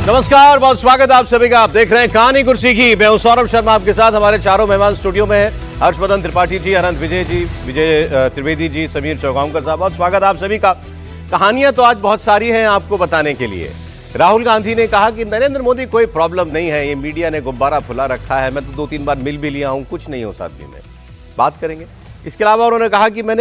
नमस्कार, बहुत स्वागत आप सभी का। आप देख रहे हैं कहानी कुर्सी की। मैं हूं सौरभ शर्मा, आपके साथ हमारे चारों मेहमान स्टूडियो में हैं। हर्षवर्धन त्रिपाठी जी, अनंत विजय जी, विजय त्रिवेदी जी, समीर चौगांवकर साहब, बहुत स्वागत आप सभी का। कहानियां तो आज बहुत सारी हैं आपको बताने के लिए। राहुल गांधी ने कहा कि नरेंद्र मोदी कोई प्रॉब्लम नहीं है, ये मीडिया ने गुब्बारा फुला रखा है, मैं तो 2-3 बार मिल भी लिया हूं, कुछ नहीं हो साथी में। बात करेंगे। इसके अलावा उन्होंने कहा कि मैं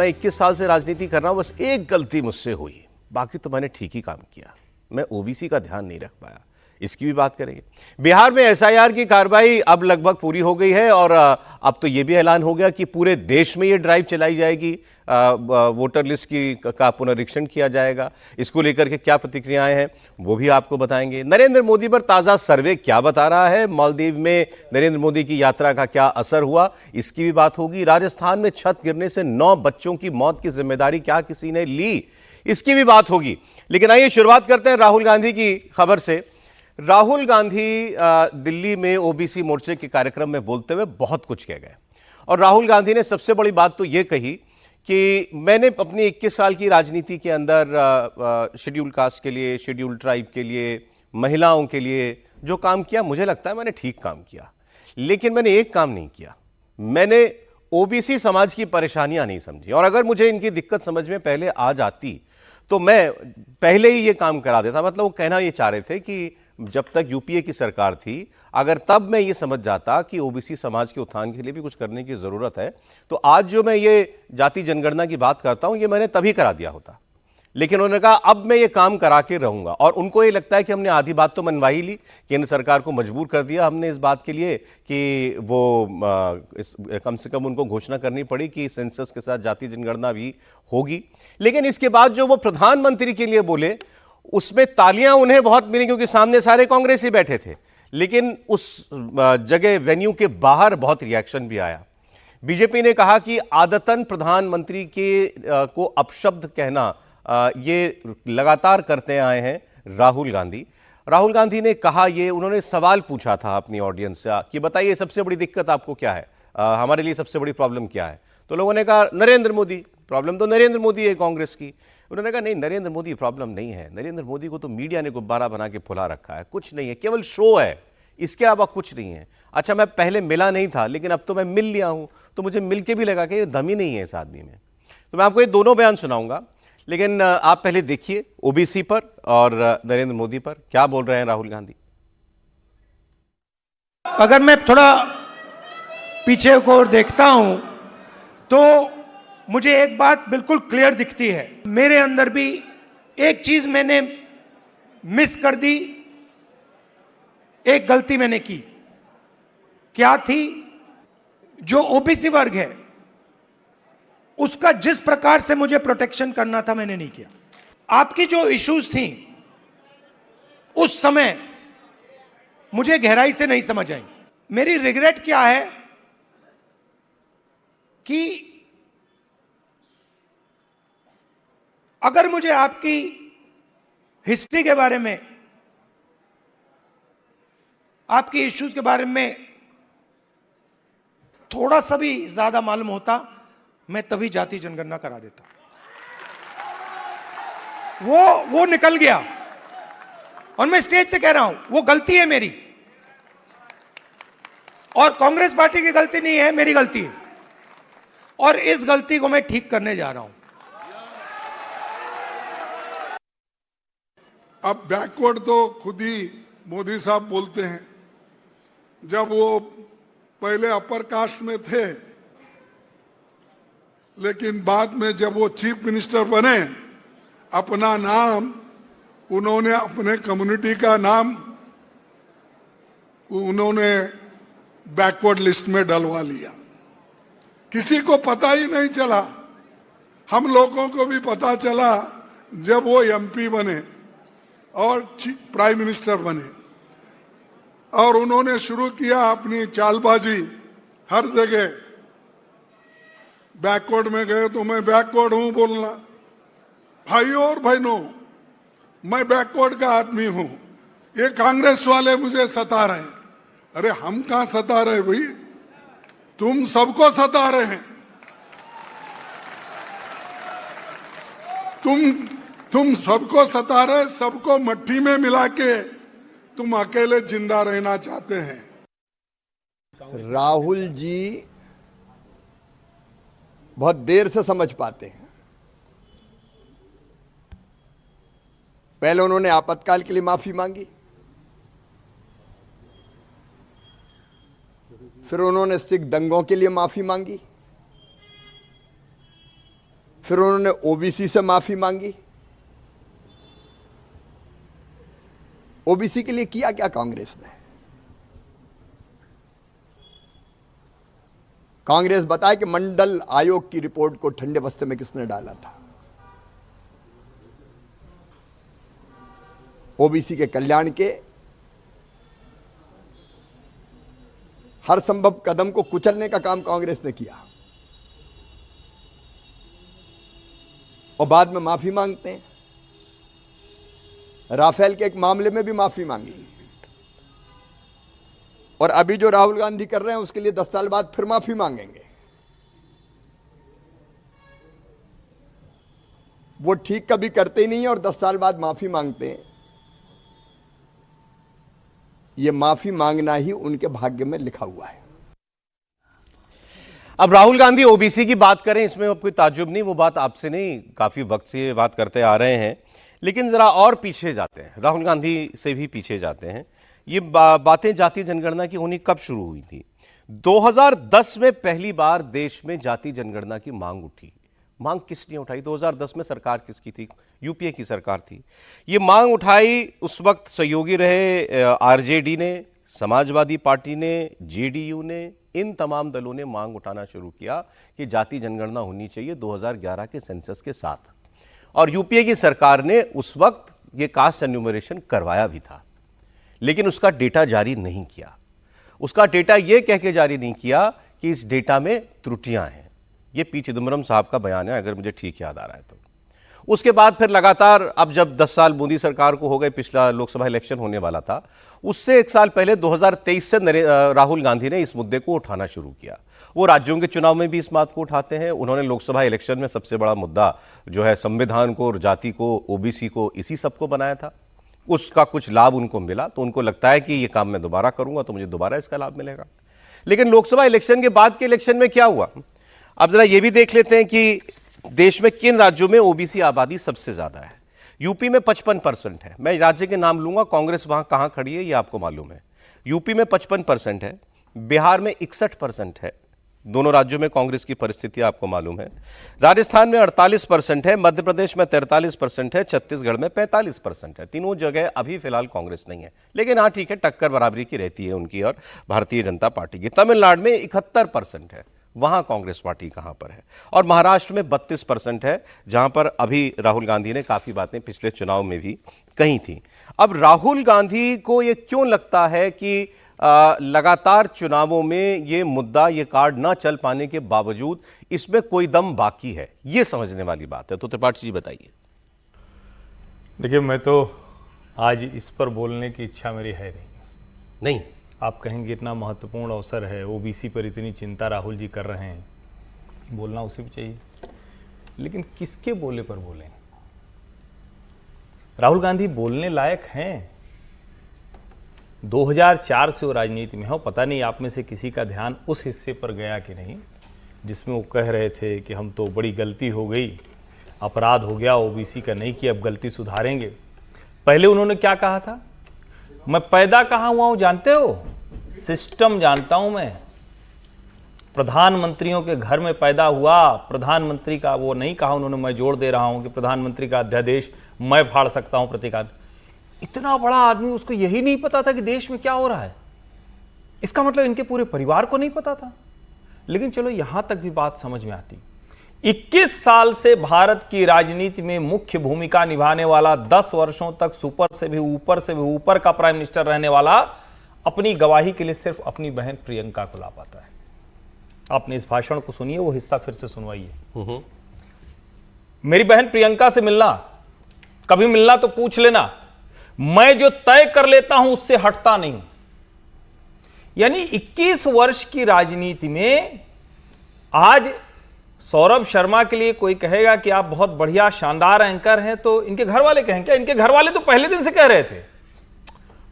21 साल से राजनीति कर रहा हूं, बस एक गलती मुझसे हुई, बाकी तो मैंने ठीक ही काम किया, मैं ओबीसी का ध्यान नहीं रख पाया। इसकी भी बात करेंगे। बिहार में एसआईआर की कार्रवाई अब लगभग पूरी हो गई है और अब तो यह भी ऐलान हो गया कि पूरे देश में यह ड्राइव चलाई जाएगी, वोटर लिस्ट का पुनरीक्षण किया जाएगा। इसको लेकर के क्या प्रतिक्रियाएं हैं वो भी आपको बताएंगे। नरेंद्र मोदी पर ताजा सर्वे क्या बता रहा है, मालदीव में नरेंद्र मोदी की यात्रा का क्या असर हुआ, इसकी भी बात होगी। राजस्थान में छत गिरने से 9 बच्चों की मौत की जिम्मेदारी क्या किसी ने ली, इसकी भी बात होगी। लेकिन आइए शुरुआत करते हैं राहुल गांधी की खबर से। राहुल गांधी दिल्ली में ओबीसी मोर्चे के कार्यक्रम में बोलते हुए बहुत कुछ कह गए और राहुल गांधी ने सबसे बड़ी बात तो यह कही कि मैंने अपनी 21 साल की राजनीति के अंदर शेड्यूल कास्ट के लिए, शेड्यूल ट्राइब के लिए, महिलाओं के लिए जो काम किया, मुझे लगता है मैंने ठीक काम किया। लेकिन मैंने एक काम नहीं किया, मैंने ओबीसी समाज की परेशानियां नहीं समझी। और अगर मुझे इनकी दिक्कत समझ में पहले आ जाती तो मैं पहले ही ये काम करा देता। मतलब वो कहना ये चाह रहे थे कि जब तक यूपीए की सरकार थी, अगर तब मैं ये समझ जाता कि ओबीसी समाज के उत्थान के लिए भी कुछ करने की जरूरत है, तो आज जो मैं ये जाति जनगणना की बात करता हूं, ये मैंने तभी करा दिया होता। लेकिन उन्होंने कहा अब मैं ये काम करा के रहूंगा। और उनको ये लगता है कि हमने आधी बात तो मनवा ही ली, केंद्र सरकार को मजबूर कर दिया हमने इस बात के लिए कि वो कम से कम उनको घोषणा करनी पड़ी कि सेंसस के साथ जाति जनगणना भी होगी। लेकिन इसके बाद जो वो प्रधानमंत्री के लिए बोले, उसमें तालियां उन्हें बहुत मिली क्योंकि सामने सारे कांग्रेसी बैठे थे। लेकिन उस जगह वेन्यू के बाहर बहुत रिएक्शन भी आया। बीजेपी ने कहा कि आदतन प्रधानमंत्री को अपशब्द कहना ये लगातार करते आए हैं राहुल गांधी। राहुल गांधी ने कहा, ये उन्होंने सवाल पूछा था अपनी ऑडियंस से कि बताइए सबसे बड़ी दिक्कत आपको क्या है, हमारे लिए सबसे बड़ी प्रॉब्लम क्या है। तो लोगों ने कहा नरेंद्र मोदी, प्रॉब्लम तो नरेंद्र मोदी है कांग्रेस की। उन्होंने कहा नहीं, नरेंद्र मोदी प्रॉब्लम नहीं है, नरेंद्र मोदी को तो मीडिया ने गुब्बारा बना के फुला रखा है, कुछ नहीं है, केवल शो है, इसके अलावा कुछ नहीं है। अच्छा, मैं पहले मिला नहीं था लेकिन अब तो मैं मिल लिया हूं, तो मुझे मिल के भी लगा कि ये दम ही नहीं है इस आदमी में। तो मैं आपको ये दोनों बयान सुनाऊंगा, लेकिन आप पहले देखिए ओबीसी पर और नरेंद्र मोदी पर क्या बोल रहे हैं राहुल गांधी। अगर मैं थोड़ा पीछे को देखता हूं तो मुझे एक बात बिल्कुल क्लियर दिखती है, मेरे अंदर भी एक चीज मैंने मिस कर दी, एक गलती मैंने की। क्या थी? जो ओबीसी वर्ग है उसका जिस प्रकार से मुझे प्रोटेक्शन करना था मैंने नहीं किया। आपकी जो इश्यूज थी उस समय मुझे गहराई से नहीं समझ आई। मेरी रिग्रेट क्या है कि अगर मुझे आपकी हिस्ट्री के बारे में, आपकी इश्यूज के बारे में थोड़ा सा भी ज्यादा मालूम होता, मैं तभी जाति जनगणना करा देता। वो निकल गया और मैं स्टेज से कह रहा हूं वो गलती है मेरी, और कांग्रेस पार्टी की गलती नहीं है, मेरी गलती है, और इस गलती को मैं ठीक करने जा रहा हूं। अब बैकवर्ड तो खुद ही मोदी साहब बोलते हैं। जब वो पहले अपर कास्ट में थे, लेकिन बाद में जब वो चीफ मिनिस्टर बने, अपना नाम उन्होंने, अपने कम्युनिटी का नाम उन्होंने बैकवर्ड लिस्ट में डलवा लिया। किसी को पता ही नहीं चला। हम लोगों को भी पता चला जब वो एमपी बने और प्राइम मिनिस्टर बने, और उन्होंने शुरू किया अपनी चालबाजी। हर जगह बैकवर्ड में गए तो मैं बैकवर्ड हूं बोलना। भाइयों और बहनों, मैं बैकवर्ड का आदमी हूं। ये कांग्रेस वाले मुझे सता रहे हैं। अरे हम कहां सता रहे भाई, तुम सबको सता रहे हैं। तुम सबको सता रहे, सबको मट्टी में मिला के तुम अकेले जिंदा रहना चाहते हैं। राहुल जी बहुत देर से समझ पाते हैं। पहले उन्होंने आपातकाल के लिए माफी मांगी, फिर उन्होंने सिख दंगों के लिए माफी मांगी, फिर उन्होंने ओबीसी से माफी मांगी। ओबीसी के लिए किया क्या कांग्रेस ने? कांग्रेस बताए कि मंडल आयोग की रिपोर्ट को ठंडे बस्ते में किसने डाला था। ओबीसी के कल्याण के हर संभव कदम को कुचलने का काम कांग्रेस ने किया और बाद में माफी मांगते हैं। राफेल के एक मामले में भी माफी मांगी और अभी जो राहुल गांधी कर रहे हैं उसके लिए 10 साल बाद फिर माफी मांगेंगे। वो ठीक कभी करते ही नहीं है और 10 साल बाद माफी मांगते हैं। ये माफी मांगना ही उनके भाग्य में लिखा हुआ है। अब राहुल गांधी ओबीसी की बात करें, इसमें अब कोई ताज्जुब नहीं, वो बात आपसे नहीं, काफी वक्त से ये बात करते आ रहे हैं। लेकिन जरा और पीछे जाते हैं, राहुल गांधी से भी पीछे जाते हैं। ये बातें जातीय जनगणना की होनी कब शुरू हुई थी? 2010 में पहली बार देश में जातीय जनगणना की मांग उठी। मांग किसने उठाई? 2010 में सरकार किसकी थी? यूपीए की सरकार थी। ये मांग उठाई, उस वक्त सहयोगी रहे आरजेडी ने, समाजवादी पार्टी ने, जेडीयू ने, इन तमाम दलों ने मांग उठाना शुरू किया कि जातीय जनगणना होनी चाहिए 2011 के सेंसस के साथ। और यूपीए की सरकार ने उस वक्त ये कास्ट एन्यूमरेशन करवाया भी था, लेकिन उसका डेटा जारी नहीं किया। उसका डेटा ये कह के जारी नहीं किया कि इस डेटा में त्रुटियां हैं। ये पी चिदम्बरम साहब का बयान है, अगर मुझे ठीक याद आ रहा है तो। उसके बाद फिर लगातार, अब जब 10 साल मोदी सरकार को हो गए, पिछला लोकसभा इलेक्शन होने वाला था, उससे 1 साल पहले 2023 से राहुल गांधी ने इस मुद्दे को उठाना शुरू किया। वो राज्यों के चुनाव में भी इस बात को उठाते हैं। उन्होंने लोकसभा इलेक्शन में सबसे बड़ा मुद्दा जो है संविधान को और जाति को, ओबीसी को, इसी सब को बनाया था। उसका कुछ लाभ उनको मिला, तो उनको लगता है कि ये काम मैं दोबारा करूंगा तो मुझे दोबारा इसका लाभ मिलेगा। लेकिन लोकसभा इलेक्शन के बाद के इलेक्शन में क्या हुआ? अब जरा ये भी देख लेते हैं कि देश में किन राज्यों में ओबीसी आबादी सबसे ज्यादा है। यूपी में 55% है। मैं राज्य के नाम लूंगा, कांग्रेस वहां कहां खड़ी है ये आपको मालूम है। यूपी में 55% है, बिहार में 61% है। दोनों राज्यों में कांग्रेस की परिस्थिति आपको मालूम है। राजस्थान में 48% है, मध्य प्रदेश में 43% है, छत्तीसगढ़ में 45% है। तीनों जगह अभी फिलहाल कांग्रेस नहीं है, लेकिन हाँ ठीक है, टक्कर बराबरी की रहती है उनकी और भारतीय जनता पार्टी की। तमिलनाडु में 71% है, वहां कांग्रेस पार्टी कहां पर है। और महाराष्ट्र में 32% है, जहां पर अभी राहुल गांधी ने काफी बातें पिछले चुनाव में भी कही थी। अब राहुल गांधी को यह क्यों लगता है कि लगातार चुनावों में ये मुद्दा, ये कार्ड ना चल पाने के बावजूद इसमें कोई दम बाकी है? ये समझने वाली बात है। तो त्रिपाठी जी बताइए। देखिए, मैं तो आज इस पर बोलने की इच्छा मेरी है नहीं। आप कहेंगे इतना महत्वपूर्ण अवसर है, ओबीसी पर इतनी चिंता राहुल जी कर रहे हैं, बोलना उसे भी चाहिए, लेकिन किसके बोले पर बोलें? राहुल गांधी बोलने लायक हैं। 2004 से वो राजनीति में हो, पता नहीं आप में से किसी का ध्यान उस हिस्से पर गया कि नहीं जिसमें वो कह रहे थे कि हम तो बड़ी गलती हो गई, अपराध हो गया ओबीसी का, नहीं कि अब गलती सुधारेंगे। पहले उन्होंने क्या कहा था? मैं पैदा कहाँ हुआ हूं जानते हो? सिस्टम जानता हूं मैं। प्रधानमंत्रियों के घर में पैदा हुआ। प्रधानमंत्री का वो नहीं कहा उन्होंने, मैं जोड़ दे रहा हूं कि प्रधानमंत्री का अध्यादेश मैं फाड़ सकता हूं प्रतिकाल। इतना बड़ा आदमी, उसको यही नहीं पता था कि देश में क्या हो रहा है। इसका मतलब इनके पूरे परिवार को नहीं पता था। लेकिन चलो यहां तक भी बात समझ में आती। 21 साल से भारत की राजनीति में मुख्य भूमिका निभाने वाला, 10 वर्षों तक सुपर से भी ऊपर का प्राइम मिनिस्टर रहने वाला, अपनी गवाही के लिए सिर्फ अपनी बहन प्रियंका को ला पाता है। आपने इस भाषण को सुनिए, वो हिस्सा फिर से सुनवाइए। मेरी बहन प्रियंका से मिलना, कभी मिलना तो पूछ लेना, मैं जो तय कर लेता हूं उससे हटता नहीं। यानी 21 वर्ष की राजनीति में आज सौरभ शर्मा के लिए कोई कहेगा कि आप बहुत बढ़िया शानदार एंकर हैं, तो इनके घर वाले कहें क्या? इनके घर वाले तो पहले दिन से कह रहे थे,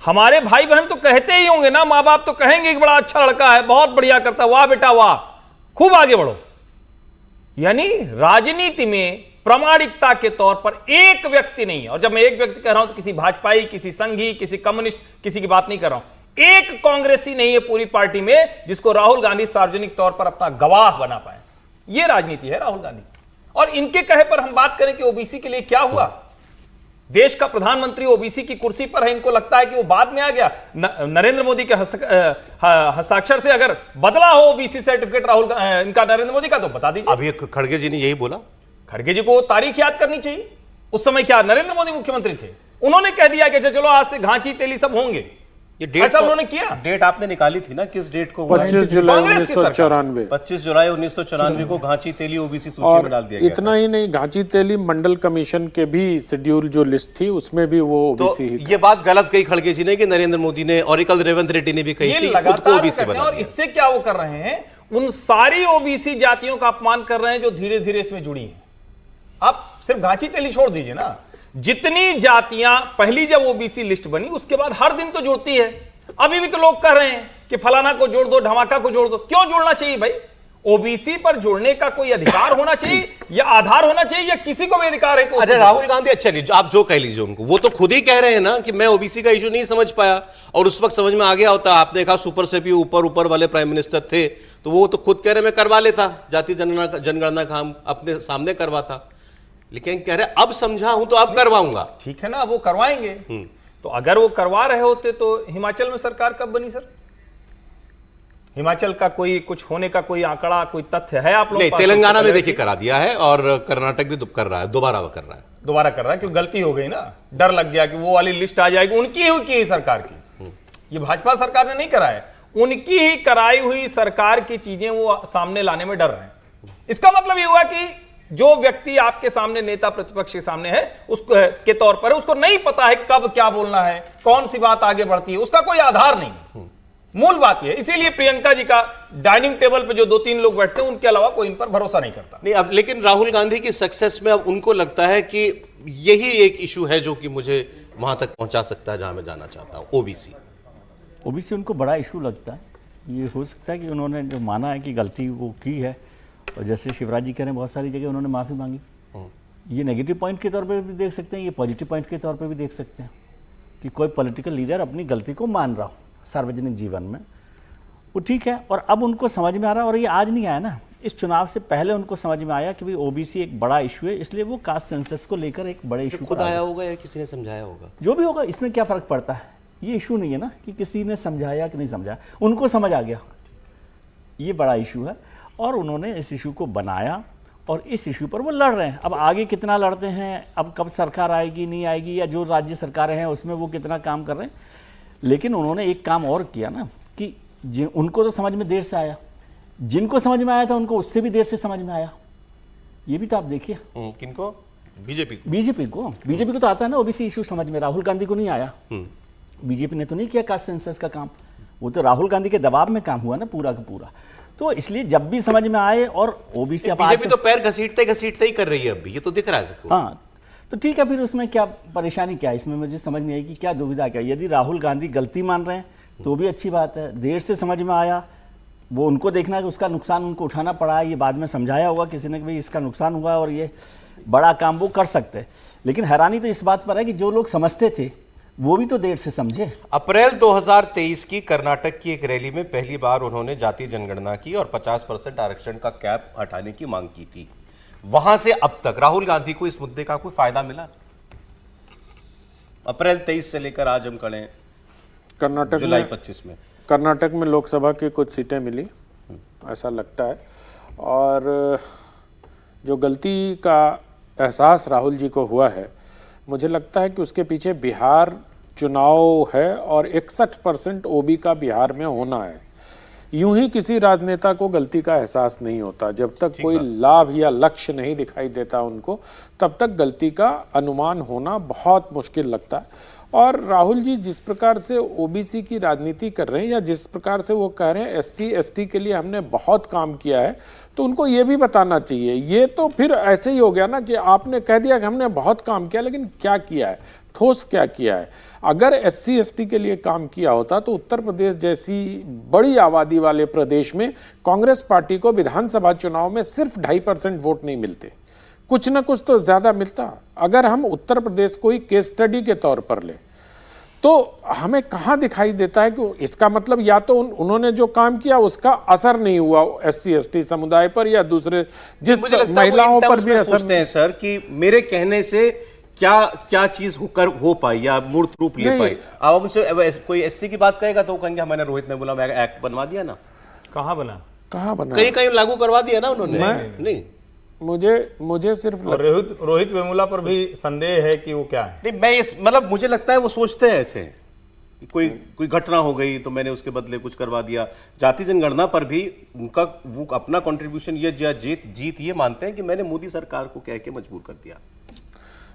हमारे भाई बहन तो कहते ही होंगे ना, माँ बाप तो कहेंगे कि बड़ा अच्छा लड़का है, बहुत बढ़िया करता है, वाह बेटा वाह, खूब आगे बढ़ो। यानी राजनीति में प्रामाणिकता के तौर पर एक व्यक्ति नहीं है, और जब मैं एक व्यक्ति कह रहा हूं तो किसी भाजपाई, किसी संघी, किसी कम्युनिस्ट, किसी की बात नहीं कर रहा हूं। एक कांग्रेसी नहीं है पूरी पार्टी में जिसको राहुल गांधी सार्वजनिक तौर पर अपना गवाह बना पाए। यह राजनीति है राहुल गांधी। और इनके कहे पर हम बात करें कि ओबीसी के लिए क्या हुआ, देश का प्रधानमंत्री ओबीसी की कुर्सी पर है, इनको लगता है कि वो बाद में आ गया। नरेंद्र मोदी के हस्ताक्षर से अगर बदला हो ओबीसी सर्टिफिकेट राहुल इनका नरेंद्र मोदी का, तो बता दीजिए। अभी खड़गे जी ने यही बोला। खड़गे जी को तारीख याद करनी चाहिए। उस समय क्या नरेंद्र मोदी मुख्यमंत्री थे, उन्होंने कह दिया कि चलो आज से घांची तेली सब होंगे, ये डेट ऐसा उन्होंने किया। डेट आपने निकाली थी ना, किस डेट को? 25 जुलाई कांग्रेस की सरकार। 1994। 25 जुलाई 1994 को घांची तेली ओबीसी सूची में डाल दिया गया। इतना ही नहीं, घांची तेली मंडल कमीशन के भी शेड्यूल जो लिस्ट थी उसमें भी वो तो ओबीसी ही था। ये बात गलत कही खड़गे जी ने कि नरेंद्र मोदी ने, और कल रेवंत रेड्डी ने भी कही ये कि खुद को लगातार ओबीसी करते हैं। बना और दिया। इससे क्या वो कर रहे हैं, उन सारी ओबीसी जातियों का अपमान कर रहे हैं जो धीरे धीरे इसमें जुड़ी हैं। आप सिर्फ घांची तेली छोड़ दीजिए ना, जितनी जातियां पहली जब ओबीसी लिस्ट बनी उसके बाद हर दिन तो जुड़ती है। अभी भी तो लोग कर रहे हैं कि फलाना को जोड़ दो, धमाका को जोड़ दो। क्यों जोड़ना चाहिए भाई? ओबीसी पर जोड़ने का कोई अधिकार होना चाहिए या आधार होना चाहिए, या किसी को भी अधिकार है? अच्छा राहुल गांधी, अच्छा लीजिए, आप जो कह लीजिए उनको, वो तो खुद ही कह रहे हैं ना कि मैं ओबीसी का इशू नहीं समझ पाया, और उस वक्त समझ में आ गया होता। आपने कहा सुपर से भी ऊपर वाले प्राइम मिनिस्टर थे, तो वो तो खुद कह रहे मैं करवा लेता, जाति जनगणना काम अपने सामने करवाता, लेकिन कह रहे अब समझा हूं तो अब करवाऊंगा। ठीक है ना, वो करवाएंगे। तो अगर वो करवा रहे होते तो हिमाचल में सरकार कब बनी सर? हिमाचल का कोई कुछ होने का कोई आंकड़ा, कोई तथ्य है आप लोग? नहीं, तेलंगाना में देखिए करा दिया है, और कर्नाटक भी कर रहा है, दोबारा कर रहा है। दोबारा कर रहा है क्यों? गलती हो गई ना, डर लग गया कि वो वाली लिस्ट आ जाएगी उनकी ही सरकार की। ये भाजपा सरकार ने नहीं कराया, उनकी ही कराई हुई सरकार की चीजें वो सामने लाने में डर रहे हैं। इसका मतलब ये हुआ कि जो व्यक्ति आपके सामने नेता प्रतिपक्ष के सामने है उसको के तौर पर, उसको नहीं पता है कब क्या बोलना है, कौन सी बात आगे बढ़ती है, उसका कोई आधार नहीं। मूल बात यह, इसीलिए प्रियंका जी का डाइनिंग टेबल पे जो 2-3 लोग बैठते हैं उनके अलावा कोई इन पर भरोसा नहीं करता। नहीं, अब लेकिन राहुल गांधी की सक्सेस में अब उनको लगता है कि यही एक इशू है जो कि मुझे वहां तक पहुंचा सकता है जहां मैं जाना चाहता हूं, ओबीसी उनको बड़ा इशू लगता है। ये हो सकता है कि उन्होंने जो माना है कि गलती वो की है, और जैसे शिवराज जी कह रहे हैं बहुत सारी जगह उन्होंने माफ़ी मांगी। ये नेगेटिव पॉइंट के तौर पे भी देख सकते हैं, ये पॉजिटिव पॉइंट के तौर पे भी देख सकते हैं कि कोई पॉलिटिकल लीडर अपनी गलती को मान रहा हो सार्वजनिक जीवन में, वो ठीक है। और अब उनको समझ में आ रहा है, और ये आज नहीं आया ना, इस चुनाव से पहले उनको समझ में आया कि भाई ओबीसी एक बड़ा इशू है, इसलिए वो कास्ट सेंसस को लेकर एक बड़े इशू खुद आया होगा या किसी ने समझाया होगा, जो भी होगा, इसमें क्या फ़र्क पड़ता है? ये इशू नहीं है ना कि किसी ने समझाया कि नहीं समझाया, उनको समझ आ गया ये बड़ा इशू है, और उन्होंने इस इशू को बनाया और इस इशू पर वो लड़ रहे हैं। अब आगे कितना लड़ते हैं, अब कब सरकार आएगी नहीं आएगी, या जो राज्य सरकारें हैं उसमें वो कितना काम कर रहे हैं। लेकिन उन्होंने एक काम और किया ना कि उनको तो समझ में देर से आया, जिनको समझ में आया था उनको उससे भी देर से समझ में आया। ये भी तो आप देखिए। किनको? बीजेपी को तो आता है ना ओबीसी इशू समझ में, राहुल गांधी को नहीं आया। बीजेपी ने तो नहीं किया कास्ट सेंसस का काम, वो तो राहुल गांधी के दबाव में काम हुआ ना पूरा का पूरा। तो इसलिए जब भी समझ में आए, और ओबीसी बीजेपी तो पैर घसीटते ही कर रही है अभी, ये तो दिख रहा है सबको। हाँ, तो ठीक है, फिर उसमें क्या परेशानी क्या है? इसमें मुझे समझ नहीं आई कि क्या दुविधा क्या। यदि राहुल गांधी गलती मान रहे हैं तो भी अच्छी बात है, देर से समझ में आया, वो उनको देखना है कि उसका नुकसान उनको उठाना पड़ा है, ये बाद में समझाया होगा किसी ने कि भाई इसका नुकसान हुआ और ये बड़ा काम वो कर सकते हैं। लेकिन हैरानी तो इस बात पर है कि जो लोग समझते थे वो भी तो देर से समझे। अप्रैल 2023 की कर्नाटक की एक रैली में पहली बार उन्होंने जाति जनगणना की और 50% आरक्षण का कैप हटाने की मांग की थी। वहां से अब तक राहुल गांधी को इस मुद्दे का कोई फायदा मिला? अप्रैल 23 से लेकर आज हम खड़े हैं जुलाई 25 में। कर्नाटक में लोकसभा की कुछ सीटें मिली ऐसा लगता है, और जो गलती का एहसास राहुल जी को हुआ है, मुझे लगता है कि उसके पीछे बिहार चुनाव है और 61% ओबी का बिहार में होना है। यूं ही किसी राजनेता को गलती का एहसास नहीं होता, जब तक कोई लाभ या लक्ष्य नहीं दिखाई देता उनको, तब तक गलती का अनुमान होना बहुत मुश्किल लगता है। और राहुल जी जिस प्रकार से ओबीसी की राजनीति कर रहे हैं, या जिस प्रकार से वो कह रहे हैं एससी एसटी के लिए हमने बहुत काम किया है, तो उनको ये भी बताना चाहिए। ये तो फिर ऐसे ही हो गया ना कि आपने कह दिया कि हमने बहुत काम किया, लेकिन क्या किया है, ठोस क्या किया है। अगर एससी एसटी के लिए काम किया होता तो उत्तर प्रदेश जैसी बड़ी आबादी वाले प्रदेश में कांग्रेस पार्टी को विधानसभा चुनाव में सिर्फ 2.5% वोट नहीं मिलते, कुछ ना कुछ तो ज्यादा मिलता। अगर हम उत्तर प्रदेश को ही केस स्टडी के तौर पर ले तो हमें कहां दिखाई देता है कि इसका मतलब या तो उन्होंने जो काम किया उसका असर नहीं हुआ एससी एसटी समुदाय पर, या दूसरे जिस महिलाओं पर भी असर सोचते हैं सर कि मेरे कहने से क्या चीज हो पाई या मूर्त रूप ले पाई। अब उनसे कोई एससी की बात करेगा तो वो कहेंगे मैंने रोहित ने बोला, मैं एक्ट बनवा दिया ना। कहाँ बना कहीं कहीं लागू करवा दिया ना उन्होंने। नहीं मुझे सिर्फ रोहित वेमुला पर भी संदेह है कि वो क्या है। नहीं, मैं इस मतलब मुझे लगता है वो सोचते हैं ऐसे, कोई घटना हो गई तो मैंने उसके बदले कुछ करवा दिया। जाति जनगणना पर भी उनका वो अपना कंट्रीब्यूशन ये जीत ये मानते हैं कि मैंने मोदी सरकार को कह के मजबूर कर दिया।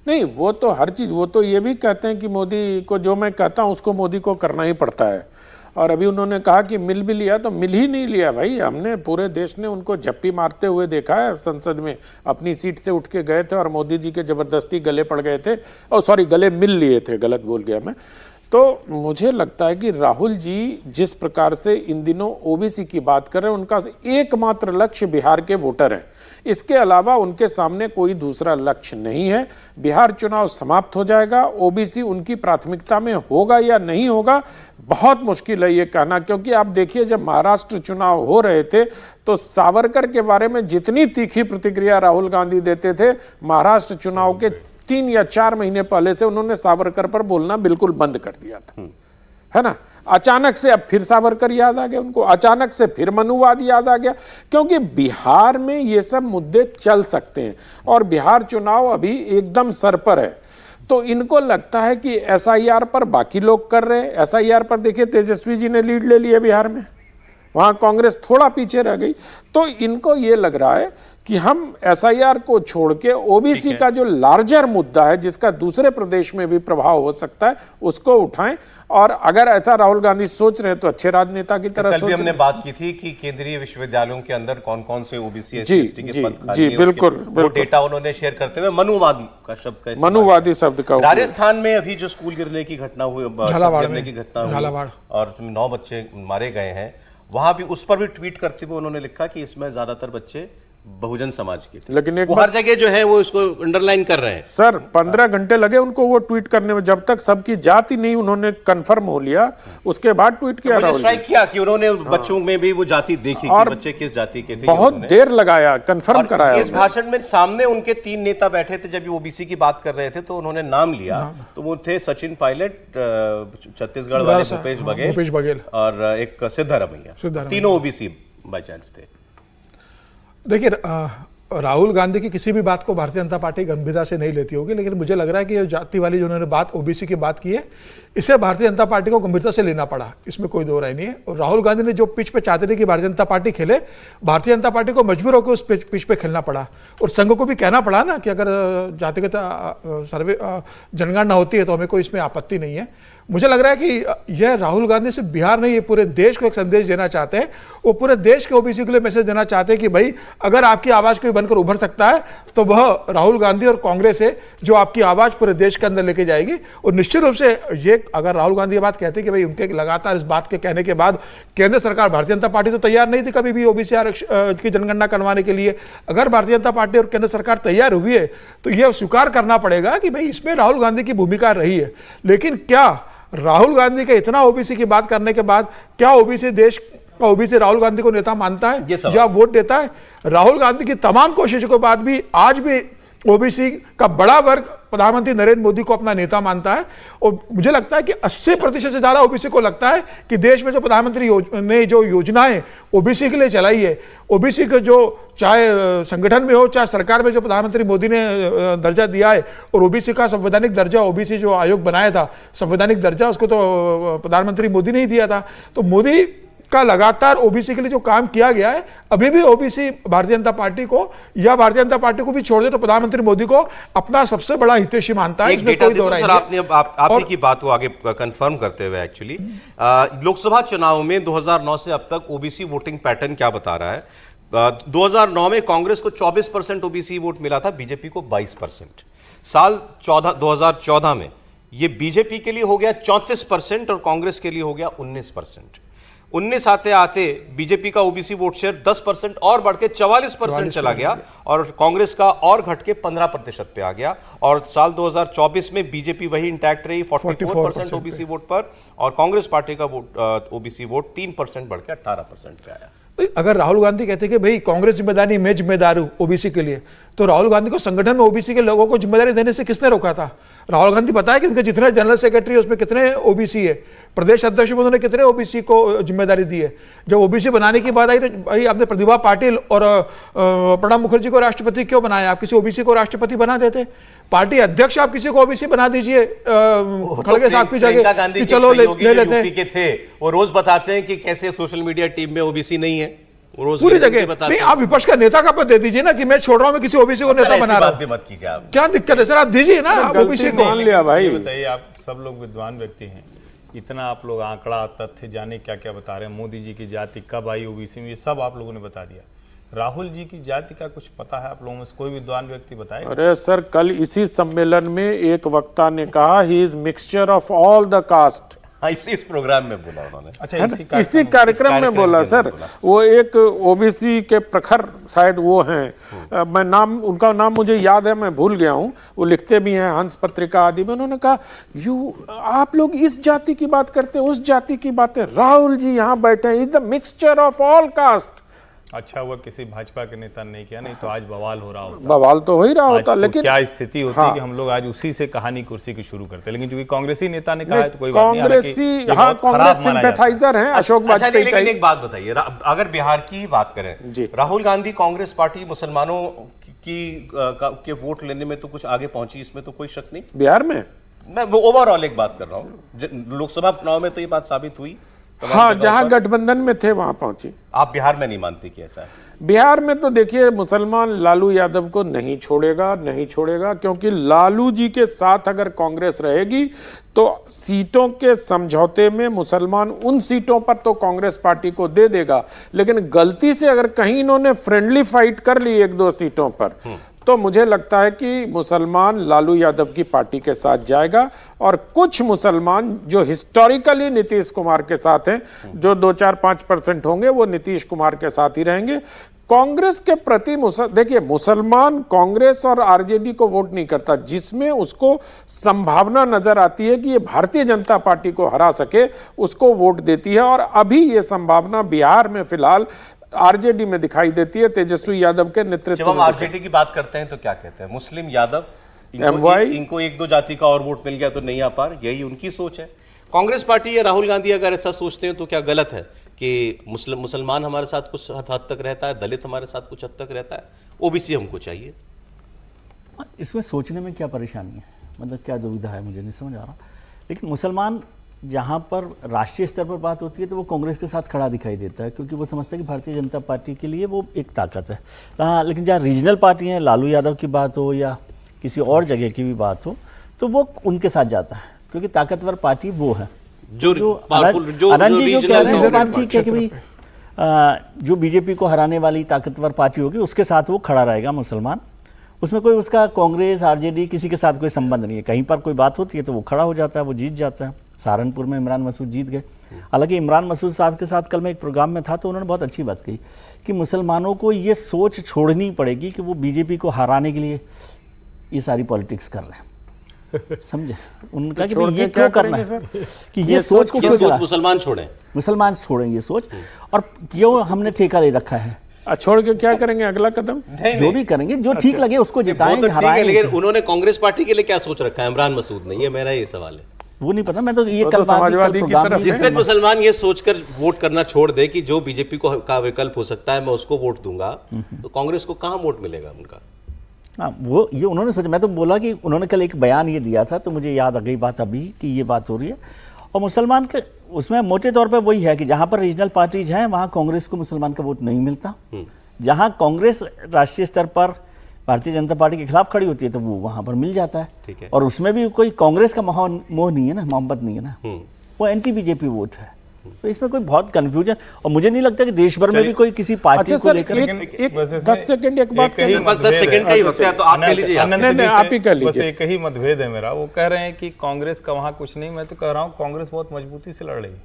नहीं, वो तो हर चीज, वो तो ये भी कहते हैं कि मोदी को जो मैं कहता हूं उसको मोदी को करना ही पड़ता है। और अभी उन्होंने कहा कि मिल भी लिया, तो मिल ही नहीं लिया भाई। हमने पूरे देश ने उनको झप्पी मारते हुए देखा है संसद में, अपनी सीट से उठ के गए थे और मोदी जी के जबरदस्ती गले पड़ गए थे, और सॉरी गले मिल लिए थे, गलत बोल गया मैं। तो मुझे लगता है कि राहुल जी जिस प्रकार से इन दिनों ओबीसी की बात कर रहे हैं, उनका एकमात्र लक्ष्य बिहार के वोटर है, इसके अलावा उनके सामने कोई दूसरा लक्ष्य नहीं है। बिहार चुनाव समाप्त हो जाएगा, ओबीसी उनकी प्राथमिकता में होगा या नहीं होगा बहुत मुश्किल है ये कहना, क्योंकि आप देखिए जब महाराष्ट्र चुनाव हो रहे थे तो सावरकर के बारे में जितनी तीखी प्रतिक्रिया राहुल गांधी देते थे, महाराष्ट्र चुनाव के 3 या 4 महीने पहले से उन्होंने सावरकर पर बोलना बिल्कुल बंद कर दिया था, है ना। अचानक से अब फिर सावरकर याद आ गया उनको, अचानक से फिर मनुवाद याद आ गया, क्योंकि बिहार में ये सब मुद्दे चल सकते हैं और बिहार चुनाव अभी एकदम सर पर है। तो इनको लगता है कि एसआईआर पर बाकी लोग कर रहे हैं। एसआईआर पर देखिए तेजस्वी जी ने लीड ले लिया बिहार में, वहां कांग्रेस थोड़ा पीछे रह गई। तो इनको ये लग रहा है कि हम एसआईआर को छोड़ के ओबीसी का जो लार्जर मुद्दा है, जिसका दूसरे प्रदेश में भी प्रभाव हो सकता है, उसको उठाएं। और अगर ऐसा राहुल गांधी सोच रहे हैं तो अच्छे राजनेता की तरह कल भी हमने बात की थी कि केंद्रीय विश्वविद्यालयों के अंदर कौन कौन से ओबीसी एसटी के पद खाली हैं, बिल्कुल वो डेटा उन्होंने शेयर करते हुए मनुवादी का शब्द मनुवादी शब्द का राजस्थान में अभी जो स्कूल गिरने की घटना हुई, और 9 बच्चे मारे गए हैं, वहां भी उस पर भी ट्वीट करते हुए उन्होंने लिखा कि इसमें ज्यादातर बच्चे बहुजन समाज के थे। लेकिन एक हर जगह जो है वो इसको अंडरलाइन कर रहे हैं। सर 15 घंटे लगे उनको वो ट्वीट करने में, जब तक सबकी जाति नहीं उन्होंने कंफर्म हो लिया उसके बाद ट्वीट किया। मुझे स्ट्राइक किया कि उन्होंने बच्चों में भी वो जाति देखी कि बच्चे किस जाति के थे, बहुत देर लगाया, कंफर्म कराया। इस भाषण में सामने उनके 3 नेता बैठे थे, जब ओबीसी की बात कर रहे थे तो उन्होंने नाम लिया, तो वो थे सचिन पायलट, छत्तीसगढ़ वाले भूपेश बघेल और एक सिद्धारमैया, तीनों ओबीसी बाय चांस थे। देखिए राहुल गांधी की किसी भी बात को भारतीय जनता पार्टी गंभीरता से नहीं लेती होगी, लेकिन मुझे लग रहा है कि ये जाति वाली जो उन्होंने बात ओबीसी की बात की है, इसे भारतीय जनता पार्टी को गंभीरता से लेना पड़ा, इसमें कोई दो राय नहीं है। और राहुल गांधी ने जो पिच पे चाहते थे कि भारतीय जनता पार्टी खेले, भारतीय जनता पार्टी को मजबूर होकर उस पिच पे खेलना पड़ा। और संघ को भी कहना पड़ा ना कि अगर जातिगत सर्वे जनगणना होती है तो हमें कोई इसमें आपत्ति नहीं है। मुझे लग रहा है कि यह राहुल गांधी सिर्फ बिहार नहीं, ये पूरे देश को एक संदेश देना चाहते हैं। वो पूरे देश के ओबीसी के लिए मैसेज देना चाहते हैं कि भाई अगर आपकी आवाज कोई बनकर उभर सकता है तो वह राहुल गांधी और कांग्रेस है, जो आपकी आवाज पूरे देश के अंदर लेके जाएगी। और निश्चित रूप से ये अगर राहुल गांधी ये बात कहते कि भाई उनके लगातार इस बात के कहने के बाद केंद्र सरकार, भारतीय जनता पार्टी तो तैयार नहीं थी कभी भी ओबीसी की जनगणना करवाने के लिए। अगर भारतीय जनता पार्टी और केंद्र सरकार तैयार हुई है तो यह स्वीकार करना पड़ेगा कि भाई इसमें राहुल गांधी की भूमिका रही है। लेकिन क्या राहुल गांधी के इतना ओबीसी की बात करने के बाद क्या ओबीसी देश का ओबीसी राहुल गांधी को नेता मानता है या वोट देता है? राहुल गांधी की तमाम कोशिशों के बाद भी आज भी ओबीसी का बड़ा वर्ग प्रधानमंत्री नरेंद्र मोदी को अपना नेता मानता है। और मुझे लगता है कि 80% से ज्यादा ओबीसी को लगता है कि देश में जो प्रधानमंत्री ने जो योजनाएं ओबीसी के लिए चलाई है, ओबीसी को जो चाहे संगठन में हो चाहे सरकार में जो प्रधानमंत्री मोदी ने दर्जा दिया है, और ओबीसी का संवैधानिक दर्जा, ओबीसी जो आयोग बनाया था संवैधानिक दर्जा, उसको तो प्रधानमंत्री मोदी ने ही दिया था। तो मोदी का लगातार ओबीसी के लिए जो काम किया गया है, अभी भी ओबीसी भारतीय जनता पार्टी को या भारतीय जनता पार्टी को भी छोड़ दे तो प्रधानमंत्री मोदी को अपना सबसे बड़ा हितैषी मानता है। एक डेटा दे दो सर, आपने की बात को आगे कंफर्म करते हुए एक्चुअली लोकसभा चुनाव में 2009 से अब तक ओबीसी वोटिंग पैटर्न क्या बता रहा है? 2009 में कांग्रेस को 24% ओबीसी वोट मिला था, बीजेपी को 22%। साल 2014 में ये बीजेपी के लिए हो गया 34% और कांग्रेस के लिए हो गया 19%। 19 आते आते बीजेपी का ओबीसी वोट शेयर 10% और बढ़ के 44% चला गया और कांग्रेस का और घट के 15% पे आ गया। और साल 2024 में बीजेपी वही इंटैक्ट रही 44% ओबीसी वोट पर और कांग्रेस पार्टी का वोट ओबीसी वोट 3% बढ़ के 18% पे आया। अगर राहुल गांधी कहते कि भाई कांग्रेस जिम्मेदारी, मैं जिम्मेदार हूं ओबीसी के लिए, तो राहुल गांधी को संगठन में ओबीसी के लोगों को जिम्मेदारी देने से किसने रोका था? राहुल गांधी बताया कि उनके जितने जनरल सेक्रेटरी है उसमें कितने ओबीसी है, प्रदेश अध्यक्ष में उन्होंने कितने ओबीसी को जिम्मेदारी दी है। जब ओबीसी बनाने की बात आई तो भाई आपने प्रतिभा पाटिल और प्रणब मुखर्जी को राष्ट्रपति क्यों बनाया? आप किसी ओबीसी को राष्ट्रपति बना देते। पार्टी अध्यक्ष आप किसी को ओबीसी बना दीजिए खड़गे साहब की जगह कि चलो ले लेते हैं। के थे वो रोज बताते हैं कि कैसे सोशल मीडिया टीम में ओबीसी नहीं है, रोज पूरी जगह नहीं। आप विपक्ष का नेता का पद दे दीजिए ना कि मैं छोड़ रहा हूं, मैं किसी ओबीसी को नेता बना रहा हूं। मत कीजिए आप, क्या दिक्कत है सर? आप दीजिए ना ओबीसी को। मान लिया भाई। बताइए, आप सब लोग विद्वान व्यक्ति हैं, इतना आप लोग आंकड़ा तथ्य जाने क्या क्या बता रहे हैं। मोदी जी की जाति कब आई ओबीसी में, ये सब आप लोगों ने बता दिया। राहुल जी की जाति का कुछ पता है आप लोगों में से कोई विद्वान व्यक्ति बताएगा? अरे सर, कल इसी सम्मेलन में एक वक्ता ने कहा he is mixture of all the caste. इस प्रोग्राम में बोला उन्होंने। अच्छा, इसी कार्यक्रम में बोला सर। वो एक ओबीसी के प्रखर शायद वो हैं, मैं नाम उनका नाम मुझे याद है, मैं भूल गया हूँ। वो लिखते भी हैं हंस पत्रिका आदि में। उन्होंने कहा आप लोग इस जाति की बात करते हैं, उस जाति की बातें। राहुल जी यहाँ बैठे हैं, is the mixture of all cast. अच्छा हुआ किसी भाजपा के नेता ने नहीं किया, नहीं तो आज बवाल हो रहा होता। बवाल तो हो ही रहा होता, लेकिन क्या स्थिति होती हाँ। कि हम लोग आज उसी से कहानी कुर्सी की शुरू करते, लेकिन क्योंकि कांग्रेसी नेता ने कहा है तो कोई बात नहीं। कांग्रेसी हाँ, कांग्रेस सिंपैथाइजर हैं अशोक वाजपेयी। लेकिन एक बात बताइए, अगर बिहार की बात करें, राहुल गांधी कांग्रेस पार्टी मुसलमानों के वोट लेने में तो कुछ आगे पहुंची, इसमें तो कोई शक नहीं। बिहार में मैं ओवरऑल एक बात कर रहा हूँ, लोकसभा चुनाव में तो ये बात साबित हुई। हाँ, जहां गठबंधन में थे वहां पहुंची। आप बिहार में नहीं मानते कि ऐसा है? बिहार में तो देखिए, मुसलमान लालू यादव को नहीं छोड़ेगा, क्योंकि लालू जी के साथ अगर कांग्रेस रहेगी तो सीटों के समझौते में मुसलमान उन सीटों पर तो कांग्रेस पार्टी को दे देगा, लेकिन गलती से अगर कहीं इन्होंने फ्रेंडली फाइट कर ली एक दो सीटों पर तो मुझे लगता है कि मुसलमान लालू यादव की पार्टी के साथ जाएगा। और कुछ मुसलमान जो हिस्टोरिकली नीतीश कुमार के साथ हैं, जो 2-4-5% होंगे, वो नीतीश कुमार के साथ ही रहेंगे। कांग्रेस के प्रति देखिए, मुसलमान कांग्रेस और आरजेडी को वोट नहीं करता, जिसमें उसको संभावना नजर आती है कि ये भारतीय जनता पार्टी को हरा सके, उसको वोट देती है। और अभी ये संभावना बिहार में फिलहाल आरजेडी में दिखाई देती है, तेजस्वी यादव के नेतृत्व में। जब हम आरजेडी की बात करते हैं तो क्या कहते हैं? मुस्लिम यादव, इनको एक दो जाति का और वोट मिल गया तो नहीं आ पा रहे, यही उनकी सोच है। कांग्रेस पार्टी या राहुल गांधी अगर ऐसा सोचते हैं तो क्या गलत है कि मुसलमान हमारे साथ कुछ हद तक रहता है, दलित हमारे साथ कुछ हद तक रहता है, ओबीसी हमको चाहिए? इसमें सोचने में क्या परेशानी है, मतलब क्या दुविधा है, मुझे नहीं समझ आ रहा। लेकिन मुसलमान जहाँ पर राष्ट्रीय स्तर पर बात होती है तो वो कांग्रेस के साथ खड़ा दिखाई देता है, क्योंकि वो समझता है कि भारतीय जनता पार्टी के लिए वो एक ताकत है। हाँ, लेकिन जहाँ रीजनल पार्टी हैं, लालू यादव की बात हो या किसी और जगह की भी बात हो, तो वो उनके साथ जाता है, क्योंकि ताकतवर पार्टी वो है। जो आनंद जी जो कह रहे हैं बात ठीक है कि भाई जो बीजेपी को हराने वाली ताकतवर पार्टी होगी उसके साथ वो खड़ा रहेगा मुसलमान। उसमें कोई उसका कांग्रेस आरजेडी किसी के साथ कोई संबंध नहीं है। कहीं पर कोई बात होती है तो वो खड़ा हो जाता है, वो जीत जाता है। सहारनपुर में इमरान मसूद जीत गए। हालांकि इमरान मसूद साहब के साथ कल मैं एक प्रोग्राम में था तो उन्होंने बहुत अच्छी बात कही कि मुसलमानों को ये सोच छोड़नी पड़ेगी कि वो बीजेपी को हराने के लिए ये सारी पॉलिटिक्स कर रहे हैं। समझे? उनका कि ये क्यों करना है कि ये सोच को क्यों मुसलमान छोड़ें ये सोच, और क्यों हमने ठेका ले रखा है। छोड़ के क्या करेंगे? अगला कदम जो भी करेंगे, जो ठीक लगे उसको जिताएंगे, हराएंगे। लेकिन उन्होंने कांग्रेस पार्टी के लिए क्या सोच रखा है इमरान मसूद ने, ये मेरा ये सवाल है। वो नहीं पता, मैं तो ये कल समाजवादी की तरफ जिस दिन मुसलमान ये सोचकर वोट करना छोड़ दे कि जो बीजेपी को का विकल्प हो सकता है मैं उसको वोट दूंगा, तो कांग्रेस को कहां वोट मिलेगा उनका? हाँ, वो ये उन्होंने सोचा। मैं तो बोला कि उन्होंने कल एक बयान ये दिया था तो मुझे याद आ गई बात अभी कि ये बात हो रही है। और मुसलमान के उसमें मोटे तौर पे वही है कि जहां पर रीजनल पार्टीज हैं वहां कांग्रेस को मुसलमान का वोट नहीं मिलता। जहां कांग्रेस राष्ट्रीय स्तर पर भारतीय जनता पार्टी के खिलाफ खड़ी होती है तो वो वहां पर मिल जाता है। ठीक है। और उसमें भी कोई कांग्रेस का मोह नहीं है ना, मोहब्बत नहीं है ना, वो एंटी बीजेपी वोट है। तो इसमें कोई बहुत कंफ्यूजन, और मुझे नहीं लगता कि देश भर में भी कोई किसी पार्टी अच्छा को सर, लेकर एक 10 सेकंड एक बात कह बस 10 सेकंड का ही वक्त है, तो आप कह लीजिए। आप ही कर लीजिए। बस एक ही मतभेद है मेरा। वो कह रहे हैं कि कांग्रेस का वहां कुछ नहीं, मैं तो कह रहा हूं कांग्रेस बहुत मजबूती से लड़ रही है।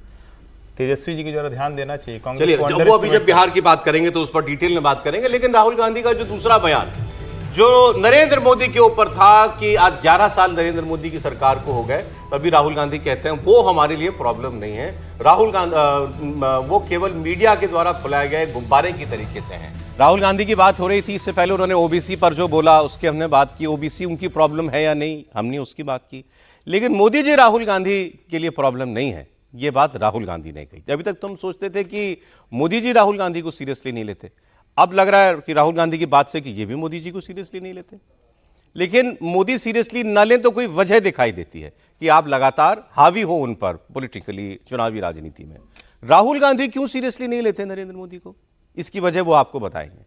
तेजस्वी जी की जरा ध्यान देना चाहिए। चलिए, वो अभी जब बिहार की बात करेंगे तो उस पर डिटेल में बात करेंगे, लेकिन राहुल गांधी का जो दूसरा बयान जो नरेंद्र मोदी के ऊपर था कि आज 11 साल नरेंद्र मोदी की सरकार को हो गए, तभी राहुल गांधी कहते हैं वो हमारे लिए प्रॉब्लम नहीं है। राहुल गांधी वो केवल मीडिया के द्वारा फुलाए गए गुब्बारे की तरीके से हैं। राहुल गांधी की बात हो रही थी, इससे पहले उन्होंने ओबीसी पर जो बोला उसकी हमने बात की। ओबीसी उनकी प्रॉब्लम है या नहीं, हमने उसकी बात की। लेकिन मोदी जी राहुल गांधी के लिए प्रॉब्लम नहीं है, ये बात राहुल गांधी ने कही। अभी तक तुम सोचते थे कि मोदी जी राहुल गांधी को सीरियसली नहीं लेते, अब लग रहा है कि राहुल गांधी की बात से कि ये भी मोदी जी को सीरियसली नहीं लेते। लेकिन मोदी सीरियसली न लें तो कोई वजह दिखाई देती है कि आप लगातार हावी हो उन पर पॉलिटिकली, चुनावी राजनीति में। राहुल गांधी क्यों सीरियसली नहीं लेते नरेंद्र मोदी को, इसकी वजह वो आपको बताएंगे।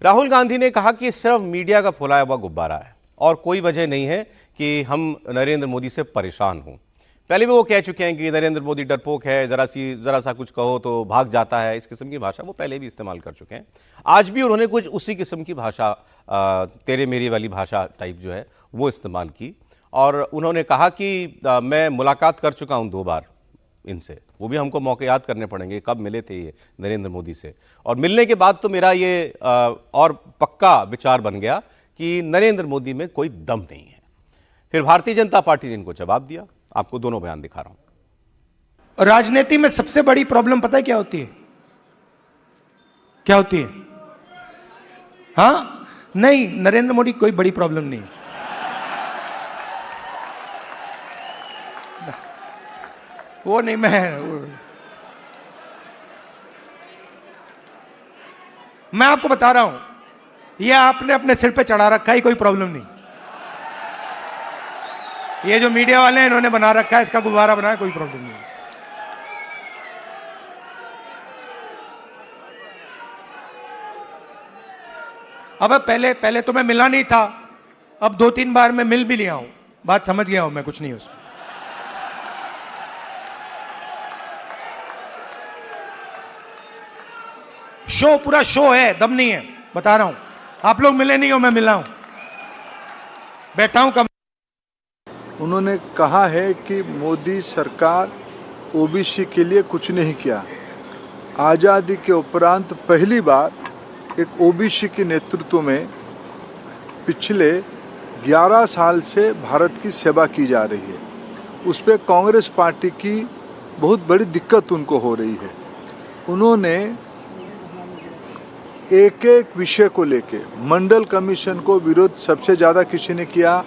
राहुल गांधी ने कहा कि सिर्फ मीडिया का फुलाया हुआ गुब्बारा है और कोई वजह नहीं है कि हम नरेंद्र मोदी से परेशान हों। पहले भी वो कह चुके हैं कि नरेंद्र मोदी डरपोक है, जरा सा कुछ कहो तो भाग जाता है, इस किस्म की भाषा वो पहले भी इस्तेमाल कर चुके हैं। आज भी उन्होंने कुछ उसी किस्म की भाषा, तेरे मेरी वाली भाषा टाइप जो है वो इस्तेमाल की। और उन्होंने कहा कि मैं मुलाकात कर चुका हूं 2 बार इनसे, वो भी हमको मौके याद करने पड़ेंगे कब मिले थे ये नरेंद्र मोदी से। और मिलने के बाद तो मेरा ये और पक्का विचार बन गया कि नरेंद्र मोदी में कोई दम नहीं है। फिर भारतीय जनता पार्टी ने इनको जवाब दिया। आपको दोनों बयान दिखा रहा हूं। राजनीति में सबसे बड़ी प्रॉब्लम पता है क्या होती है? क्या होती है? हाँ, नहीं, नरेंद्र मोदी कोई बड़ी प्रॉब्लम नहीं है। वो नहीं, मैं आपको बता रहा हूं, ये आपने अपने सिर पे चढ़ा रखा है, कोई प्रॉब्लम नहीं। ये जो मीडिया वाले हैं इन्होंने बना रखा है, इसका गुब्बारा बनाया, कोई प्रॉब्लम नहीं। अब पहले तो मैं मिला नहीं था, अब 2-3 बार मैं मिल भी लिया हूं, बात समझ गया हूं मैं, कुछ नहीं उसमें। शो, पूरा शो है, दम नहीं है, बता रहा हूं। आप लोग मिले नहीं हो, मैं मिला हूं, बैठा हूं। उन्होंने कहा है कि मोदी सरकार ओबीसी के लिए कुछ नहीं किया। आज़ादी के उपरांत पहली बार एक ओबीसी के नेतृत्व में पिछले 11 साल से भारत की सेवा की जा रही है। उस पर कांग्रेस पार्टी की बहुत बड़ी दिक्कत उनको हो रही है। उन्होंने एक एक विषय को लेके, मंडल कमीशन को विरोध सबसे ज़्यादा किसी ने किया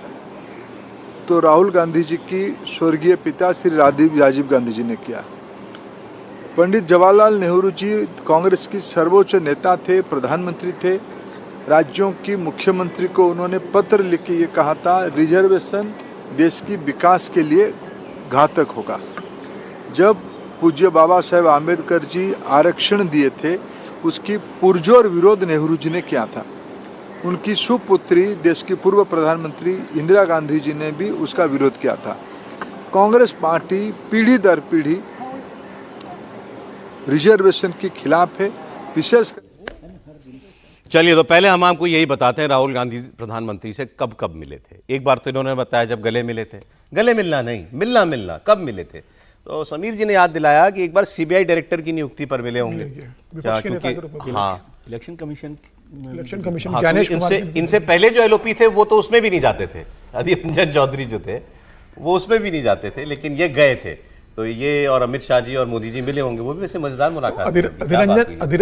तो राहुल गांधी जी की स्वर्गीय पिता श्री राजीव गांधी जी ने किया। पंडित जवाहरलाल नेहरू जी कांग्रेस की सर्वोच्च नेता थे, प्रधानमंत्री थे। राज्यों की मुख्यमंत्री को उन्होंने पत्र लिख के ये कहा था, रिजर्वेशन देश की विकास के लिए घातक होगा। जब पूज्य बाबा साहेब आम्बेडकर जी आरक्षण दिए थे, उसकी पुरजोर विरोध नेहरू जी ने किया था। उनकी सुपुत्री, देश की पूर्व प्रधानमंत्री इंदिरा गांधी जी ने भी उसका विरोध किया था। कांग्रेस पार्टी पीढ़ी दर पीढ़ी रिजर्वेशन के खिलाफ है, विशेष। चलिए, तो पहले हम आपको यही बताते हैं राहुल गांधी प्रधानमंत्री से कब कब मिले थे। एक बार तो इन्होंने बताया जब गले मिले थे, गले मिलना नहीं, मिलना कब मिले थे। तो समीर जी ने याद दिलाया कि एक बार सीबीआई डायरेक्टर की नियुक्ति पर मिले होंगे, क्योंकि हाँ इलेक्शन कमीशन हाँ, तो इनसे पहले जो एलओपी थे वो तो उसमें भी नहीं जाते थे। अधीर रंजन चौधरी जो थे वो उसमें भी नहीं जाते थे, लेकिन ये गए थे। तो ये और अमित शाह जी और मोदी जी मिले होंगे, वो भी वैसे मजेदार मुलाकात। अधीर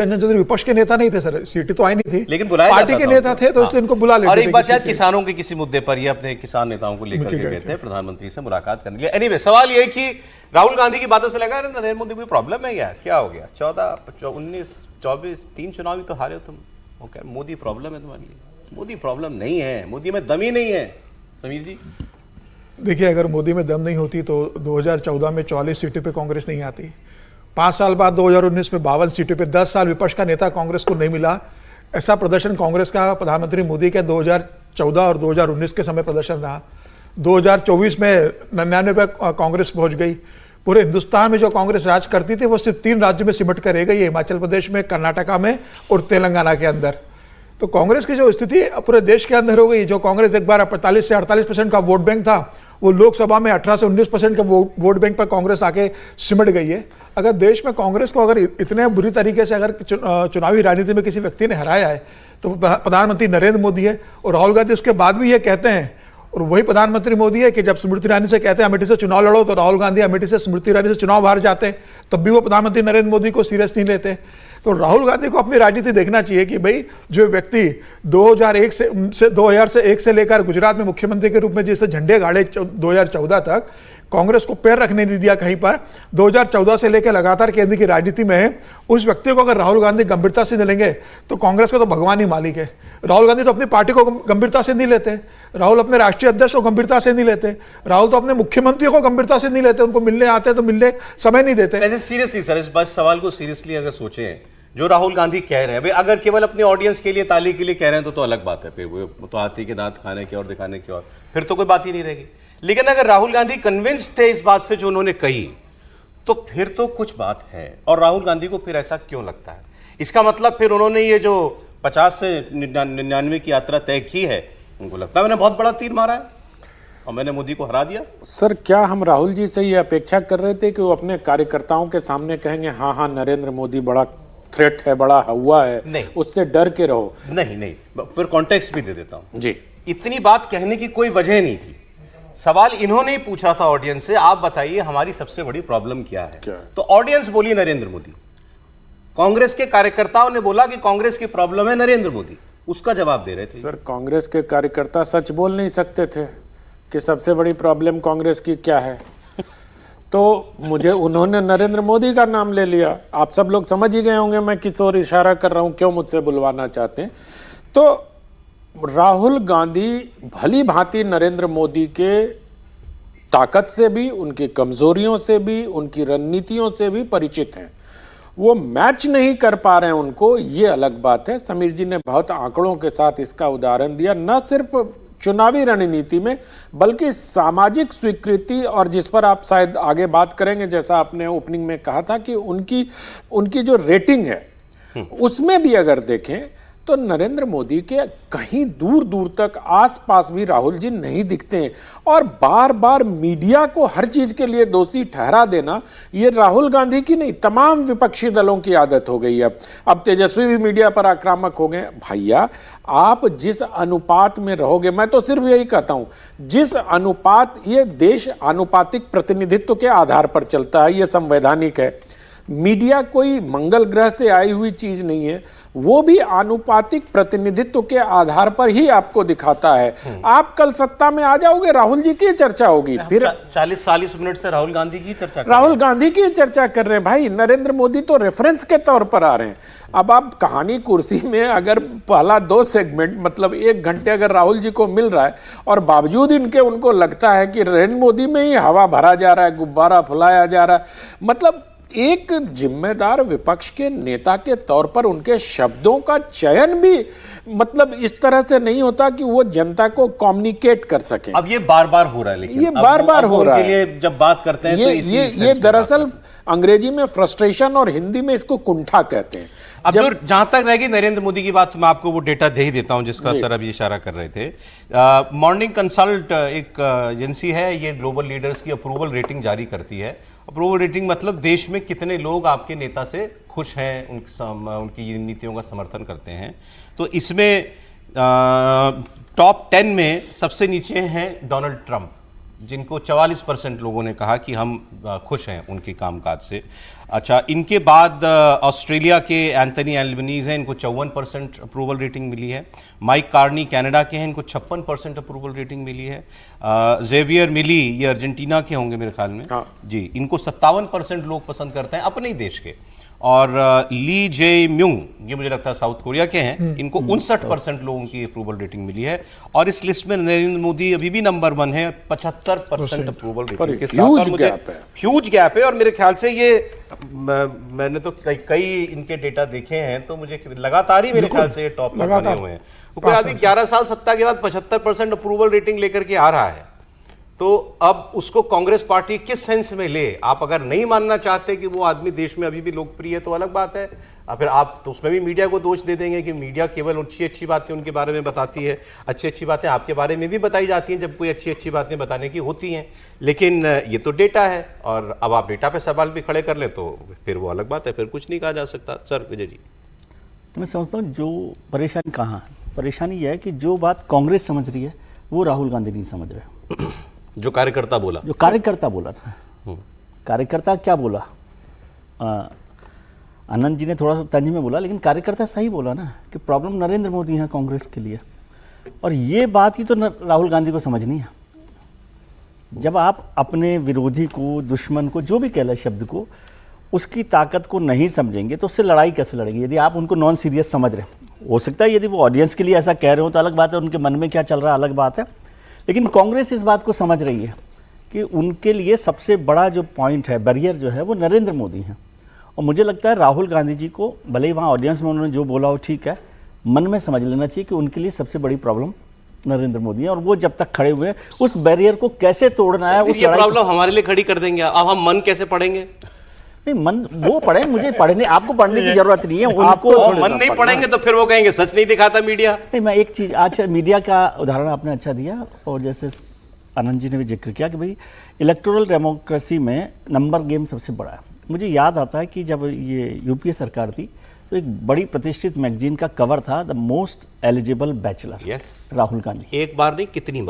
रंजन चौधरी विपक्ष के नेता नहीं थे सर, सीटें तो आई नहीं थी, लेकिन बुलाया पार्टी के नेता थे, तो इसलिए इनको बुला लेते थे। और एक बार शायद किसानों के किसी मुद्दे पर ये अपने किसान नेताओं को लेकर के गए थे प्रधानमंत्री से मुलाकात करने के लिए। एनीवे, सवाल ये कि राहुल गांधी की बातों से लगा नरेंद्र मोदी कोई प्रॉब्लम है यार, क्या हो गया? 14, 19, 24 3 चुनाव ही तो हारे हो तुम। ओके, मोदी प्रॉब्लम है तुम्हारे लिए? मोदी प्रॉब्लम नहीं है, मोदी में दम ही नहीं है। समीर जी, देखिए, अगर मोदी में दम नहीं होती तो 2014 में 44 सीटों पे कांग्रेस नहीं आती। 5 साल बाद 2019 में 52 सीटों पे 10 साल विपक्ष का नेता कांग्रेस को नहीं मिला। ऐसा प्रदर्शन कांग्रेस का प्रधानमंत्री मोदी के 2014 और 2019 के समय प्रदर्शन रहा। 2024 में 99 पे कांग्रेस पहुंच गई। पूरे हिंदुस्तान में जो कांग्रेस राज करती थी वो सिर्फ 3 राज्यों में सिमट कर रह गई है, हिमाचल प्रदेश में, कर्नाटका में और तेलंगाना के अंदर। तो कांग्रेस की जो स्थिति पूरे देश के अंदर हो गई, जो कांग्रेस एक बार 45 से 48% का वोट बैंक था, वो लोकसभा में 18 से 19% का वोट बैंक पर कांग्रेस आके सिमट गई है। अगर देश में कांग्रेस को अगर इतने बुरी तरीके से अगर चुनावी राजनीति में किसी व्यक्ति ने हराया है तो प्रधानमंत्री नरेंद्र मोदी है। और राहुल गांधी उसके बाद भी ये कहते हैं, और वही प्रधानमंत्री मोदी है कि जब स्मृति ईरानी से कहते हैं अमेठी से चुनाव लड़ो, तो राहुल गांधी अमेठी से स्मृति ईरानी से चुनाव हार जाते हैं, तब भी वो प्रधानमंत्री नरेंद्र मोदी को सीरियस नहीं लेते। तो राहुल गांधी को अपनी राजनीति देखना चाहिए कि भाई जो व्यक्ति 2001 से लेकर गुजरात में मुख्यमंत्री के रूप में जिससे झंडे गाड़े 2014 तक, कांग्रेस को पैर रखने नहीं दिया कहीं पर, 2014 से लेकर लगातार केंद्र की राजनीति में है, उस व्यक्ति को अगर राहुल गांधी गंभीरता से नहीं लेंगे तो कांग्रेस का तो भगवान ही मालिक है। राहुल गांधी तो अपनी पार्टी को गंभीरता से नहीं लेते, राहुल अपने राष्ट्रीय अध्यक्ष को गंभीरता से नहीं लेते, राहुल तो अपने मुख्यमंत्रियों को गंभीरता से नहीं लेते, उनको मिलने आते तो मिलने समय नहीं देते। वैसे सीरियसली सर, इस बस सवाल को सीरियसली अगर सोचें, जो राहुल गांधी कह रहे हैं, भाई अगर केवल अपने ऑडियंस के लिए, ताली के लिए कह रहे हैं तो अलग बात है, फिर वो तो हाथी के दांत खाने की और दिखाने की और फिर तो कोई बात ही नहीं रहेगी। लेकिन अगर राहुल गांधी कन्विंस्ड थे इस बात से जो उन्होंने कही, तो फिर तो कुछ बात है। और राहुल गांधी को फिर ऐसा क्यों लगता है? इसका मतलब फिर उन्होंने ये जो 50 से 99 की यात्रा तय की है, उनको लगता है मैंने बहुत बड़ा तीर मारा है और मैंने मोदी को हरा दिया। सर, क्या हम राहुल जी से ये अपेक्षा कर रहे थे कि वो अपने कार्यकर्ताओं के सामने कहेंगे हाँ हाँ नरेंद्र मोदी बड़ा थ्रेट है, बड़ा हवा है, नहीं, उससे डर के रहो? नहीं, फिर कॉन्टेक्स्ट भी दे देता हूं जी। इतनी बात कहने की कोई वजह नहीं थी। सवाल इन्होंने ही पूछा था ऑडियंस से, आप बताइए हमारी सबसे बड़ी प्रॉब्लम क्या है? तो ऑडियंस बोली नरेंद्र मोदी। कांग्रेस के कार्यकर्ताओं ने बोला कि कांग्रेस की प्रॉब्लम है नरेंद्र मोदी, उसका जवाब दे रहे थे। सर, कांग्रेस के कार्यकर्ता सच बोल नहीं सकते थे कि सबसे बड़ी प्रॉब्लम कांग्रेस की क्या है? तो मुझे उन्होंने नरेंद्र मोदी का नाम ले लिया। आप सब लोग समझ ही गए होंगे मैं किस ओर इशारा कर रहा हूं, क्यों मुझसे बुलवाना चाहते हैं। तो राहुल गांधी भली भांति नरेंद्र मोदी के ताकत से भी, उनकी कमजोरियों से भी, उनकी रणनीतियों से भी परिचित हैं। वो मैच नहीं कर पा रहे हैं उनको, ये अलग बात है। समीर जी ने बहुत आंकड़ों के साथ इसका उदाहरण दिया, न सिर्फ चुनावी रणनीति में बल्कि सामाजिक स्वीकृति, और जिस पर आप शायद आगे बात करेंगे, जैसा आपने ओपनिंग में कहा था कि उनकी जो रेटिंग है उसमें भी अगर देखें तो नरेंद्र मोदी के कहीं दूर दूर तक आसपास भी राहुल जी नहीं दिखते हैं। और बार बार मीडिया को हर चीज के लिए दोषी ठहरा देना, ये राहुल गांधी की नहीं, तमाम विपक्षी दलों की आदत हो गई है। अब तेजस्वी भी मीडिया पर आक्रामक हो गए। भैया, आप जिस अनुपात में रहोगे, मैं तो सिर्फ यही कहता हूं, जिस अनुपात, ये देश आनुपातिक प्रतिनिधित्व के आधार पर चलता है, ये संवैधानिक है। मीडिया कोई मंगल ग्रह से आई हुई चीज नहीं है, वो भी आनुपातिक प्रतिनिधित्व के आधार पर ही आपको दिखाता है। आप कल सत्ता में आ जाओगे, राहुल जी की चर्चा होगी, फिर 40-40 मिनट से राहुल गांधी की चर्चा राहुल गांधी की चर्चा कर रहे हैं। भाई, नरेंद्र मोदी तो रेफरेंस के तौर पर आ रहे हैं। अब आप कहानी कुर्सी में अगर पहला 2 सेगमेंट मतलब 1 घंटे अगर राहुल जी को मिल रहा है और बावजूद इनके उनको लगता है कि नरेंद्र मोदी में ही हवा भरा जा रहा है, गुब्बारा फुलाया जा रहा है, मतलब एक जिम्मेदार विपक्ष के नेता के तौर पर उनके शब्दों का चयन भी मतलब इस तरह से नहीं होता कि वो जनता को कम्युनिकेट कर सके। अब ये बार बार हो रहा है, लेकिन ये बार बार हो रहा है। जब बात करते हैं तो ये दरअसल अंग्रेजी में फ्रस्ट्रेशन और हिंदी में इसको कुंठा कहते हैं। अब जो जहां तक रहेगी नरेंद्र मोदी की बात, तो मैं आपको वो डेटा दे ही देता हूं जिसका सर अभी इशारा कर रहे थे। मॉर्निंग कंसल्ट एक एजेंसी है, ये ग्लोबल लीडर्स की अप्रूवल रेटिंग जारी करती है। अप्रूवल रेटिंग मतलब देश में कितने लोग आपके नेता से खुश हैं, उनकी नीतियों का समर्थन करते हैं। तो इसमें टॉप 10 में सबसे नीचे हैं डोनाल्ड ट्रंप, जिनको 44% लोगों ने कहा कि हम खुश हैं उनके कामकाज से। अच्छा, इनके बाद ऑस्ट्रेलिया के एंथनी एल्बनीज हैं, इनको 54% अप्रूवल रेटिंग मिली है। माइक कार्नी कनाडा के हैं, इनको 56% अप्रूवल रेटिंग मिली है। जेवियर मिली, ये अर्जेंटीना के होंगे मेरे ख्याल में, जी, इनको 57% लोग पसंद करते हैं अपने ही देश के। और ली जे म्यूंग, ये मुझे लगता है साउथ कोरिया के हैं, इनको 59% लोगों की अप्रूवल रेटिंग मिली है। और इस लिस्ट में नरेंद्र मोदी अभी भी नंबर 1 है 75% अप्रूवल रेटिंग के साथ। और मुझे ह्यूज गैप है, और मेरे ख्याल से ये मैंने तो कई इनके डेटा देखे हैं, तो मुझे लगातार ही मेरे ख्याल से ये टॉप पर बने हुए हैं। कोई आदमी 11 साल सत्ता के बाद 75% अप्रूवल रेटिंग लेकर के आ रहा है, तो अब उसको कांग्रेस पार्टी किस सेंस में ले? आप अगर नहीं मानना चाहते कि वो आदमी देश में अभी भी लोकप्रिय है तो अलग बात है, फिर आप तो उसमें भी मीडिया को दोष दे देंगे कि मीडिया केवल अच्छी बातें उनके बारे में बताती है, अच्छी बातें आपके बारे में भी बताई जाती हैं जब कोई अच्छी बातें बताने की होती हैं, लेकिन ये तो डेटा है, और अब आप डेटा पे सवाल भी खड़े कर ले तो फिर वो अलग बात है, फिर कुछ नहीं कहा जा सकता। सर विजय जी, मैं समझता हूँ जो परेशानी कहाँ है, परेशानी यह है कि जो बात कांग्रेस समझ रही है वो राहुल गांधी नहीं समझ रहे। जो कार्यकर्ता बोला ना, कार्यकर्ता क्या बोला, आनंद जी ने थोड़ा सा तंज में बोला, लेकिन कार्यकर्ता सही बोला ना कि प्रॉब्लम नरेंद्र मोदी है कांग्रेस के लिए, और ये बात ही तो राहुल गांधी को समझनी है। जब आप अपने विरोधी को, दुश्मन को, जो भी कह ले शब्द को, उसकी ताकत को नहीं समझेंगे तो उससे लड़ाई कैसे लड़ेंगे? यदि आप उनको नॉन सीरियस समझ रहे हैं, हो सकता है यदि वो ऑडियंस के लिए ऐसा कह रहे हो तो अलग बात है, उनके मन में क्या चल रहा है अलग बात है, लेकिन कांग्रेस इस बात को समझ रही है कि उनके लिए सबसे बड़ा जो पॉइंट है, बैरियर जो है, वो नरेंद्र मोदी हैं। और मुझे लगता है राहुल गांधी जी को, भले ही वहाँ ऑडियंस में उन्होंने जो बोला हो ठीक है, मन में समझ लेना चाहिए कि उनके लिए सबसे बड़ी प्रॉब्लम नरेंद्र मोदी है, और वो जब तक खड़े हुए उस बैरियर को कैसे तोड़ना है, उस प्रॉब्लम हमारे लिए खड़ी कर देंगे। अब हम मन कैसे पढ़ेंगे? नहीं, मन वो पढ़े, मुझे पढ़ने, आपको पढ़ने की जरूरत नहीं है, उनको मन नहीं पढ़ेंगे तो फिर वो कहेंगे सच नहीं दिखाता मीडिया। नहीं, मैं एक चीज, अच्छा मीडिया का उदाहरण आपने अच्छा दिया, और जैसे आनंद जी ने भी जिक्र किया कि भाई इलेक्टोरल डेमोक्रेसी में नंबर गेम सबसे बड़ा है। मुझे याद आता है कि जब ये यूपीए सरकार थी तो एक बड़ी प्रतिष्ठित मैगजीन का कवर था, the most eligible bachelor, Rahul Gandhi. एक बार नहीं, कितनी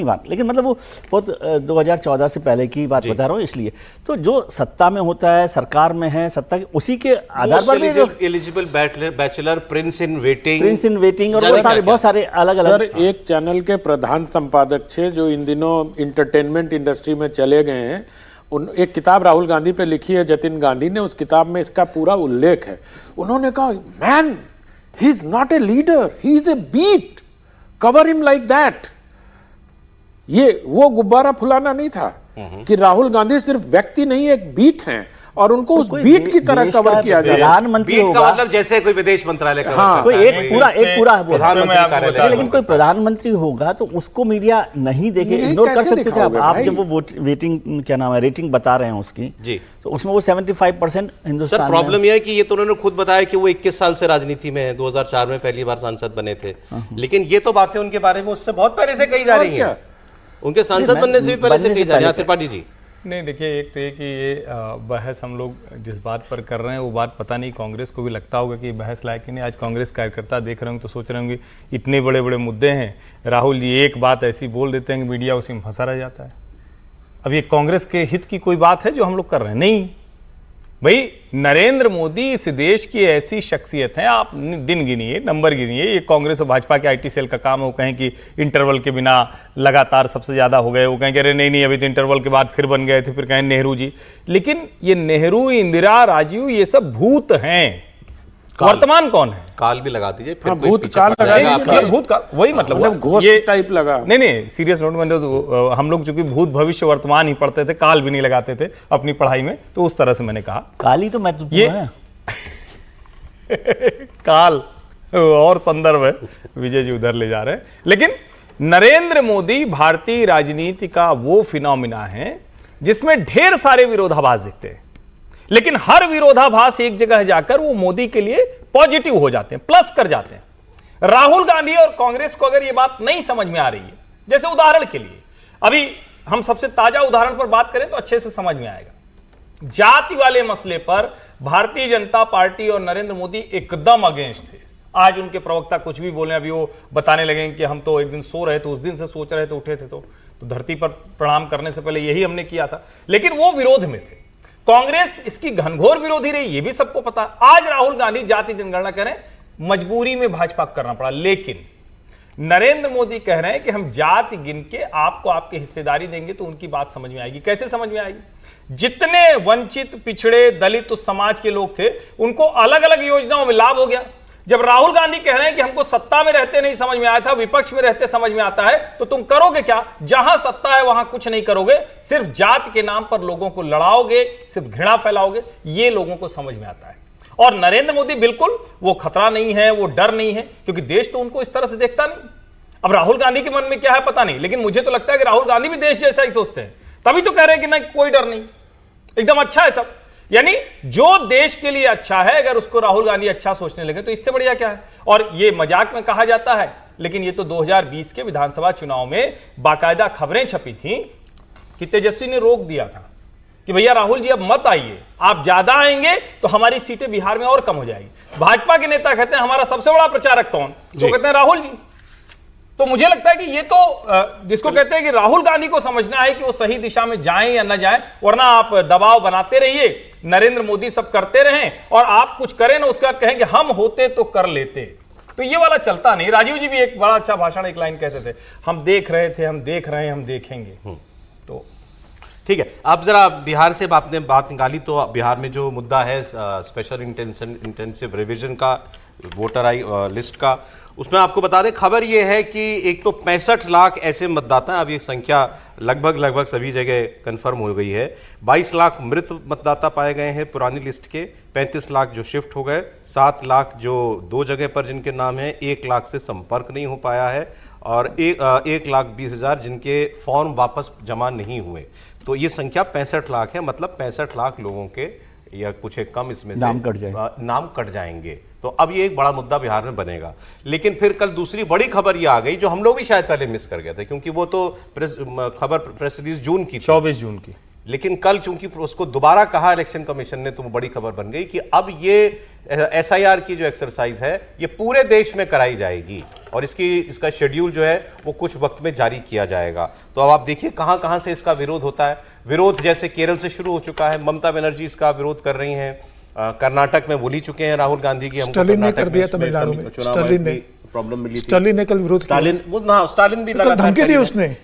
बार, लेकिन मतलब वो बहुत 2014 से पहले की बात बता रहा हूँ, इसलिए तो जो सत्ता में होता है, सरकार में है, सत्ता के उसी के आधार पर eligible bachelor, Prince in waiting, और बहुत सारे अलग अलग। सर, एक चैनल के प्रधान संपादक थे जो इन दिनों इंटरटेनमेंट इंडस्ट्री में चले गए हैं, एक किताब राहुल गांधी पे लिखी है जतिन गांधी ने, उस किताब में इसका पूरा उल्लेख है। उन्होंने कहा, man, he is not a leader, he is a beat, cover him like that. ये वो गुब्बारा फुलाना नहीं था कि राहुल गांधी सिर्फ व्यक्ति नहीं, एक बीट हैं, और उनको उस बीट की तरह कवर किया जाए। प्रधानमंत्री का मतलब जैसे कोई विदेश मंत्रालय का, हाँ, कोई एक पूरा है, लेकिन कोई प्रधानमंत्री होगा तो उसको मीडिया नहीं देखे, इग्नोर कर सकते थे आप जब वो वेटिंग, क्या नाम है, रेटिंग बता रहे हैं उसकी जी, तो उसमें वो 75% हिंदुस्तान। सर, प्रॉब्लम यह है कि ये तो उन्होंने खुद बताया कि वो 21 साल से राजनीति में है, 2004 में पहली बार सांसद बने थे, लेकिन ये तो बातें उनके बारे में उससे बहुत पहले से कही जा रही है, उनके सांसद बनने से भी पहले से कही जा रही है। त्रिपाठी जी, नहीं, देखिए, एक तो ये कि ये बहस हम लोग जिस बात पर कर रहे हैं वो बात पता नहीं कांग्रेस को भी लगता होगा कि बहस लायक ही नहीं। आज कांग्रेस कार्यकर्ता देख रहे होंगे तो सोच रहे होंगे इतने बड़े बड़े मुद्दे हैं, राहुल जी एक बात ऐसी बोल देते हैं कि मीडिया उसी में फंसा रह जाता है। अब ये कांग्रेस के हित की कोई बात है जो हम लोग कर रहे हैं? नहीं भाई, नरेंद्र मोदी इस देश की ऐसी शख्सियत है, आप दिन गिनिए, नंबर गिनिए। ये कांग्रेस और भाजपा के आईटी सेल का काम है, वो कहें कि इंटरवल के बिना लगातार सबसे ज्यादा हो गए, वो कहें कि अरे नहीं अभी तो इंटरवल के बाद फिर बन गए थे, फिर कहें नेहरू जी। लेकिन ये नेहरू, इंदिरा, राजीव, ये सब भूत हैं, वर्तमान कौन है? काल भी लगा दीजिए, फिर भूतकाल भूतकाल, वही मतलब घोस्ट टाइप लगा। नहीं, सीरियस नोट में तो हम लोग चूंकि भूत भविष्य वर्तमान ही पढ़ते थे, काल भी नहीं लगाते थे अपनी पढ़ाई में, तो उस तरह से मैंने कहा काल ही तो महत्वपूर्ण है। काल और संदर्भ है, विजय जी उधर ले जा रहे हैं। लेकिन नरेंद्र मोदी भारतीय राजनीति का वो फिनोमिना है जिसमें ढेर सारे विरोधाभास दिखते हैं, लेकिन हर विरोधाभास एक जगह जाकर वो मोदी के लिए पॉजिटिव हो जाते हैं, प्लस कर जाते हैं। राहुल गांधी और कांग्रेस को अगर ये बात नहीं समझ में आ रही है, जैसे उदाहरण के लिए अभी हम सबसे ताजा उदाहरण पर बात करें तो अच्छे से समझ में आएगा। जाति वाले मसले पर भारतीय जनता पार्टी और नरेंद्र मोदी एकदम अगेंस्ट थे। आज उनके प्रवक्ता कुछ भी बोले, अभी वो बताने लगे कि हम तो एक दिन सो रहे थे, उस दिन से सोच रहे थे, उठे थे तो धरती पर प्रणाम करने से पहले यही हमने किया था, लेकिन वो विरोध में थे। कांग्रेस इसकी घनघोर विरोधी रही, ये भी सबको पता। आज राहुल गांधी जाति जनगणना करें, मजबूरी में भाजपा को करना पड़ा, लेकिन नरेंद्र मोदी कह रहे हैं कि हम जाति गिन के आपको आपकी हिस्सेदारी देंगे तो उनकी बात समझ में आएगी। कैसे समझ में आएगी? जितने वंचित, पिछड़े, दलित उस समाज के लोग थे, उनको अलग अलग योजनाओं में लाभ हो गया। जब राहुल गांधी कह रहे हैं कि हमको सत्ता में रहते नहीं समझ में आया था, विपक्ष में रहते समझ में आता है, तो तुम करोगे क्या? जहां सत्ता है वहां कुछ नहीं करोगे, सिर्फ जात के नाम पर लोगों को लड़ाओगे, सिर्फ घृणा फैलाओगे। ये लोगों को समझ में आता है। और नरेंद्र मोदी बिल्कुल वो खतरा नहीं है, वो डर नहीं है, क्योंकि देश तो उनको इस तरह से देखता नहीं। अब राहुल गांधी के मन में क्या है पता नहीं, लेकिन मुझे तो लगता है कि राहुल गांधी भी देश जैसा ही सोचते हैं, तभी तो कह रहे हैं कि नहीं, कोई डर नहीं, एकदम अच्छा है सब। यानी जो देश के लिए अच्छा है, अगर उसको राहुल गांधी अच्छा सोचने लगे तो इससे बढ़िया क्या है। और ये मजाक में कहा जाता है, लेकिन ये तो 2020 के विधानसभा चुनाव में बाकायदा खबरें छपी थी कि तेजस्वी ने रोक दिया था कि भैया राहुल जी अब मत आइए, आप ज्यादा आएंगे तो हमारी सीटें बिहार में और कम हो जाएगी। भाजपा के नेता कहते हैं हमारा सबसे बड़ा प्रचारक कौन? तो कहते हैं राहुल जी। तो मुझे लगता है कि ये तो जिसको कहते हैं कि राहुल गांधी को समझना है कि वो सही दिशा में जाएं या ना जाएं, वरना आप दबाव बनाते रहिए, नरेंद्र मोदी सब करते रहें और आप कुछ करें ना, उसके बाद कहें कि हम होते तो कर लेते। तो ये वाला चलता नहीं। राजीव जी भी एक बड़ा अच्छा भाषण, एक लाइन कहते थे, हम देख रहे थे, हम देख रहे हैं, हम देखेंगे। तो ठीक है, अब जरा बिहार से आपने बात निकाली, तो बिहार में जो मुद्दा है स्पेशल इंटेंसिव रिवीजन का, वोटर आई लिस्ट का, उसमें आपको बता दें खबर यह है कि एक तो 65 लाख ऐसे मतदाता, अब ये संख्या लगभग सभी जगह कंफर्म हो गई है। 22 लाख मृत मतदाता पाए गए हैं पुरानी लिस्ट के, 35 लाख जो शिफ्ट हो गए, 7 लाख जो 2 जगह पर जिनके नाम है, 1 लाख से संपर्क नहीं हो पाया है, और 1,20,000 जिनके फॉर्म वापस जमा नहीं हुए। तो ये संख्या 65 लाख है, मतलब 65 लाख लोगों के या कुछ एक कम इसमें नाम कट जाएंगे। तो अब ये एक बड़ा मुद्दा बिहार में बनेगा। लेकिन फिर कल दूसरी बड़ी खबर ये आ गई, जो हम लोग भी शायद पहले मिस कर गए थे, क्योंकि वो तो खबर प्रेस रिलीज जून की, 24 जून की। लेकिन कल चूंकि उसको दोबारा कहा इलेक्शन कमीशन ने, तो वो बड़ी खबर बन गई कि अब ये SIR की जो एक्सरसाइज है ये पूरे देश में कराई जाएगी, और इसका शेड्यूल जो है वो कुछ वक्त में जारी किया जाएगा। तो अब आप देखिए कहां कहां से इसका विरोध होता है। विरोध जैसे केरल से शुरू हो चुका है, ममता बनर्जी इसका विरोध कर रही हैं, कर्नाटक में बोल ही चुके हैं राहुल गांधी की, स्टालिन ने कर दिया तमिलनाडु में, स्टालिन ने प्रॉब्लम मिली थी, स्टालिन ने कल विरोध किया, स्टालिन भी लगातार धमकी दी उसने।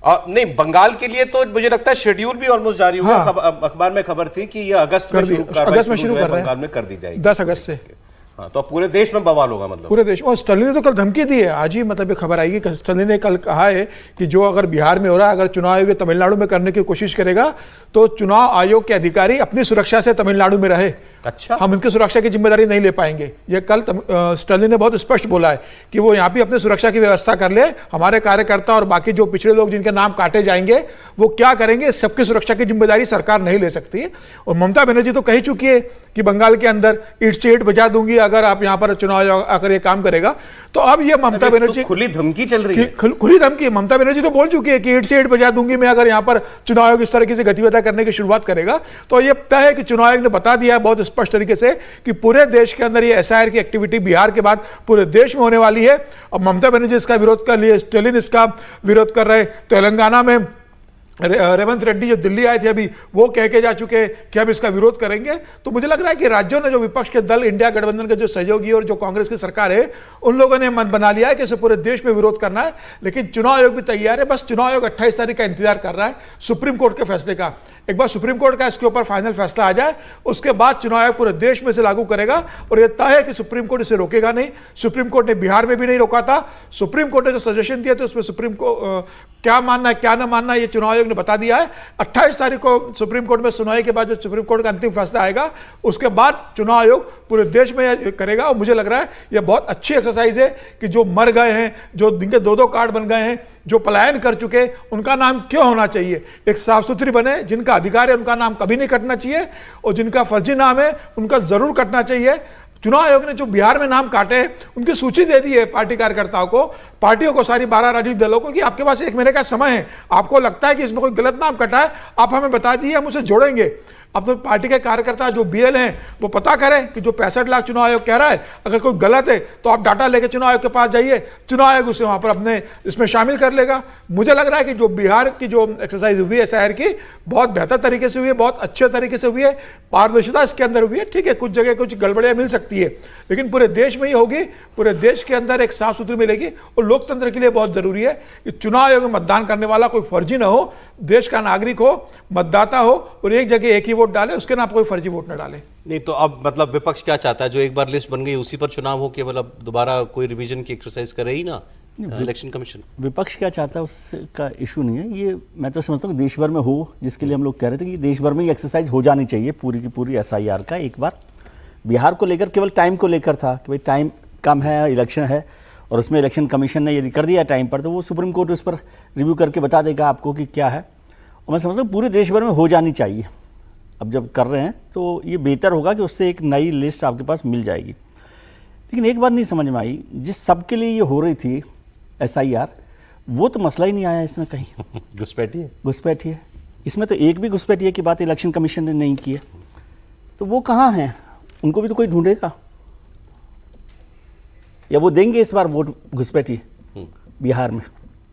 नहीं, बंगाल के लिए तो मुझे लगता है शेड्यूल भी ऑलमोस्ट जारी हुआ। अखबार में खबर थी कि ये अगस्त में शुरू कर रहे हैं, बंगाल में कर दी जाएगी 10 अगस्त से। हाँ, तो पूरे देश में बवाल होगा, मतलब पूरे देश। और स्टालिन ने तो कल धमकी दी है, आज ही मतलब ये खबर आएगी। स्टालिन ने कल कहा है कि जो अगर बिहार में हो रहा है, अगर चुनाव आयोग तमिलनाडु में करने की कोशिश करेगा तो चुनाव आयोग के अधिकारी अपनी सुरक्षा से तमिलनाडु में रहे। अच्छा, हम इनकी सुरक्षा की जिम्मेदारी नहीं ले पाएंगे। ये कल स्टालिन ने बहुत स्पष्ट बोला है कि वो यहाँ भी अपनी सुरक्षा की व्यवस्था कर ले, हमारे कार्यकर्ता और बाकी जो पिछड़े लोग जिनके नाम काटे जाएंगे वो क्या करेंगे, सबकी सुरक्षा की जिम्मेदारी सरकार नहीं ले सकती है। और ममता बनर्जी तो कह चुकी है कि बंगाल के अंदर ईंट से ईंट बजा दूंगी अगर आप यहाँ पर चुनाव अगर ये काम करेगा। तो अब ये ममता बनर्जी तो खुली धमकी चल रही है, खुली धमकी। ममता बनर्जी तो बोल चुकी है कि ईंट से ईंट बजा दूंगी मैं अगर यहाँ पर चुनाव आयोग इस तरीके से गतिविधियां करने की शुरुआत करेगा। तो ये तय है कि चुनाव आयोग ने बता दिया बहुत स्पष्ट तरीके से कि पूरे देश के अंदर ये SIR की एक्टिविटी बिहार के बाद पूरे देश में होने वाली है। और ममता बनर्जी इसका विरोध कर लिए, स्टालिन इसका विरोध कर रहे। तेलंगाना में रेवंत रेड्डी जो दिल्ली आए थे अभी, वो कह के जा चुके हैं कि अब इसका विरोध करेंगे। तो मुझे लग रहा है कि राज्यों ने, जो विपक्ष के दल, इंडिया गठबंधन के जो सहयोगी और जो कांग्रेस की सरकार है, उन लोगों ने मन बना लिया है कि इसे पूरे देश में विरोध करना है। लेकिन चुनाव आयोग भी तैयार है, बस चुनाव आयोग 28 तारीख का इंतजार कर रहा है सुप्रीम कोर्ट के फैसले का। एक बार सुप्रीम कोर्ट का इसके ऊपर फाइनल फैसला आ जाए, उसके बाद चुनाव आयोग पूरे देश में इसे लागू करेगा। और यह तय है कि सुप्रीम कोर्ट इसे रोकेगा नहीं। सुप्रीम कोर्ट ने बिहार में भी नहीं रोका था। सुप्रीम कोर्ट ने जो सजेशन दिया था उसमें सुप्रीम को क्या मानना है क्या ना मानना है, ये चुनाव आयोग ने बता दिया है। 28 तारीख को सुप्रीम कोर्ट में सुनवाई के बाद जो सुप्रीम कोर्ट का अंतिम फैसला आएगा, उसके बाद चुनाव आयोग पूरे देश में करेगा। और मुझे लग रहा है यह बहुत अच्छी एक्सरसाइज है कि जो मर गए हैं, जो जिनके 2-2 कार्ड बन गए हैं, जो पलायन कर चुके, उनका नाम क्यों होना चाहिए, एक साफ सुथरी बने। जिनका अधिकार है उनका नाम कभी नहीं कटना चाहिए, और जिनका फर्जी नाम है उनका जरूर कटना चाहिए। चुनाव आयोग ने जो बिहार में नाम काटे उनकी सूची दे दी है पार्टी कार्यकर्ताओं को, पार्टियों को, सारी 12 राजनीतिक दलों को, कि आपके पास 1 महीने का समय है। आपको लगता है कि इसमें कोई गलत नाम कटा है, आप हमें बता दीजिए, हम उसे जोड़ेंगे। अब तो पार्टी के कार्यकर्ता जो BL हैं वो पता करें कि जो 65 लाख चुनाव आयोग कह रहा है, अगर कोई गलत है तो आप डाटा लेके चुनाव आयोग के पास जाइए, चुनाव आयोग उसे वहां पर अपने इसमें शामिल कर लेगा। मुझे लग रहा है कि जो बिहार की जो एक्सरसाइज हुई है SIR की, बहुत बेहतर तरीके से हुई है, बहुत अच्छे तरीके से हुई है, पारदर्शिता इसके अंदर हुई है। ठीक है, कुछ जगह कुछ गड़बड़ियां मिल सकती है, लेकिन पूरे देश में ही होगी, पूरे देश के अंदर एक साफ सुथरी मिलेगी। और लोकतंत्र के लिए बहुत जरूरी है कि चुनाव आयोग में मतदान करने वाला कोई फर्जी ना हो, देश का नागरिक हो, मतदाता हो और एक जगह एक ही वोट डाले, उसके नाम कोई फर्जी वोट न डाले। नहीं तो अब मतलब विपक्ष क्या चाहता है? जो एक बार लिस्ट बन गई उसी पर चुनाव हो, केवल अब दोबारा कोई रिवीजन की एक्सरसाइज करे ही ना इलेक्शन कमीशन? विपक्ष क्या चाहता है उसका इशू नहीं है ये। मैं तो समझता हूँ देश भर में हो, जिसके लिए हम लोग कह रहे थे कि देश भर में ये एक्सरसाइज हो जानी चाहिए पूरी की पूरी SIR का। एक बार बिहार को लेकर केवल टाइम को लेकर था कि भाई टाइम कम है, इलेक्शन है, और उसमें इलेक्शन कमीशन ने यदि कर दिया टाइम पर तो वो सुप्रीम कोर्ट उस पर रिव्यू करके बता देगा आपको कि क्या है। और मैं समझता हूँ पूरे देश भर में हो जानी चाहिए। अब जब कर रहे हैं तो ये बेहतर होगा कि उससे एक नई लिस्ट आपके पास मिल जाएगी। लेकिन एक बात नहीं समझ में आई, जिस सब के लिए ये हो रही थी SIR, वो तो मसला ही नहीं आया इसमें कहीं। घुसपैठी है इसमें, तो एक भी घुसपैठी की बात इलेक्शन कमीशन ने नहीं की है। तो वो कहाँ हैं? उनको भी तो कोई ढूंढेगा, या वो देंगे इस बार वोट घुसपैठी बिहार में?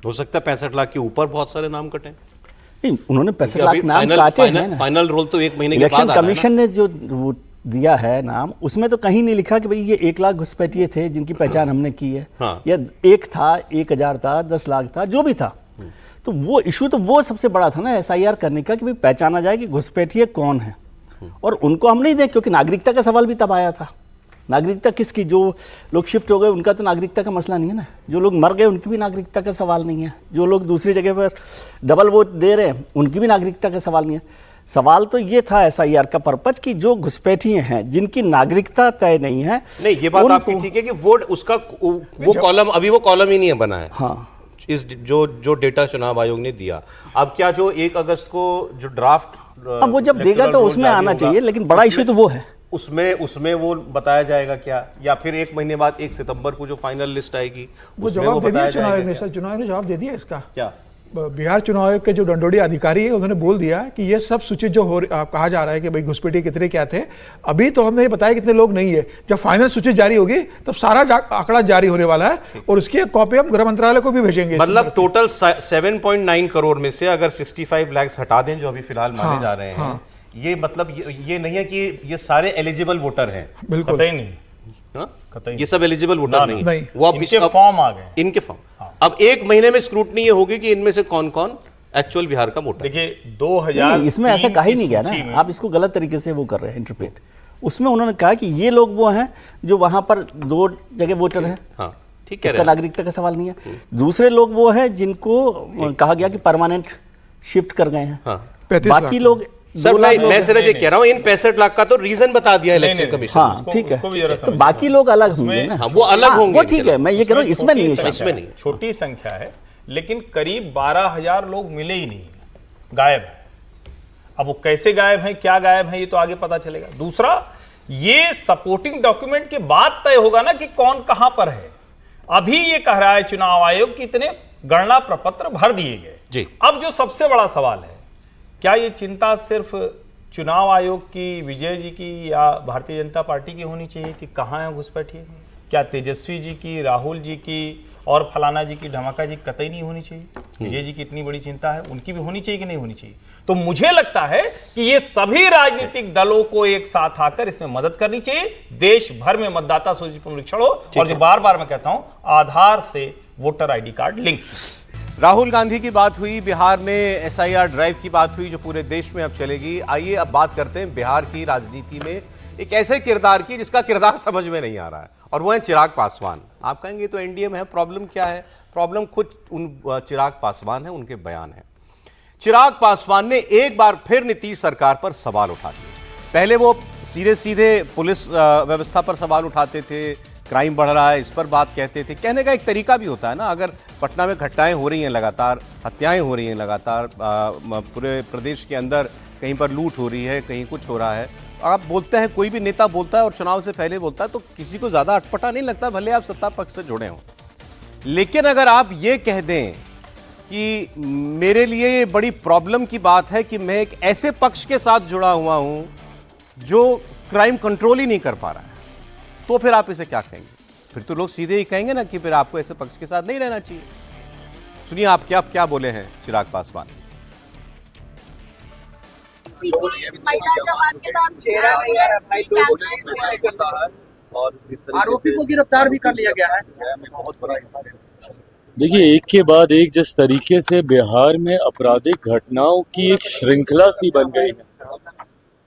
हो सकता है 65 लाख के ऊपर बहुत सारे नाम कटे। नहीं, उन्होंने 65 लाख नाम काटे हैं ना। फाइनल रोल तो एक महीने के बाद इलेक्शन कमीशन ने जो वो दिया है नाम, उसमें तो कहीं नहीं लिखा कि भाई ये 1 लाख घुसपैठिए थे जिनकी पहचान हमने की है। हाँ। या 1 था, 1000 था, 10 लाख था, जो भी था। तो वो इशू तो वो सबसे बड़ा था ना SIR करने का, कि भाई पहचाना जाए कि घुसपैठिए कौन है। और उनको हम नहीं दें, क्योंकि नागरिकता का सवाल भी तब आया था। नागरिकता किसकी? जो लोग शिफ्ट हो गए उनका तो नागरिकता का मसला नहीं है ना, जो लोग मर गए उनकी भी नागरिकता का सवाल नहीं है, जो लोग दूसरी जगह पर डबल वोट दे रहे हैं उनकी भी नागरिकता का सवाल नहीं है। सवाल तो ये था SIR का पर्पज कि जो घुसपैठिए हैं जिनकी नागरिकता तय नहीं है। नहीं, ये बात आपकी ठीक है कि वोट उसका वो कॉलम, अभी वो कॉलम ही नहीं बना है। हाँ, इस जो डेटा चुनाव आयोग ने दिया, अब क्या जो 1 अगस्त को जो ड्राफ्ट अब वो जब देगा तो उसमें आना चाहिए, लेकिन बड़ा इशू तो वो है। उसमें वो बताया जाएगा क्या, या फिर 1 महीने बाद 1 सितंबर को जो फाइनल लिस्ट आएगी वो जवाब दे दिया चुनाव आयोग ने। सर, चुनाव आयोग ने जवाब दे दिया इसका। क्या? बिहार चुनाव आयोग के जो डंडोड़ी अधिकारी है उन्होंने बोल दिया कि ये सब सूचित जो कहा जा रहा है कि भाई घुसपैठिए कितने क्या थे, अभी तो हमने ये बताया कितने लोग नहीं है। जब फाइनल सूची जारी होगी तब सारा आंकड़ा जारी होने वाला है, और उसकी एक कॉपी हम गृह मंत्रालय को भी भेजेंगे। मतलब टोटल 7.9 करोड़ में से अगर 65 लाख हटा दें जो अभी फिलहाल माने जा रहे हैं, ये मतलब ये नहीं है कि ये सारे एलिजिबल वोटर हैं। बिल्कुल नहीं। ये सब एलिजिबल वोटर नहीं, वो अब इनके फॉर्म आ गए, इनके फॉर्म। अब 1 महीने में स्क्रूटनी ये होगी कि इनमें से कौन कौन एक्चुअल बिहार का वोटर। देखिए 2000 इसमें ऐसा कहा ही नहीं गया ना, आप इसको गलत तरीके से वो कर रहे हैं इंटरप्रेट। उसमें उन्होंने कहा कि ये लोग वो हैं जो वहां पर 2 जगह वोटर हैं। हाँ, ठीक है, इसका नागरिकता का सवाल नहीं है। दूसरे लोग वो हैं जिनको कहा गया कि परमानेंट शिफ्ट कर गए हैं। बाकी लोग सर, मैं सिर्फ ये कह रहा हूँ इन 65 लाख का तो रीजन बता दिया इलेक्शन कमीशन। हाँ, ठीक है, तो बाकी लोग अलग होंगे ना। वो अलग होंगे, वो ठीक है, मैं ये कह रहा हूँ इसमें नहीं है, इसमें नहीं। छोटी संख्या है, लेकिन करीब 12,000 लोग मिले ही नहीं, गायब है। अब वो कैसे गायब हैं, क्या गायब हैं, ये तो आगे पता चलेगा। दूसरा, ये सपोर्टिंग डॉक्यूमेंट के बाद तय होगा ना कि कौन कहां पर है। अभी ये कह रहा है चुनाव आयोग कि इतने गणना प्रपत्र भर दिए गए जी। अब जो सबसे बड़ा सवाल है, क्या ये चिंता सिर्फ चुनाव आयोग की, विजय जी की या भारतीय जनता पार्टी की होनी चाहिए कि कहाँ है घुसपैठिए? क्या तेजस्वी जी की, राहुल जी की और फलाना जी की, धमाका जी कतई नहीं होनी चाहिए? विजय जी की इतनी बड़ी चिंता है, उनकी भी होनी चाहिए कि नहीं होनी चाहिए? तो मुझे लगता है कि ये सभी राजनीतिक दलों को एक साथ आकर इसमें मदद करनी चाहिए। देश भर में मतदाता सूची पुनरीक्षण हो, और जो बार बार मैं कहता हूं, आधार से voter ID card link. Rahul Gandhi की बात हुई, बिहार में SIR ड्राइव की बात हुई जो पूरे देश में अब चलेगी। आइए अब बात करते हैं बिहार की राजनीति में एक ऐसे किरदार की जिसका किरदार समझ में नहीं आ रहा है, और वो है चिराग पासवान। आप कहेंगे तो NDA में है, प्रॉब्लम क्या है? प्रॉब्लम खुद उन चिराग पासवान है, उनके बयान है। चिराग पासवान ने एक बार फिर नीतीश सरकार पर सवाल उठा दिए। पहले वो सीधे सीधे पुलिस व्यवस्था पर सवाल उठाते थे, क्राइम बढ़ रहा है इस पर बात कहते थे। कहने का एक तरीका भी होता है ना, अगर पटना में घटनाएं हो रही हैं लगातार, हत्याएं हो रही हैं लगातार, पूरे प्रदेश के अंदर कहीं पर लूट हो रही है, कहीं कुछ हो रहा है, आप बोलते हैं, कोई भी नेता बोलता है और चुनाव से पहले बोलता है, तो किसी को ज़्यादा अटपटा नहीं लगता, भले आप सत्ता पक्ष से जुड़े हों। लेकिन अगर आप ये कह दें कि मेरे लिए ये बड़ी प्रॉब्लम की बात है कि मैं एक ऐसे पक्ष के साथ जुड़ा हुआ हूं जो क्राइम कंट्रोल ही नहीं कर पा रहा है, तो फिर आप इसे क्या कहेंगे? फिर तो लोग सीधे ही कहेंगे ना कि फिर आपको ऐसे पक्ष के साथ नहीं रहना चाहिए। सुनिए आप क्या बोले हैं चिराग पासवान। महिला जवान के साथ और आरोपी को गिरफ्तार भी कर लिया गया है। बहुत बड़ा देखिए, एक के बाद एक जिस तरीके से बिहार में आपराधिक घटनाओं की एक श्रृंखला सी बन गई है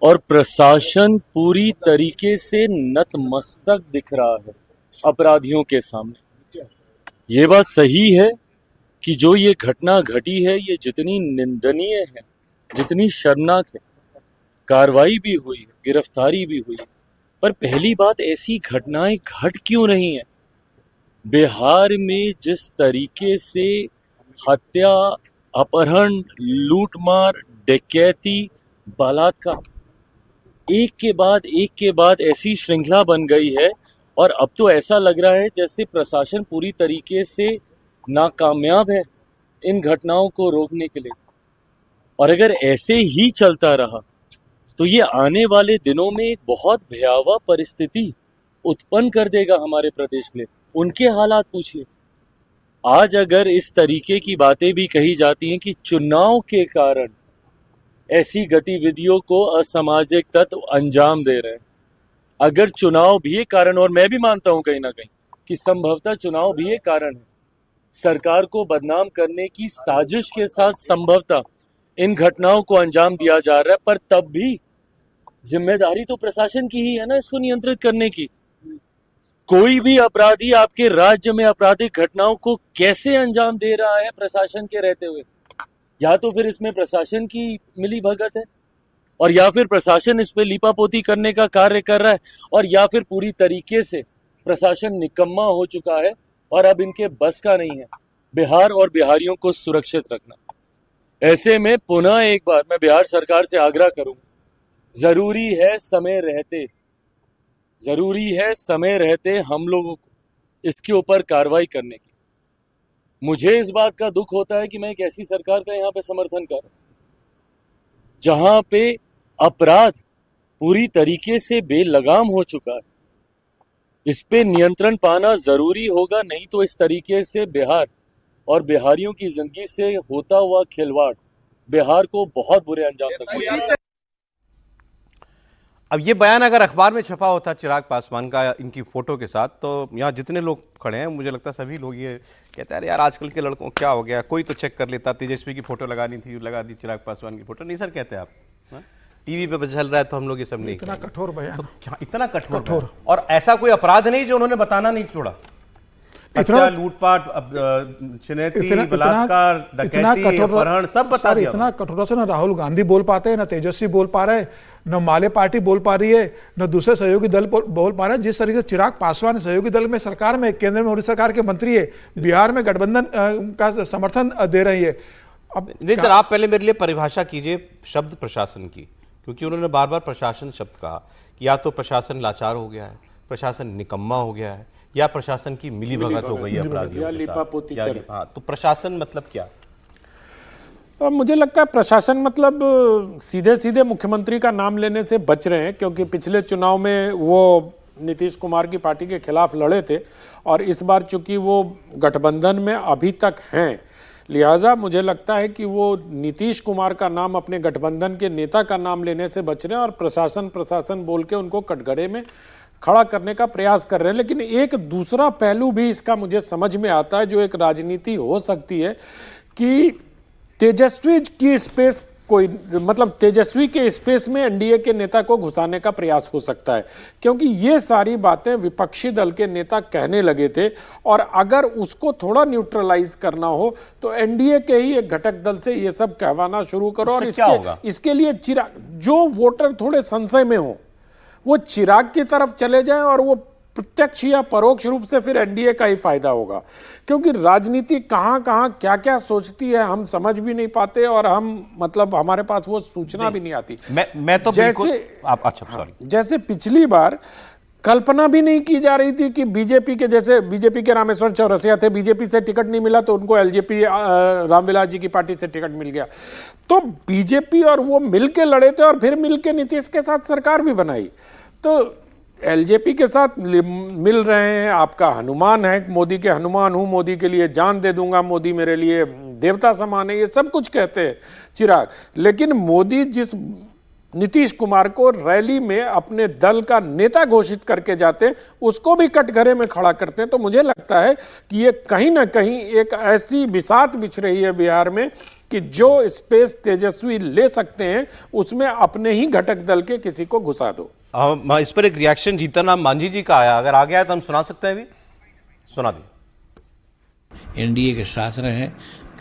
और प्रशासन पूरी तरीके से नतमस्तक दिख रहा है अपराधियों के सामने। ये बात सही है कि जो ये घटना घटी है ये जितनी निंदनीय है, जितनी शर्मनाक है, कार्रवाई भी हुई है, गिरफ्तारी भी हुई है, पर पहली बात ऐसी घटनाएं घट क्यों नहीं है? बिहार में जिस तरीके से हत्या, अपहरण, लूटमार, डकैती, बलात्कार एक के बाद ऐसी श्रृंखला बन गई है और अब तो ऐसा लग रहा है जैसे प्रशासन पूरी तरीके से नाकामयाब है इन घटनाओं को रोकने के लिए। और अगर ऐसे ही चलता रहा तो ये आने वाले दिनों में एक बहुत भयावह परिस्थिति उत्पन्न कर देगा हमारे प्रदेश के लिए। उनके हालात पूछिए। आज अगर इस तरीके की बातें भी कही जाती हैं कि चुनाव के कारण ऐसी गतिविधियों को असामाजिक तत्व अंजाम दे रहे हैं, अगर चुनाव भी एक कारण, और मैं भी मानता हूं कहीं ना कहीं कि संभवतः चुनाव भी एक कारण है, सरकार को बदनाम करने की साजिश के साथ संभवतः इन घटनाओं को अंजाम दिया जा रहा है, पर तब भी जिम्मेदारी तो प्रशासन की ही है ना इसको नियंत्रित करने की। कोई भी अपराधी आपके राज्य में आपराधिक घटनाओं को कैसे अंजाम दे रहा है प्रशासन के रहते हुए? या तो फिर इसमें प्रशासन की मिली भगत है, और या फिर प्रशासन इस पे लीपापोती करने का कार्य कर रहा है, और या फिर पूरी तरीके से प्रशासन निकम्मा हो चुका है और अब इनके बस का नहीं है बिहार और बिहारियों को सुरक्षित रखना। ऐसे में पुनः एक बार मैं बिहार सरकार से आग्रह करूंगा, जरूरी है समय रहते हम लोगों को इसके ऊपर कार्रवाई करने की। मुझे इस बात का दुख होता है कि मैं एक ऐसी सरकार का यहाँ पे समर्थन कर रहा हूं जहां पे अपराध पूरी तरीके से बेलगाम हो चुका है। इस पे नियंत्रण पाना जरूरी होगा, नहीं तो इस तरीके से बिहार और बिहारियों की जिंदगी से होता हुआ खिलवाड़ बिहार को बहुत बुरे अंजाम तक पहुंचाएगा। अब ये बयान अगर अखबार में छपा होता चिराग पासवान का इनकी फोटो के साथ, तो यहाँ जितने लोग खड़े हैं मुझे लगता है सभी लोग ये कहते हैं अरे यार आजकल के लड़कों क्या हो गया, कोई तो चेक कर लेता, तेजस्वी की फोटो लगानी थी लगा दी चिराग पासवान की फोटो। नहीं सर कहते आप, टीवी पे चल रहा है तो हम लोग ये सब नहीं। इतना कठोर बयान, तो क्या इतना कठोर? और ऐसा कोई अपराध नहीं जो उन्होंने बताना नहीं छोड़ा? हत्या, लूटपाट, छिनैती, बलात्कार, डकैती, अपहरण सब बता दिया। इतना कठोरता से ना राहुल गांधी बोल पाते हैं, ना तेजस्वी बोल पा रहे, न माले पार्टी बोल पा रही है, न दूसरे सहयोगी दल बोल पा रहे हैं। जिस तरीके से चिराग पासवान सहयोगी दल में सरकार में, केंद्र में मोदी सरकार के मंत्री है, बिहार में गठबंधन का समर्थन दे रही है। अब नहीं सर, आप पहले मेरे लिए परिभाषा कीजिए शब्द प्रशासन की, क्योंकि उन्होंने बार बार प्रशासन शब्द कहा कि या तो प्रशासन लाचार हो गया है, प्रशासन निकम्मा हो गया है, या प्रशासन की मिलीभगत हो गई है अपराधियों के साथ। हाँ, तो प्रशासन मतलब क्या? मुझे लगता है प्रशासन मतलब सीधे सीधे मुख्यमंत्री का नाम लेने से बच रहे हैं, क्योंकि पिछले चुनाव में वो नीतीश कुमार की पार्टी के खिलाफ लड़े थे और इस बार चूंकि वो गठबंधन में अभी तक हैं, लिहाजा मुझे लगता है कि वो नीतीश कुमार का नाम अपने गठबंधन के नेता का नाम लेने से बच रहे हैं और प्रशासन बोल के उनको कटघरे में खड़ा करने का प्रयास कर रहे हैं। लेकिन एक दूसरा पहलू भी इसका मुझे समझ में आता है, जो एक राजनीति हो सकती है कि तेजस्वी की स्पेस कोई मतलब तेजस्वी के स्पेस में एनडीए के नेता को घुसाने का प्रयास हो सकता है, क्योंकि ये सारी बातें विपक्षी दल के नेता कहने लगे थे और अगर उसको थोड़ा न्यूट्रलाइज करना हो तो एनडीए के ही एक घटक दल से ये सब कहवाना शुरू करो और इसके लिए चिराग, जो वोटर थोड़े संशय में हो वो चिराग की तरफ चले जाएं और वो प्रत्यक्ष या परोक्ष रूप से फिर एनडीए का ही फायदा होगा, क्योंकि राजनीति कहां कहां क्या क्या सोचती है हम समझ भी नहीं पाते और हम मतलब हमारे पास वो सूचना भी नहीं आती। मैं तो जैसे अच्छा सॉरी, जैसे पिछली बार कल्पना भी नहीं की जा रही थी कि बीजेपी के, जैसे बीजेपी के रामेश्वर चौरसिया थे, बीजेपी से टिकट नहीं मिला तो उनको एलजेपी रामविलास जी की पार्टी से टिकट मिल गया, तो बीजेपी और वो मिलके लड़े थे और फिर मिलके नीतीश के साथ सरकार भी बनाई। तो एलजेपी के साथ मिल रहे हैं, आपका हनुमान है, मोदी के हनुमान हूं, मोदी के लिए जान दे दूंगा, मोदी मेरे लिए देवता समान है, ये सब कुछ कहते हैं चिराग, लेकिन मोदी जिस नीतीश कुमार को रैली में अपने दल का नेता घोषित करके जाते, उसको भी कटघरे में खड़ा करते हैं। तो मुझे लगता है कि ये कहीं ना कहीं एक ऐसी बिसात बिछ रही है बिहार में कि जो स्पेस तेजस्वी ले सकते हैं उसमें अपने ही घटक दल के किसी को घुसा दो। इस पर एक रिएक्शन जीतन राम मांझी जी का आया, अगर आ गया है तो हम सुना सकते हैं, अभी सुना दी। एनडीए के साथ रहे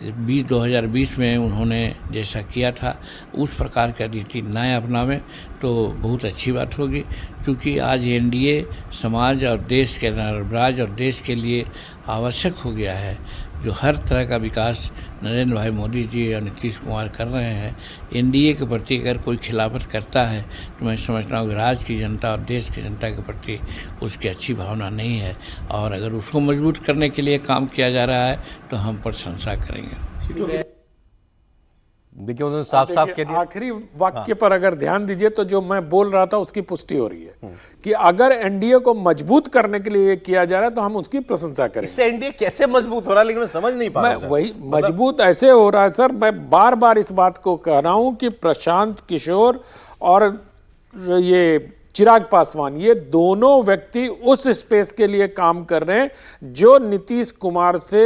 2020 में उन्होंने जैसा किया था उस प्रकार का नीति न अपनावें तो बहुत अच्छी बात होगी, क्योंकि आज एनडीए समाज और देश के राज और देश के लिए आवश्यक हो गया है। जो हर तरह का विकास नरेंद्र भाई मोदी जी और नीतीश कुमार कर रहे हैं, एनडीए के प्रति अगर कोई खिलाफत करता है तो मैं समझता हूँ कि राज्य की जनता और देश की जनता के प्रति उसकी अच्छी भावना नहीं है, और अगर उसको मजबूत करने के लिए काम किया जा रहा है तो हम प्रशंसा करेंगे। देखिए उन्होंने साफ साफ कह दिया। आखिरी वाक्य पर अगर ध्यान दीजिए तो जो मैं बोल रहा था उसकी पुष्टि हो रही है कि अगर एनडीए को मजबूत करने के लिए किया जा रहा है तो हम उसकी प्रशंसा करेंगे। इससे एनडीए कैसे मजबूत हो रहा है, लेकिन मैं समझ नहीं पा रहा। मैं वही मजबूत ऐसे हो रहा है सर, मैं बार बार इस बात को कह रहा हूं कि प्रशांत किशोर और ये चिराग पासवान, ये दोनों व्यक्ति उस स्पेस के लिए काम कर रहे हैं जो नीतीश कुमार से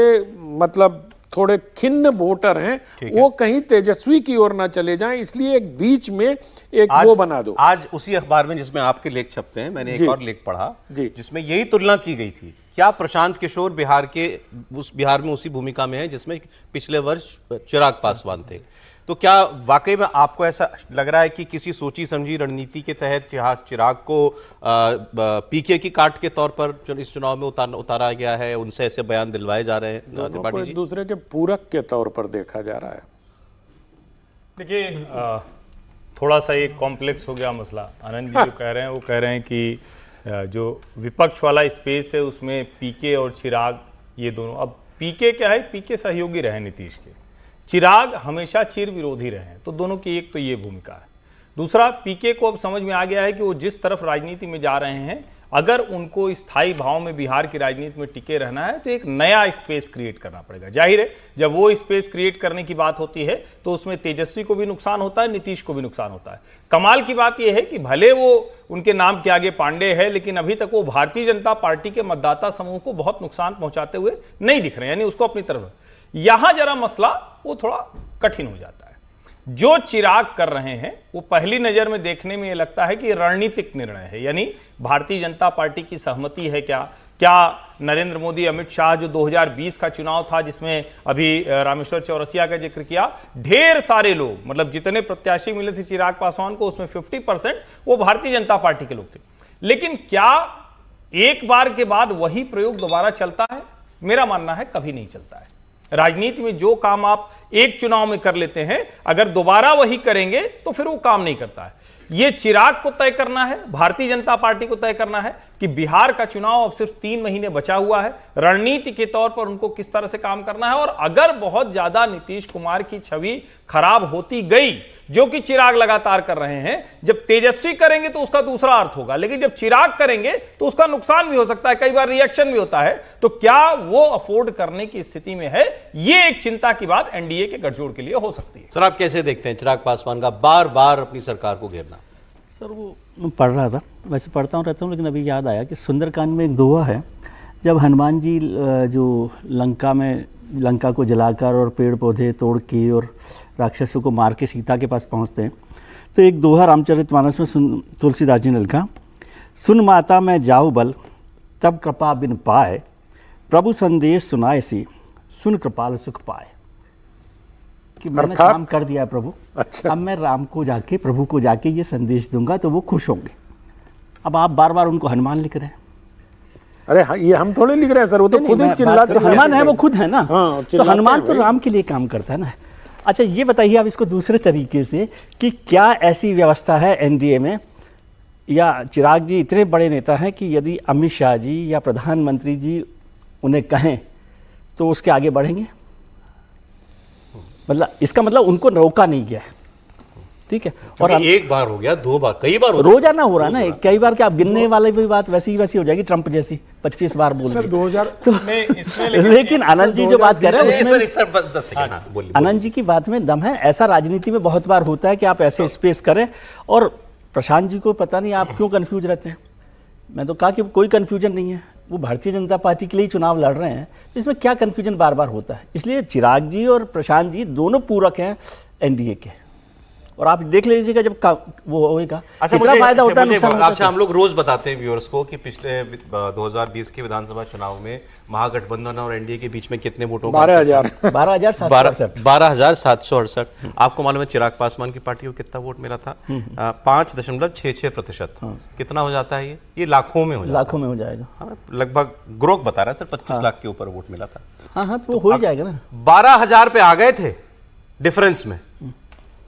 मतलब थोड़े खिन्न वोटर हैं, वो कहीं तेजस्वी की ओर ना चले जाएं, इसलिए एक बीच में एक वो बना दो। आज उसी अखबार में जिसमें आपके लेख छपते हैं, मैंने एक और लेख पढ़ा जिसमें यही तुलना की गई थी। क्या प्रशांत किशोर बिहार में उसी भूमिका में है जिसमें पिछले वर्ष चिराग पासवान थे? तो क्या वाकई में आपको ऐसा लग रहा है कि किसी सोची समझी रणनीति के तहत चिराग को पीके की काट के तौर पर इस चुनाव में उतारा गया है, उनसे ऐसे बयान दिलवाए जा रहे हैं? त्रिपाठी जी, दूसरे के पूरक के तौर पर देखा जा रहा है। देखिए थोड़ा सा ये कॉम्प्लेक्स हो गया मसला। आनंद जी जो कह रहे हैं वो कह रहे हैं कि जो विपक्ष वाला स्पेस है उसमें पीके और चिराग ये दोनों, अब पीके क्या है, पीके सहयोगी रहे नीतीश के, चिराग हमेशा चिर विरोधी रहे हैं, तो दोनों की एक तो ये भूमिका है। दूसरा, पीके को अब समझ में आ गया है कि वो जिस तरफ राजनीति में जा रहे हैं, अगर उनको स्थायी भाव में बिहार की राजनीति में टिके रहना है तो एक नया स्पेस क्रिएट करना पड़ेगा। जाहिर है जब वो स्पेस क्रिएट करने की बात होती है तो उसमें तेजस्वी को भी नुकसान होता है, नीतीश को भी नुकसान होता है। कमाल की बात यह है कि भले वो उनके नाम के आगे पांडे है, लेकिन अभी तक वो भारतीय जनता पार्टी के मतदाता समूह को बहुत नुकसान पहुंचाते हुए नहीं दिख रहे हैं, यानी उसको अपनी तरफ। यहां जरा मसला वो थोड़ा कठिन हो जाता है। जो चिराग कर रहे हैं वो पहली नजर में देखने में ये लगता है कि रणनीतिक निर्णय है, यानी भारतीय जनता पार्टी की सहमति है क्या नरेंद्र मोदी, अमित शाह, जो 2020 का चुनाव था जिसमें अभी रामेश्वर चौरसिया का जिक्र किया, ढेर सारे लोग, मतलब जितने प्रत्याशी मिले थे चिराग पासवान को उसमें 50% वो भारतीय जनता पार्टी के लोग थे। लेकिन क्या एक बार के बाद वही प्रयोग दोबारा चलता है? मेरा मानना है कभी नहीं चलता है। राजनीति में जो काम आप एक चुनाव में कर लेते हैं, अगर दोबारा वही करेंगे तो फिर वो काम नहीं करता है। ये चिराग को तय करना है, भारतीय जनता पार्टी को तय करना है कि बिहार का चुनाव अब सिर्फ 3 महीने बचा हुआ है, रणनीति के तौर पर उनको किस तरह से काम करना है। और अगर बहुत ज्यादा नीतीश कुमार की छवि खराब होती गई, जो कि चिराग लगातार कर रहे हैं, जब तेजस्वी करेंगे तो उसका दूसरा अर्थ होगा, लेकिन जब चिराग करेंगे तो उसका नुकसान भी हो सकता है, कई बार रिएक्शन भी होता है। तो क्या वो अफोर्ड करने की स्थिति में है? ये एक चिंता की बात एनडीए के गठजोड़ के लिए हो सकती है। सर आप कैसे देखते हैं चिराग पासवान का बार बार अपनी सरकार को घेरना? सर वो पढ़ रहा था, वैसे पढ़ता हूँ रहता हूँ, लेकिन अभी याद आया कि सुंदरकांड में एक दोहा है, जब हनुमान जी जो लंका को जलाकर और पेड़ पौधे तोड़ के और राक्षसों को मार के सीता के पास पहुँचते हैं, तो एक दोहा रामचरितमानस में तुलसीदास जी ने लिखा, सुन माता मैं जाऊँ बल तब कृपा बिन पाए, प्रभु संदेश सुनाए सी सुन कृपाल सुख पाए। कि मैंने काम कर दिया है प्रभु, अच्छा अब मैं राम को जाके, प्रभु को जाके ये संदेश दूंगा तो वो खुश होंगे। अब आप बार बार उनको हनुमान लिख रहे हैं। अरे हाँ, ये हम थोड़े लिख रहे हैं सर, वो तो खुद ही चिल्ला हनुमान है, वो खुद है ना। हाँ, तो हनुमान तो राम के लिए काम करता है ना। अच्छा ये बताइए आप इसको दूसरे तरीके से कि क्या ऐसी व्यवस्था है एनडीए में, या चिराग जी इतने बड़े नेता हैं कि यदि अमित शाह जी या प्रधानमंत्री जी उन्हें कहें तो उसके आगे बढ़ेंगे? मतलब इसका मतलब उनको रोका नहीं गया है। ठीक है। और एक बार हो गया, 2 बार, कई बार रोजाना हो रहा है ना, कई बार क्या आप गिनने वाले भी बात वैसी हो जाएगी, ट्रंप जैसी 25 बार बोल सर 2000 तो लेकिन आनंद जी जो बात कर रहे हैं आनंद जी की बात में दम है। ऐसा राजनीति में बहुत बार होता है कि आप ऐसे स्पेस करें, और प्रशांत जी को पता नहीं आप क्यों कंफ्यूज रहते हैं। मैं तो कहा कि कोई कंफ्यूजन नहीं है, वो भारतीय जनता पार्टी के लिए चुनाव लड़ रहे हैं, तो इसमें क्या कंफ्यूजन बार बार होता है। इसलिए चिराग जी और प्रशांत जी दोनों पूरक हैं एनडीए के, और आप देख लीजिएगा जब वो होगा कितना फायदा होता है, नुकसान होता है। अच्छा, हम लोग रोज बताते हैं व्यूअर्स को कि पिछले 2020 के विधानसभा चुनाव में महागठबंधन और एनडीए के बीच में कितने वोटों 12,768। आपको मालूम है चिराग पासवान की पार्टी को कितना वोट मिला था? 5.66%। कितना हो जाता है ये लाखों में हो जाएगा। लाखों में हो जाएगा लगभग। ग्रोक बता रहा है सर 25 लाख के ऊपर वोट मिला था। हाँ, तो वो हो ही जाएगा ना। 12,000 पे आ गए थे डिफरेंस में।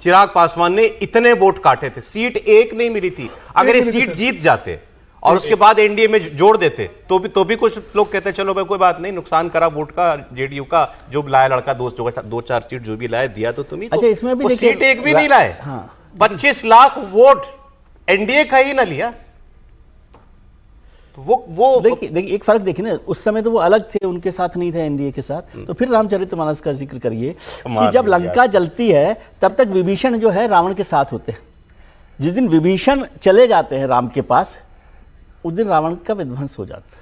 चिराग पासवान ने इतने वोट काटे थे, सीट एक नहीं मिली थी। अगर ये सीट जीत जाते और उसके बाद एनडीए में जोड़ देते तो भी कुछ लोग कहते चलो भाई कोई बात नहीं, नुकसान करा वोट का जेडीयू का, जो लाया लड़का 2-4 सीट जो भी लाया दिया तो तुम्हें। अच्छा, इसमें भी सीट एक भी नहीं लाए। 25 लाख वोट एनडीए का ही ना लिया। तो वो देखिए एक फर्क देखिए ना, उस समय तो वो अलग थे, उनके साथ नहीं थे एनडीए के साथ। तो फिर रामचरितमानस का जिक्र करिए कि जब लंका जलती है तब तक विभीषण जो है रावण के साथ होते हैं। जिस दिन विभीषण चले जाते हैं राम के पास, उस दिन रावण का विध्वंस हो जाता है।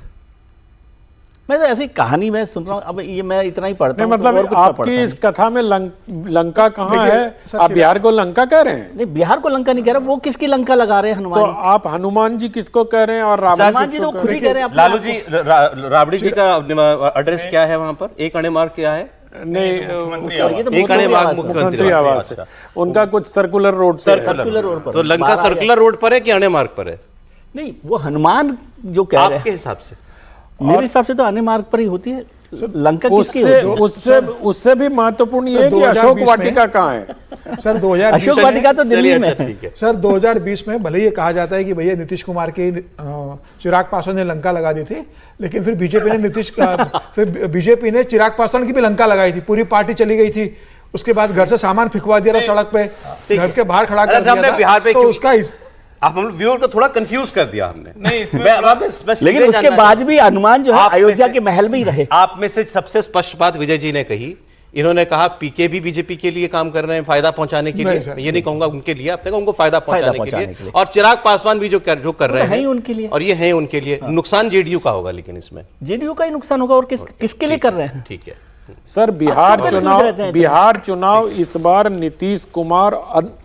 मैं तो ऐसी कहानी में सुन रहा हूँ, अब ये मैं इतना ही पढ़ता हूँ। मतलब तो आपकी इस कथा में लंका कहाँ है? आप बिहार को लंका कह रहे हैं? नहीं, बिहार को लंका नहीं कह रहा, वो किसकी लंका लगा रहे हैं हनुमान। तो आप हनुमान जी किसको कह रहे हैं और हनुमान जी तो खुद ही कह रहे हैं। लालू जी, राबड़ी जी का एड्रेस क्या है वहां पर? एक अणे मार्ग क्या है? नहीं, एक अणे मार्ग मुख्यमंत्री आवास है उनका, कुछ सर्कुलर रोड पर। तो लंका सर्कुलर रोड पर है कि अणे मार्ग पर है? नहीं, वो हनुमान जो कह रहे हैं आपके हिसाब से। मेरे हिसाब से तो अने मार्ग पर ही होती है लंका। उससे भी महत्वपूर्ण ये है कि अशोक वाटिका कहाँ है? सर 2020 अशोक वाटिका तो दिल्ली में है। सर 2020 में भले ये कहा जाता है कि भैया नीतीश कुमार के चिराग पासवान ने लंका लगा दी थी, लेकिन फिर बीजेपी ने चिराग पासवान की भी लंका लगाई थी। पूरी पार्टी चली गई थी, उसके बाद घर से सामान फिकवा दिया सड़क पे, घर के बाहर खड़ा कर दिया था। बिहार पे तो उसका आप हम व्यूअर को थोड़ा कंफ्यूज कर दिया हमने। नहीं, लेकिन उसके बाद भी हनुमान जो है अयोध्या के महल में ही रहे। आप में से सबसे स्पष्ट बात विजय जी ने कही। इन्होंने कहा पीके भी बीजेपी के लिए काम कर रहे हैं, फायदा पहुंचाने के लिए। ये नहीं कहूंगा उनके लिए, आपने कहा उनको फायदा पहुंचाने के लिए। और चिराग पासवान भी जो कर रहे हैं उनके लिए, और ये है उनके लिए। नुकसान जेडीयू का होगा, लेकिन इसमें जेडीयू का ही नुकसान होगा। और किसके लिए कर रहे हैं? ठीक है सर, बिहार चुनाव इस बार नीतीश कुमार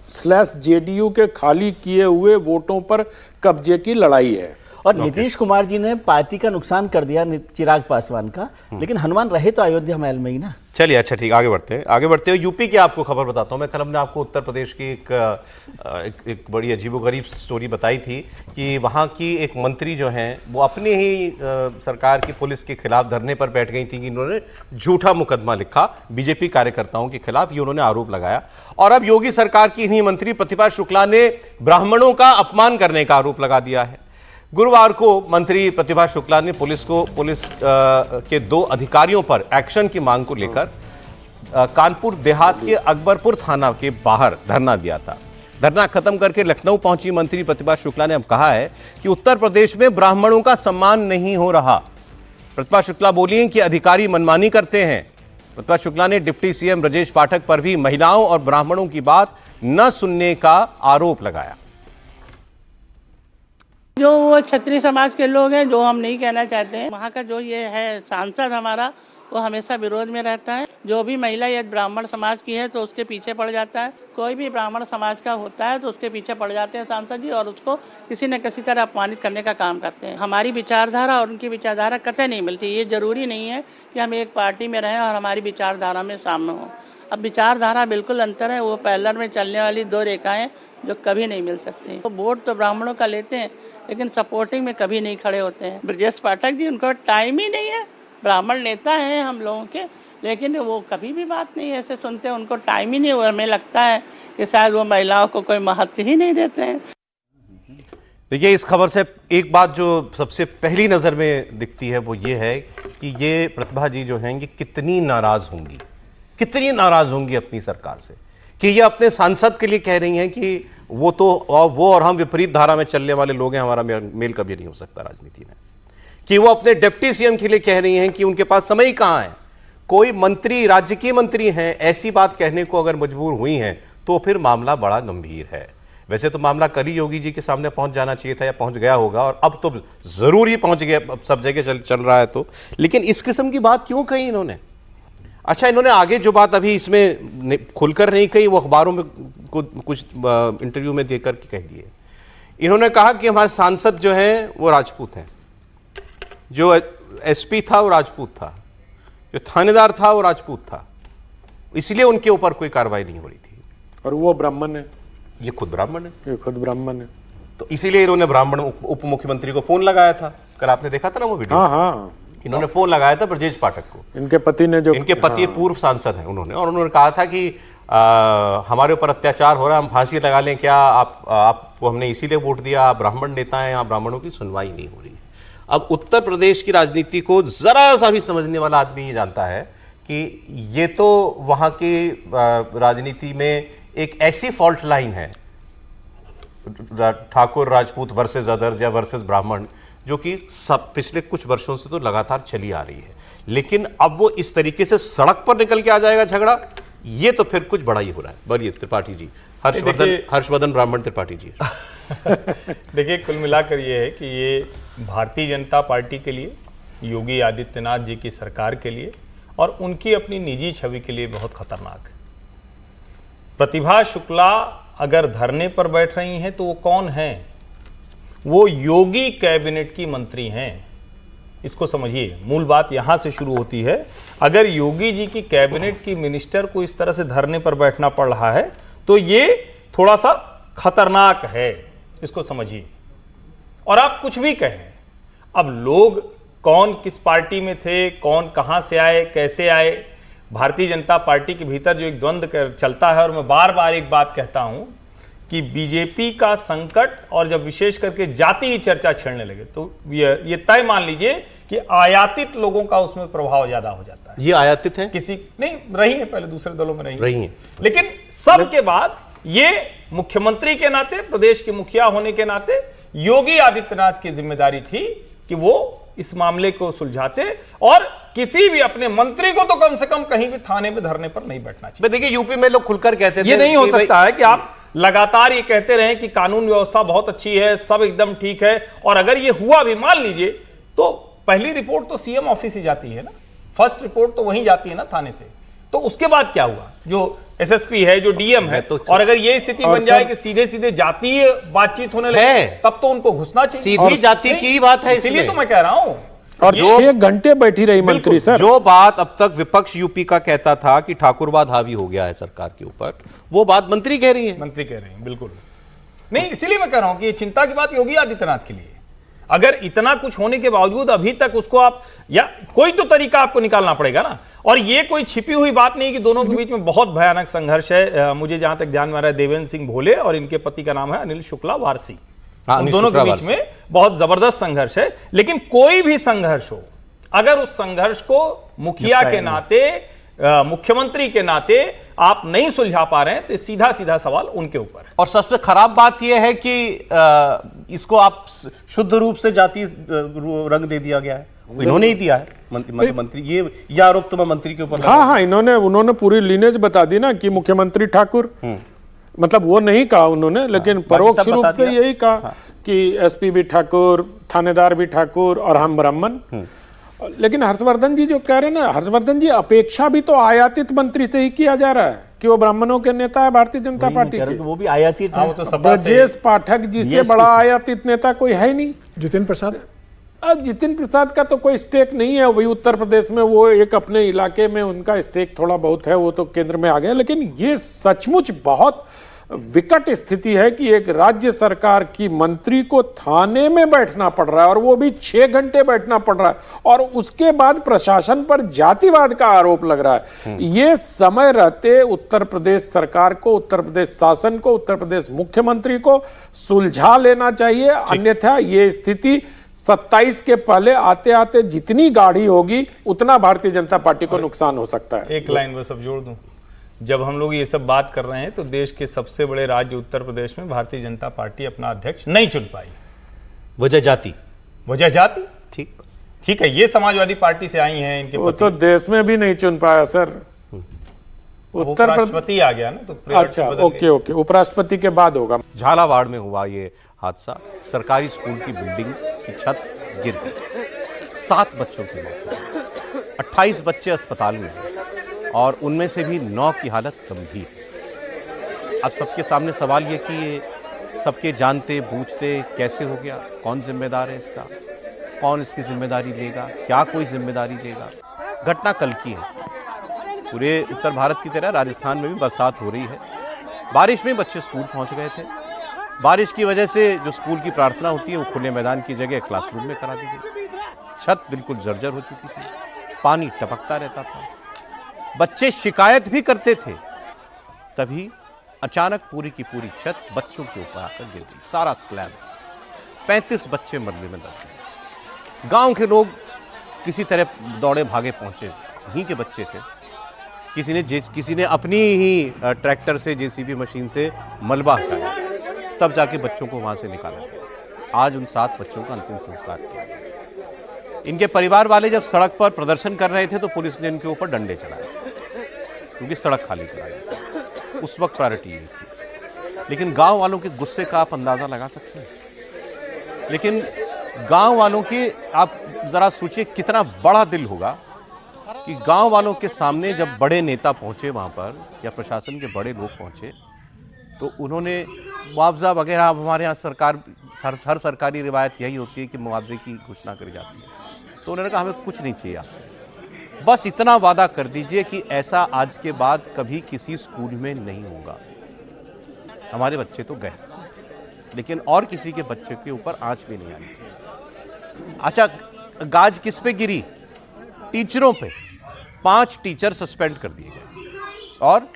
/ जेडीयू के खाली किए हुए वोटों पर कब्जे की लड़ाई है। और नीतीश कुमार जी ने पार्टी का नुकसान कर दिया चिराग पासवान का, लेकिन हनुमान रहे तो अयोध्या महल में ही ना। चलिए, अच्छा ठीक, आगे बढ़ते हैं। यूपी की आपको खबर बताता हूं मैं। कल हमने आपको उत्तर प्रदेश की एक बड़ी अजीबोगरीब स्टोरी बताई थी कि वहां की एक मंत्री जो हैं वो अपने ही सरकार की पुलिस के खिलाफ धरने पर बैठ गई थी कि इन्होंने झूठा मुकदमा लिखा बीजेपी कार्यकर्ताओं के खिलाफ। ये उन्होंने आरोप लगाया। और अब योगी सरकार की इन्हीं मंत्री प्रतिभा शुक्ला ने ब्राह्मणों का अपमान करने का आरोप लगा दिया है। गुरुवार को मंत्री प्रतिभा शुक्ला ने पुलिस के 2 अधिकारियों पर एक्शन की मांग को लेकर कानपुर देहात के अकबरपुर थाना के बाहर धरना दिया था। धरना खत्म करके लखनऊ पहुंची मंत्री प्रतिभा शुक्ला ने अब कहा है कि उत्तर प्रदेश में ब्राह्मणों का सम्मान नहीं हो रहा। प्रतिभा शुक्ला बोली कि अधिकारी मनमानी करते हैं। प्रतिभा शुक्ला ने डिप्टी सीएम ब्रजेश पाठक पर भी महिलाओं और ब्राह्मणों की बात न सुनने का आरोप लगाया। जो वो क्षत्रिय समाज के लोग हैं, जो हम नहीं कहना चाहते हैं, वहाँ का जो ये है सांसद हमारा, वो हमेशा विरोध में रहता है। जो भी महिला यदि ब्राह्मण समाज की है तो उसके पीछे पड़ जाता है। कोई भी ब्राह्मण समाज का होता है तो उसके पीछे पड़ जाते हैं सांसद जी, और उसको किसी न किसी तरह अपमानित करने का काम करते हैं। हमारी विचारधारा और उनकी विचारधारा कतई नहीं मिलती। ये जरूरी नहीं है कि हम एक पार्टी में रहें और हमारी विचारधारा में सामने हो। अब विचारधारा बिल्कुल अंतर है। वो पैरेलल में चलने वाली 2 रेखाएं जो कभी नहीं मिल सकती। तो वोट तो ब्राह्मणों का लेते हैं, लेकिन सपोर्टिंग में कभी नहीं खड़े होते हैं। ब्रजेश पाठक जी, उनको टाइम ही नहीं है। ब्राह्मण नेता हैं हम लोगों के, लेकिन वो कभी भी बात नहीं ऐसे सुनते। उनको टाइम ही नहीं हुआ। हमें लगता है कि शायद वो महिलाओं को कोई महत्व ही नहीं देते हैं। देखिए, इस खबर से एक बात जो सबसे पहली नज़र में दिखती है वो ये है कि ये प्रतिभा जी जो हैं ये कितनी नाराज़ होंगी अपनी सरकार से, कि ये अपने सांसद के लिए कह रही हैं कि वो और हम विपरीत धारा में चलने वाले लोग हैं, हमारा मेल कभी नहीं हो सकता राजनीति में। कि वो अपने डिप्टी सीएम के लिए कह रही हैं कि उनके पास समय ही कहां है। कोई मंत्री, राज्य के मंत्री हैं, ऐसी बात कहने को अगर मजबूर हुई हैं तो फिर मामला बड़ा गंभीर है। वैसे तो मामला कल ही योगी जी के सामने पहुंच जाना चाहिए था या पहुंच गया होगा, और अब तो जरूर ही पहुंच गया, अब सब जगह चल रहा है तो। लेकिन इस किस्म की बात क्यों कही इन्होंने? अच्छा, इन्होंने आगे जो बात अभी इसमें खुलकर नहीं कही, वो अखबारों में कुछ इंटरव्यू में देकर के कह दिए। इन्होंने कहा कि हमारे सांसद जो हैं वो राजपूत हैं, जो एसपी था वो राजपूत था, जो थानेदार था वो राजपूत था, इसलिए उनके ऊपर कोई कार्रवाई नहीं हो रही थी। और वो ब्राह्मण है, ये खुद ब्राह्मण है, ये खुद ब्राह्मण है। तो इसीलिए इन्होंने ब्राह्मण उप मुख्यमंत्री को फोन लगाया था। कल आपने देखा था ना वो वीडियो? हाँ हाँ, इन्होंने फोन लगाया था ब्रजेश पाठक को। इनके पति ने, जो इनके पति पूर्व सांसद हैं उन्होंने, और उन्होंने कहा था कि हमारे ऊपर अत्याचार हो रहा है, हम फांसी लगा लें क्या? आपको हमने इसीलिए वोट दिया, आप ब्राह्मण नेता हैं, यहाँ ब्राह्मणों की सुनवाई नहीं हो रही है। अब उत्तर प्रदेश की राजनीति को जरा सा भी समझने वाला आदमी ये जानता है कि ये तो वहाँ की राजनीति में एक ऐसी फॉल्ट लाइन है, ठाकुर राजपूत वर्सेस अदर्स या वर्सेस ब्राह्मण, जो कि सब पिछले कुछ वर्षों से तो लगातार चली आ रही है। लेकिन अब वो इस तरीके से सड़क पर निकल के आ जाएगा झगड़ा, ये तो फिर कुछ बड़ा ही हो रहा है। बोलिए त्रिपाठी जी, हर्षवर्धन ब्राह्मण त्रिपाठी जी। देखिए, कुल मिलाकर ये है कि ये भारतीय जनता पार्टी के लिए, योगी आदित्यनाथ जी की सरकार के लिए और उनकी अपनी निजी छवि के लिए बहुत खतरनाक है। प्रतिभा शुक्ला अगर धरने पर बैठ रही हैं तो वो कौन हैं? वो योगी कैबिनेट की मंत्री हैं। इसको समझिए, मूल बात यहां से शुरू होती है। अगर योगी जी की कैबिनेट की मिनिस्टर को इस तरह से धरने पर बैठना पड़ रहा है तो ये थोड़ा सा खतरनाक है, इसको समझिए। और आप कुछ भी कहें, अब लोग कौन किस पार्टी में थे, कौन कहां से आए, कैसे आए, भारतीय जनता पार्टी के भीतर जो एक द्वंद्व चलता है, और मैं बार बार एक बात कहता हूं कि बीजेपी का संकट, और जब विशेष करके जाति की चर्चा छेड़ने लगे तो ये तय मान लीजिए कि आयातित लोगों का उसमें प्रभाव ज्यादा हो जाता है। ये आयातित है? किसी नहीं रही है, पहले दूसरे दलों में रही है, लेकिन सब के बाद ये मुख्यमंत्री के नाते, प्रदेश के मुखिया होने के नाते योगी आदित्यनाथ की जिम्मेदारी थी कि वो इस मामले को सुलझाते, और किसी भी अपने मंत्री को तो कम से कम कहीं भी थाने में धरने पर नहीं बैठना चाहिए। देखिए, यूपी में लोग खुलकर कहते थे, ये नहीं हो सकता है कि आप लगातार ये कहते रहें कि कानून व्यवस्था बहुत अच्छी है, सब एकदम ठीक है, और अगर ये हुआ भी मान लीजिए तो पहली रिपोर्ट तो सीएम ऑफिस ही जाती है ना, फर्स्ट रिपोर्ट तो वहीं जाती है ना थाने से। तो उसके बाद क्या हुआ? जो एसएसपी है, जो डीएम है, और अगर ये स्थिति बन जाए कि सीधे सीधे जातीय बातचीत होने लगे, तब तो उनको घुसना चाहिए। सीधी जाति की बात है, इसीलिए तो मैं कह रहा हूं। और 6 घंटे बैठी रही मंत्री सर। जो बात अब तक विपक्ष यूपी का कहता था कि ठाकुरवाद हावी हो गया है सरकार के ऊपर, वो बात मंत्री कह रही है। मंत्री कह रहे हैं, बिल्कुल नहीं। इसीलिए मैं कह रहा हूं कि ये चिंता की बात योगी आदित्यनाथ के लिए। अगर इतना कुछ होने के बावजूद अभी तक उसको आप, या कोई तो तरीका आपको निकालना पड़ेगा ना। और ये कोई छिपी हुई बात नहीं कि दोनों के बीच में बहुत भयानक संघर्ष है। मुझे जहां तक ध्यान में आ रहा है, देवेंद्र सिंह भोले और इनके पति का नाम है अनिल शुक्ला वारसी, उन दोनों के बीच में बहुत जबरदस्त संघर्ष है। लेकिन कोई भी संघर्ष हो, अगर उस संघर्ष को मुखिया के नाते, मुख्यमंत्री के नाते आप नहीं सुलझा पा रहे हैं तो सीधा सीधा सवाल उनके ऊपर है। और सबसे खराब बात यह है कि इसको आप शुद्ध रूप से जाति रंग दे दिया गया है। इन्होंने ही दिया है मंत्री, ये आरोप तो मैं मंत्री के ऊपर। हाँ, उन्होंने पूरी लीनेज बता दी ना कि मुख्यमंत्री ठाकुर, मतलब वो नहीं कहा उन्होंने, लेकिन परोक्ष रूप से यही कहा कि एसपी भी ठाकुर, थानेदार भी ठाकुर और हम ब्राह्मण। लेकिन हर्षवर्धन जी जो कह रहे हैं ना, हर्षवर्धन जी अपेक्षा भी तो आयातित मंत्री से ही किया जा रहा है कि वो ब्राह्मणों के नेता है भारतीय जनता पार्टी के। वो भी आयातित है। तो ब्रजेश पाठक जी से बड़ा आयातित नेता कोई है नहीं। जितिन प्रसाद, अब जितिन प्रसाद का तो कोई स्टेक नहीं है, वही उत्तर प्रदेश में वो एक अपने इलाके में उनका स्टेक थोड़ा बहुत है, वो तो केंद्र में आ गया। लेकिन ये सचमुच बहुत विकट स्थिति है कि एक राज्य सरकार की मंत्री को थाने में बैठना पड़ रहा है, और वो भी 6 घंटे बैठना पड़ रहा है, और उसके बाद प्रशासन पर जातिवाद का आरोप लग रहा है। ये समय रहते उत्तर प्रदेश सरकार को, उत्तर प्रदेश शासन को, उत्तर प्रदेश मुख्यमंत्री को सुलझा लेना चाहिए। अन्यथा ये स्थिति 27 के पहले आते आते जितनी गाढ़ी होगी उतना भारतीय जनता पार्टी को नुकसान हो सकता है। एक लाइन बस अब जोड़ दूं, जब हम लोग ये सब बात कर रहे हैं तो देश के सबसे बड़े राज्य उत्तर प्रदेश में भारतीय जनता पार्टी अपना अध्यक्ष नहीं चुन पाई। वजह जाति, वजह जाति, ठीक, बस ठीक है। ये समाजवादी पार्टी से आई हैं, इनके वो तो देश में भी नहीं चुन पाया सर। उत्तर राष्ट्रपति आ गया ना, तो अच्छा, ओके ओके, उपराष्ट्रपति के बाद होगा। झालावाड़ में हुआ ये हादसा, सरकारी स्कूल की बिल्डिंग की छत गिर गई, 7 बच्चों की मौत हुई, 28 बच्चे अस्पताल में हैं और उनमें से भी 9 की हालत गंभीर। अब सबके सामने सवाल ये कि ये सबके जानते बूझते कैसे हो गया, कौन जिम्मेदार है इसका, कौन इसकी जिम्मेदारी लेगा, क्या कोई जिम्मेदारी लेगा। घटना कल की है। पूरे उत्तर भारत की तरह राजस्थान में भी बरसात हो रही है। बारिश में बच्चे स्कूल पहुंच गए थे। बारिश की वजह से जो स्कूल की प्रार्थना होती है वो खुले मैदान की जगह क्लासरूम में करा दी गई। छत बिल्कुल जर्जर हो चुकी थी, पानी टपकता रहता था, बच्चे शिकायत भी करते थे। तभी अचानक पूरी की पूरी छत बच्चों के ऊपर आकर गिर गई, सारा स्लैब। 35 बच्चे मरने में दब गए। गांव के लोग किसी तरह दौड़े भागे पहुंचे, वहीं के बच्चे थे। किसी ने अपनी ही ट्रैक्टर से, जेसीबी मशीन से मलबा हटाया, तब जाके बच्चों को वहां से निकाला गया। आज उन 7 बच्चों का अंतिम संस्कार किया गया। इनके परिवार वाले जब सड़क पर प्रदर्शन कर रहे थे तो पुलिस ने इनके ऊपर डंडे चलाए, क्योंकि सड़क खाली कराई। उस वक्त प्रायोरिटी ये थी। लेकिन गांव वालों के गुस्से का आप अंदाजा लगा सकते हैं। लेकिन गांव वालों के, आप जरा सोचिए कितना बड़ा दिल होगा कि गांव वालों के सामने जब बड़े नेता पहुंचे वहां पर, या प्रशासन के बड़े लोग पहुंचे, तो उन्होंने मुआवजा वगैरह, हमारे यहाँ सरकार, हर सरकारी रिवायत यही होती है कि मुआवजे की घोषणा करी जाती है। तो उन्होंने कहा हमें कुछ नहीं चाहिए आपसे, बस इतना वादा कर दीजिए कि ऐसा आज के बाद कभी किसी स्कूल में नहीं होगा। हमारे बच्चे तो गए, लेकिन और किसी के बच्चे के ऊपर आंच भी नहीं आनी चाहिए। अच्छा, गाज किस पे गिरी? टीचरों पे। 5 टीचर सस्पेंड कर दिए गए और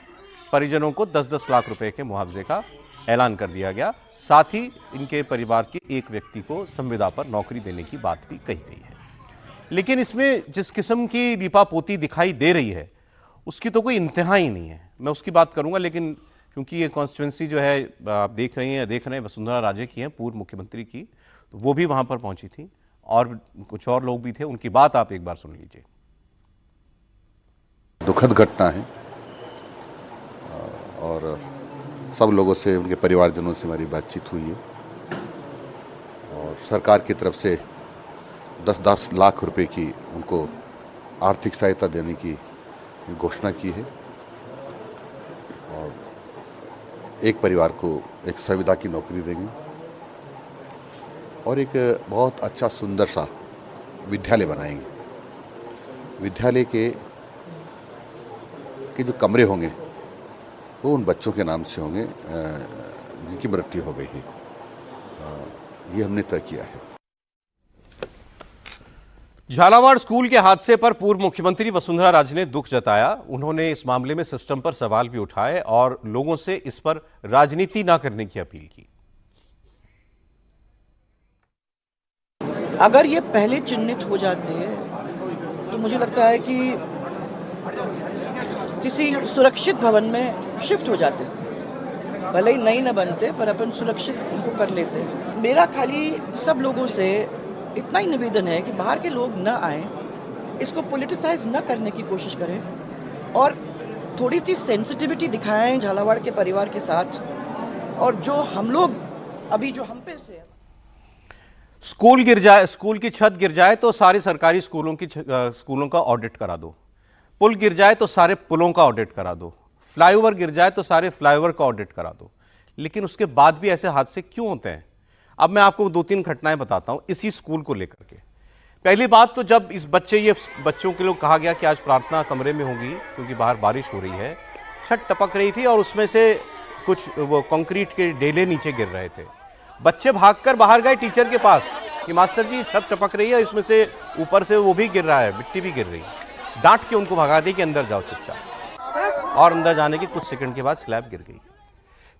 परिजनों को 10-10 लाख रुपए के मुआवजे का ऐलान कर दिया गया। साथ ही इनके परिवार के एक व्यक्ति को संविदा पर नौकरी देने की बात भी कही गई है। लेकिन इसमें जिस किस्म की लीपापोती दिखाई दे रही है उसकी तो कोई इंतहा ही नहीं है। मैं उसकी बात करूंगा, लेकिन क्योंकि ये कॉन्स्टिट्यूंसी जो है आप देख रहे हैं वसुंधरा राजे की है, पूर्व मुख्यमंत्री की, तो वो भी वहां पर पहुंची थी और कुछ और लोग भी थे। उनकी बात आप एक बार सुन लीजिए। दुखद घटना है और सब लोगों से, उनके परिवारजनों से हमारी बातचीत हुई है और सरकार की तरफ से 10-10 लाख रुपए की उनको आर्थिक सहायता देने की घोषणा की है और एक परिवार को एक संविदा की नौकरी देंगे और एक बहुत अच्छा सुंदर सा विद्यालय बनाएंगे। विद्यालय के जो कमरे होंगे वो उन बच्चों के नाम से होंगे जिनकी मृत्यु हो गई है। ये हमने तय किया है। झालावाड़ स्कूल के हादसे पर पूर्व मुख्यमंत्री वसुंधरा राजे ने दुख जताया। उन्होंने इस मामले में सिस्टम पर सवाल भी उठाए और लोगों से इस पर राजनीति ना करने की अपील की। अगर ये पहले चिन्हित हो जाते हैं तो मुझे लगता है कि किसी सुरक्षित भवन में शिफ्ट हो जाते, भले ही नई न बनते पर अपन सुरक्षित उनको कर लेते। मेरा खाली सब लोगों से इतना ही निवेदन है कि बाहर के लोग न आए, इसको पॉलिटिसाइज न करने की कोशिश करें और थोड़ी सी सेंसिटिविटी दिखाएं झालावाड़ के परिवार के साथ। और जो हम लोग अभी जो हम पे से स्कूल गिर जाए, स्कूल की छत गिर जाए तो सारे सरकारी स्कूलों का ऑडिट करा दो। पुल गिर जाए तो सारे पुलों का ऑडिट करा दो। फ्लाईओवर गिर जाए तो सारे फ्लाईओवर का ऑडिट करा दो। लेकिन उसके बाद भी ऐसे हादसे क्यों होते हैं? अब मैं आपको 2-3 घटनाएं बताता हूं इसी स्कूल को लेकर के। पहली बात तो जब इस बच्चों के लोग कहा गया कि आज प्रार्थना कमरे में होगी कि बाहर बारिश हो रही है, छत टपक रही थी और उसमें से कुछ वो कंक्रीट के डेले नीचे गिर रहे थे। बच्चे भागकर बाहर गए टीचर के पास कि मास्टर जी छत टपक रही है, इसमें से ऊपर से वो भी गिर रहा है, मिट्टी भी गिर रही है। डांट के उनको भगा दी कि अंदर जाओ चुपचाप, और अंदर जाने के कुछ सेकंड के बाद स्लैब गिर गई।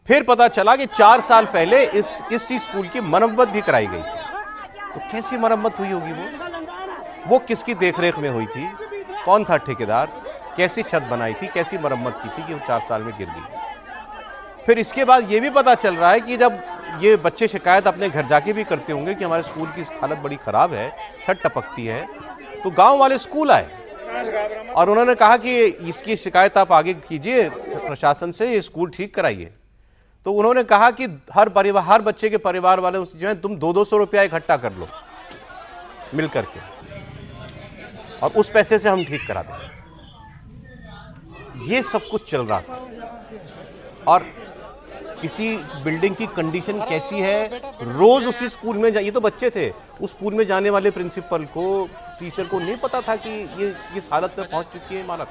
फिर पता चला कि 4 साल पहले इस स्कूल की मरम्मत भी कराई गई थी। तो कैसी मरम्मत हुई होगी? वो किसकी देखरेख में हुई थी? कौन था ठेकेदार? कैसी छत बनाई थी, कैसी मरम्मत की थी कि वो 4 साल में गिर गई। फिर इसके बाद ये भी पता चल रहा है कि जब ये बच्चे शिकायत अपने घर जाके भी करते होंगे कि हमारे स्कूल की हालत बड़ी ख़राब है, छत टपकती है, तो गांव वाले स्कूल आए और उन्होंने कहा कि इसकी शिकायत आप आगे कीजिए प्रशासन से, ये स्कूल ठीक कराइए। तो उन्होंने कहा कि हर बच्चे के परिवार वाले जो है तुम 200-200 रुपया इकट्ठा कर लो मिल करके, और उस पैसे से हम ठीक करा देंगे। ये सब कुछ चल रहा था। और किसी बिल्डिंग की कंडीशन कैसी है, रोज उसी स्कूल में ये तो बच्चे थे, उस स्कूल में जाने वाले प्रिंसिपल को, टीचर को नहीं पता था कि ये इस हालत में पहुंच चुकी है इमारत।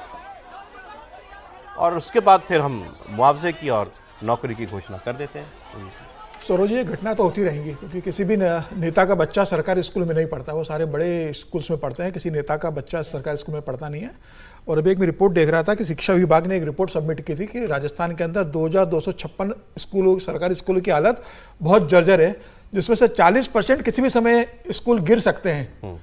और उसके बाद फिर हम मुआवजे की और नौकरी की घोषणा कर देते हैं। सरोज, ये घटना तो होती रहेंगी, क्योंकि किसी भी नेता का बच्चा सरकारी स्कूल में नहीं पढ़ता, वो सारे बड़े स्कूल्स में पढ़ते हैं। किसी नेता का बच्चा सरकारी स्कूल में पढ़ता नहीं है। और अभी एक मैं रिपोर्ट देख रहा था कि शिक्षा विभाग ने एक रिपोर्ट सबमिट की थी कि राजस्थान के अंदर 2256 स्कूलों, सरकारी स्कूलों की हालत बहुत जर्जर है, जिसमें से 40% किसी भी समय स्कूल गिर सकते हैं,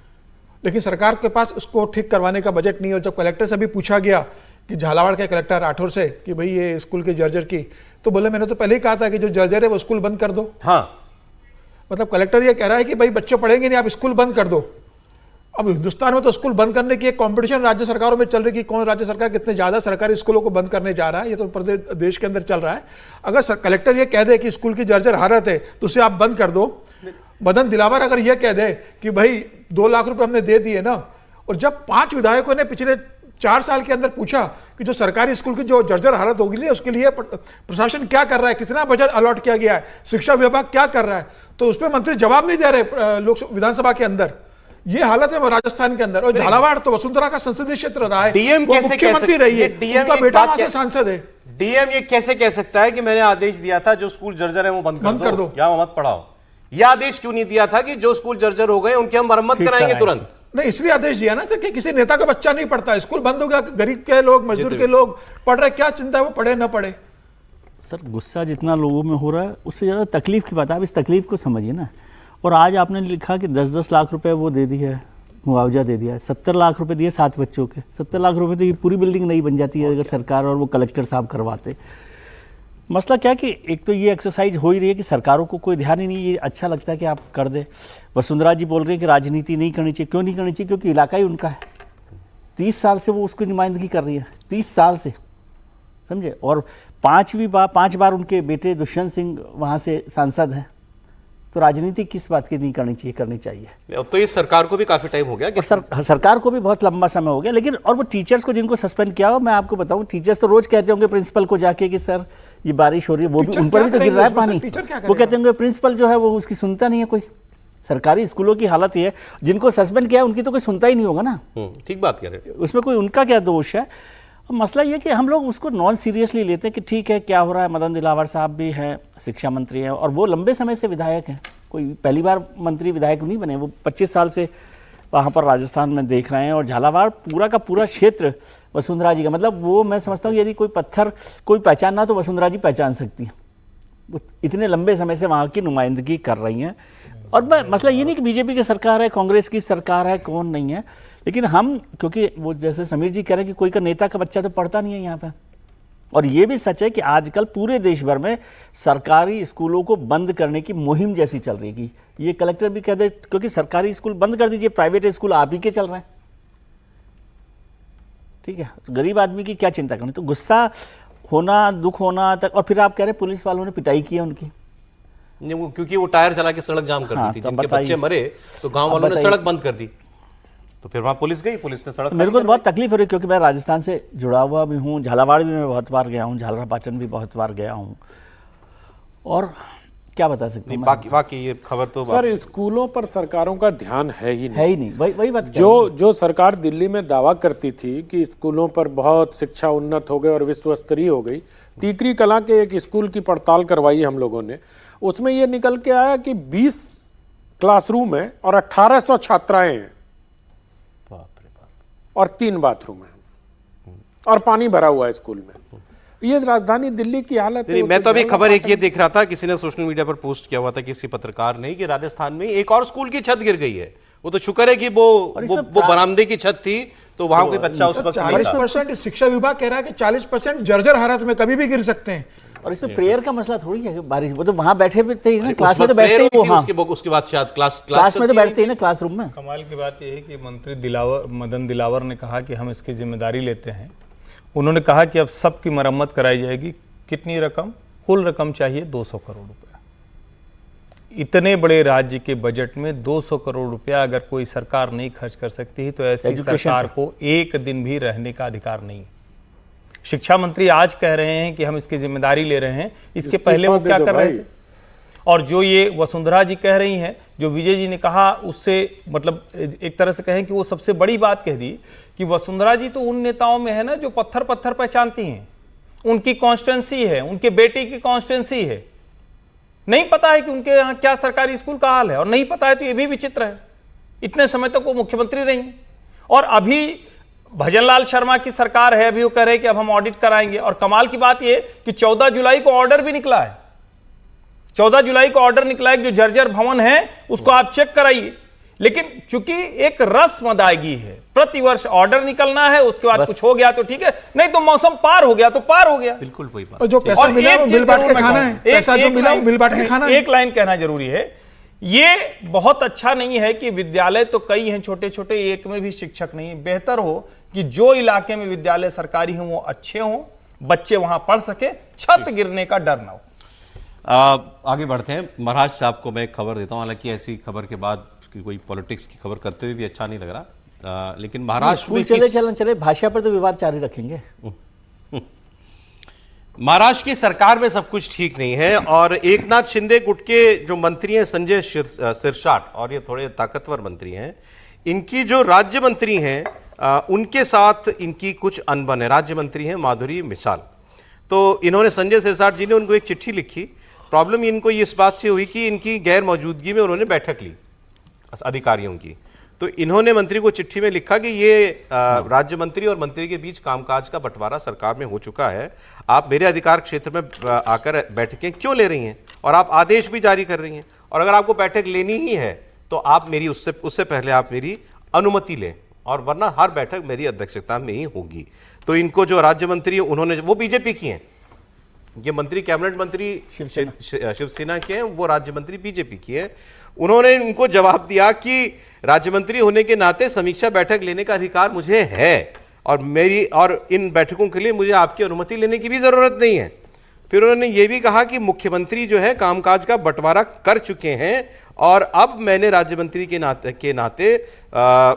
लेकिन सरकार के पास उसको ठीक करवाने का बजट नहीं है। और जब कलेक्टर से भी पूछा गया कि झालावाड़ के कलेक्टर राठौर से कि भाई ये स्कूल के जर्जर की, तो बोले मैंने तो पहले ही कहा था कि जो जर्जर है वो स्कूल बंद कर दो। हाँ, मतलब कलेक्टर ये कह रहा है कि भाई बच्चे पढ़ेंगे नहीं, आप स्कूल बंद कर दो। अब हिंदुस्तान में तो स्कूल बंद करने की एक कंपटीशन राज्य सरकारों में चल रही है कि कौन राज्य सरकार कितने ज्यादा सरकारी स्कूलों को बंद करने जा रहा है। ये तो प्रदेश देश के अंदर चल रहा है। अगर कलेक्टर ये कह दे कि स्कूल की जर्जर हालत है तो उसे आप बंद कर दो। मदन दिलावर अगर ये कह दे कि भाई 2 लाख रुपए हमने दे दिए ना, और जब 5 विधायकों ने पिछले 4 साल के अंदर पूछा कि जो सरकारी स्कूल की जो जर्जर हालत होगी उसके लिए प्रशासन क्या कर रहा है, कितना बजट अलॉट किया गया है, शिक्षा विभाग क्या कर रहा है, तो उस पर मंत्री जवाब नहीं दे रहे लोकसभा विधानसभा के अंदर। ये हालत है राजस्थान के अंदर। और झालावाड़ तो वसुंधरा का संसदीय क्षेत्र रहा है, डीएम कैसे कह सकता रही है, उनका बेटा वहां से सांसद है। डीएम ये कैसे कह सकता है कि मैंने आदेश दिया था जो स्कूल जर्जर है वो बंद कर दो या मत पढ़ाओ? यह आदेश क्यों नहीं दिया था कि जो स्कूल जर्जर हो गए उनकी हम मरम्मत कराएंगे तुरंत? नहीं, इसलिए आदेश दिया ना सर कि किसी नेता का बच्चा नहीं पढ़ता, स्कूल बंद हो गया, गरीब के लोग, मजदूर के लोग पढ़ रहे, क्या चिंता है वो पढ़े ना पढ़े। सर गुस्सा जितना लोगों में हो रहा है उससे ज़्यादा तकलीफ की बात है। आप इस तकलीफ को समझिए ना। और आज आपने लिखा कि 10-10 लाख रुपए वो दे दिया है, मुआवजा दे दिया है। 70 लाख रुपए दिए 7 बच्चों के। 70 लाख रुपए तो ये पूरी बिल्डिंग नहीं बन जाती है अगर सरकार और वो कलेक्टर साहब करवाते। मसला क्या कि एक तो ये एक्सरसाइज हो ही रही है कि सरकारों को कोई ध्यान ही नहीं। ये अच्छा लगता है कि आप कर दे। वसुंधरा जी बोल रहे हैं कि राजनीति नहीं करनी चाहिए। क्यों नहीं करनी चाहिए? क्योंकि इलाका ही उनका है। 30 साल से वो उसकी नुमाइंदगी कर रही है, 30 साल से, समझे। और 5 बार उनके बेटे दुष्यंत सिंह वहाँ से सांसद हैं। तो राजनीति किस बात की नहीं करनी चाहिए? करनी चाहिए। अब तो इस सरकार को भी काफी टाइम हो गया कि सरकार को भी बहुत लंबा समय हो गया। लेकिन और वो टीचर्स को जिनको सस्पेंड किया हो, मैं आपको बताऊं, टीचर्स तो रोज कहते होंगे प्रिंसिपल को जाके कि सर ये बारिश हो रही है, वो भी उन पर भी तो गिर रहा है पानी। वो कहते होंगे प्रिंसिपल जो है वो उसकी सुनता नहीं है कोई। सरकारी स्कूलों की हालत ये है, जिनको सस्पेंड किया उनकी तो कोई सुनता ही नहीं होगा ना। ठीक बात कह रहे हैं। उसमें कोई उनका क्या दोष है? मसला ये कि हम लोग उसको नॉन सीरियसली लेते हैं कि ठीक है क्या हो रहा है। मदन दिलावर साहब भी हैं, शिक्षा मंत्री हैं, और वो लंबे समय से विधायक हैं, कोई पहली बार मंत्री विधायक नहीं बने। वो 25 साल से वहाँ पर राजस्थान में देख रहे हैं। और झालावाड़ पूरा का पूरा क्षेत्र वसुंधरा जी का, मतलब वो मैं समझता हूँ यदि कोई पत्थर कोई पहचानना तो वसुंधरा जी पहचान सकती हैं। वो इतने लंबे समय से वहाँ की नुमाइंदगी कर रही हैं। और मैं मसला ये नहीं कि बीजेपी की सरकार है, कांग्रेस की सरकार है, कौन नहीं है, लेकिन हम, क्योंकि वो जैसे समीर जी कह रहे हैं कि कोई का नेता का बच्चा तो पढ़ता नहीं है यहाँ पे। और ये भी सच है कि आजकल पूरे देश भर में सरकारी स्कूलों को बंद करने की मुहिम जैसी चल रही है। ये कलेक्टर भी कह दे क्योंकि सरकारी स्कूल बंद कर दीजिए, प्राइवेट स्कूल आप ही के चल रहे हैं। ठीक है, तो गरीब आदमी की क्या चिंता करनी? तो गुस्सा होना, दुख होना तक। और फिर आप कह रहे पुलिस वालों ने पिटाई की है उनकी, क्योंकि वो टायर चला के सड़क जाम कर दी थी। जिनके बच्चे मरे तो गांव वालों ने सड़क बंद कर दी, तो फिर वहाँ पुलिस गई, पुलिस ने सड़क। मेरे को बहुत तकलीफ हो रही है क्योंकि मैं राजस्थान से जुड़ा हुआ भी हूँ। झालावाड़ भी मैं बहुत बार गया हूँ, झालरापाटन भी बहुत बार गया हूँ। और क्या बता सकते हैं, बाकी ये खबर तो सर स्कूलों पर सरकारों का ध्यान है ही नहीं। वही बात। जो सरकार दिल्ली में दावा करती थी कि स्कूलों पर बहुत शिक्षा उन्नत हो गई और विश्व स्तरीय हो गई। टीकरी कला के एक स्कूल की पड़ताल करवाई हम लोगों ने, उसमें ये निकल के आया कि 20 क्लासरूम है और 1800 छात्राएं हैं और 3 बाथरूम है और पानी भरा हुआ है स्कूल में। ये राजधानी दिल्ली की हालत है। मैं तो अभी खबर एक ये देख रहा था, किसी ने सोशल मीडिया पर पोस्ट किया हुआ था किसी पत्रकार ने कि राजस्थान में एक और स्कूल की छत गिर गई है, वो तो शुक्र है कि वो बरामदे की छत थी, तो वहां कोई बच्चा उस वक्त नहीं था। 40% शिक्षा विभाग कह रहा है कि 40% जर्जर हालत में कभी भी गिर सकते हैं। और इसमें प्रेयर का मसला थोड़ी है, बारिश वो तो वहां बैठे भी थे ना, क्लास में तो बैठते ही वो, हाँ उसके बाद शायद क्लास में तो बैठते ही ना, क्लासरूम में। कमाल की बात यह है कि मंत्री मदन दिलावर ने कहा कि हम इसकी जिम्मेदारी लेते हैं। उन्होंने कहा कि अब सबकी मरम्मत कराई जाएगी। कितनी रकम? कुल रकम चाहिए 200 करोड़ रुपया। इतने बड़े राज्य के बजट में 200 करोड़ रुपया अगर कोई सरकार नहीं खर्च कर सकती है तो ऐसी सरकार को एक दिन भी रहने का अधिकार नहीं। शिक्षा मंत्री आज कह रहे हैं कि हम इसकी जिम्मेदारी ले रहे हैं, इसके पहले वो क्या कर रहे थे? और जो ये वसुंधरा जी कह रही हैं, जो विजय जी ने कहा, उससे मतलब एक तरह से कहें कि वो सबसे बड़ी बात कह दी कि वसुंधरा जी तो उन नेताओं में है ना जो पत्थर पत्थर पहचानती हैं, उनकी कॉन्स्टिट्यूंसी है, उनके बेटे की कॉन्स्टिट्यूंसी है। नहीं पता है कि उनके यहाँ क्या सरकारी स्कूल का हाल है, और नहीं पता है तो ये भी विचित्र है। इतने समय तक वो मुख्यमंत्री रही और अभी भजनलाल शर्मा की सरकार है, अभी वो कह रहे हैं कि अब हम ऑडिट कराएंगे। और कमाल की बात ये कि 14 जुलाई को ऑर्डर भी निकला है। 14 जुलाई को ऑर्डर निकला है कि जो जर्जर भवन है उसको आप चेक कराइए। लेकिन चूंकि एक रस्म अदायगी है, प्रतिवर्ष ऑर्डर निकलना है, उसके बाद कुछ हो गया तो ठीक है, नहीं तो मौसम पार हो गया तो पार हो गया। बिल्कुल वही बात। और जो पैसा मिला वो मिल बांट के खाना है, पैसा जो मिला वो मिल बांट के खाना है। एक लाइन कहना जरूरी है, ये बहुत अच्छा नहीं है कि विद्यालय तो कई हैं छोटे छोटे, एक में भी शिक्षक नहीं। बेहतर हो कि जो इलाके में विद्यालय सरकारी हो वो अच्छे हों, बच्चे वहां पढ़ सके, छत गिरने का डर ना हो। आगे बढ़ते हैं। महाराज साहब को मैं एक खबर देता हूं, हालांकि ऐसी खबर के बाद कोई पॉलिटिक्स की खबर करते हुए भी अच्छा नहीं लग रहा, लेकिन महाराष्ट्र में चले भाषा पर तो विवाद जारी रखेंगे। महाराष्ट्र की सरकार में सब कुछ ठीक नहीं है और एकनाथ शिंदे गुट के जो मंत्री हैं संजय सिरसाट, और ये थोड़े ताकतवर मंत्री हैं, इनकी जो राज्य मंत्री हैं उनके साथ इनकी कुछ अनबन है। राज्य मंत्री हैं माधुरी मिसाल, तो इन्होंने संजय सिरसाट जी ने उनको एक चिट्ठी लिखी। प्रॉब्लम इनको इस बात से हुई कि इनकी गैर मौजूदगी में उन्होंने बैठक ली अधिकारियों की, तो इन्होंने मंत्री को चिट्ठी में लिखा कि ये राज्य मंत्री और मंत्री के बीच कामकाज का बंटवारा सरकार में हो चुका है, आप मेरे अधिकार क्षेत्र में आकर बैठकें क्यों ले रही हैं और आप आदेश भी जारी कर रही हैं, और अगर आपको बैठक लेनी ही है तो आप मेरी उससे पहले आप मेरी अनुमति लें, और वरना हर बैठक मेरी अध्यक्षता में ही होगी। तो इनको जो राज्य मंत्री उन्होंने, वो बीजेपी की हैं, ये मंत्री कैबिनेट मंत्री शिवसेना के हैं, वो राज्य मंत्री बीजेपी की है। उन्होंने इनको जवाब दिया कि राज्य मंत्री होने के नाते समीक्षा बैठक लेने का अधिकार मुझे है और इन बैठकों के लिए मुझे आपकी अनुमति लेने की भी जरूरत नहीं है। फिर उन्होंने ये भी कहा कि मुख्यमंत्री जो है कामकाज का बंटवारा कर चुके हैं और अब मैंने राज्य मंत्री के नाते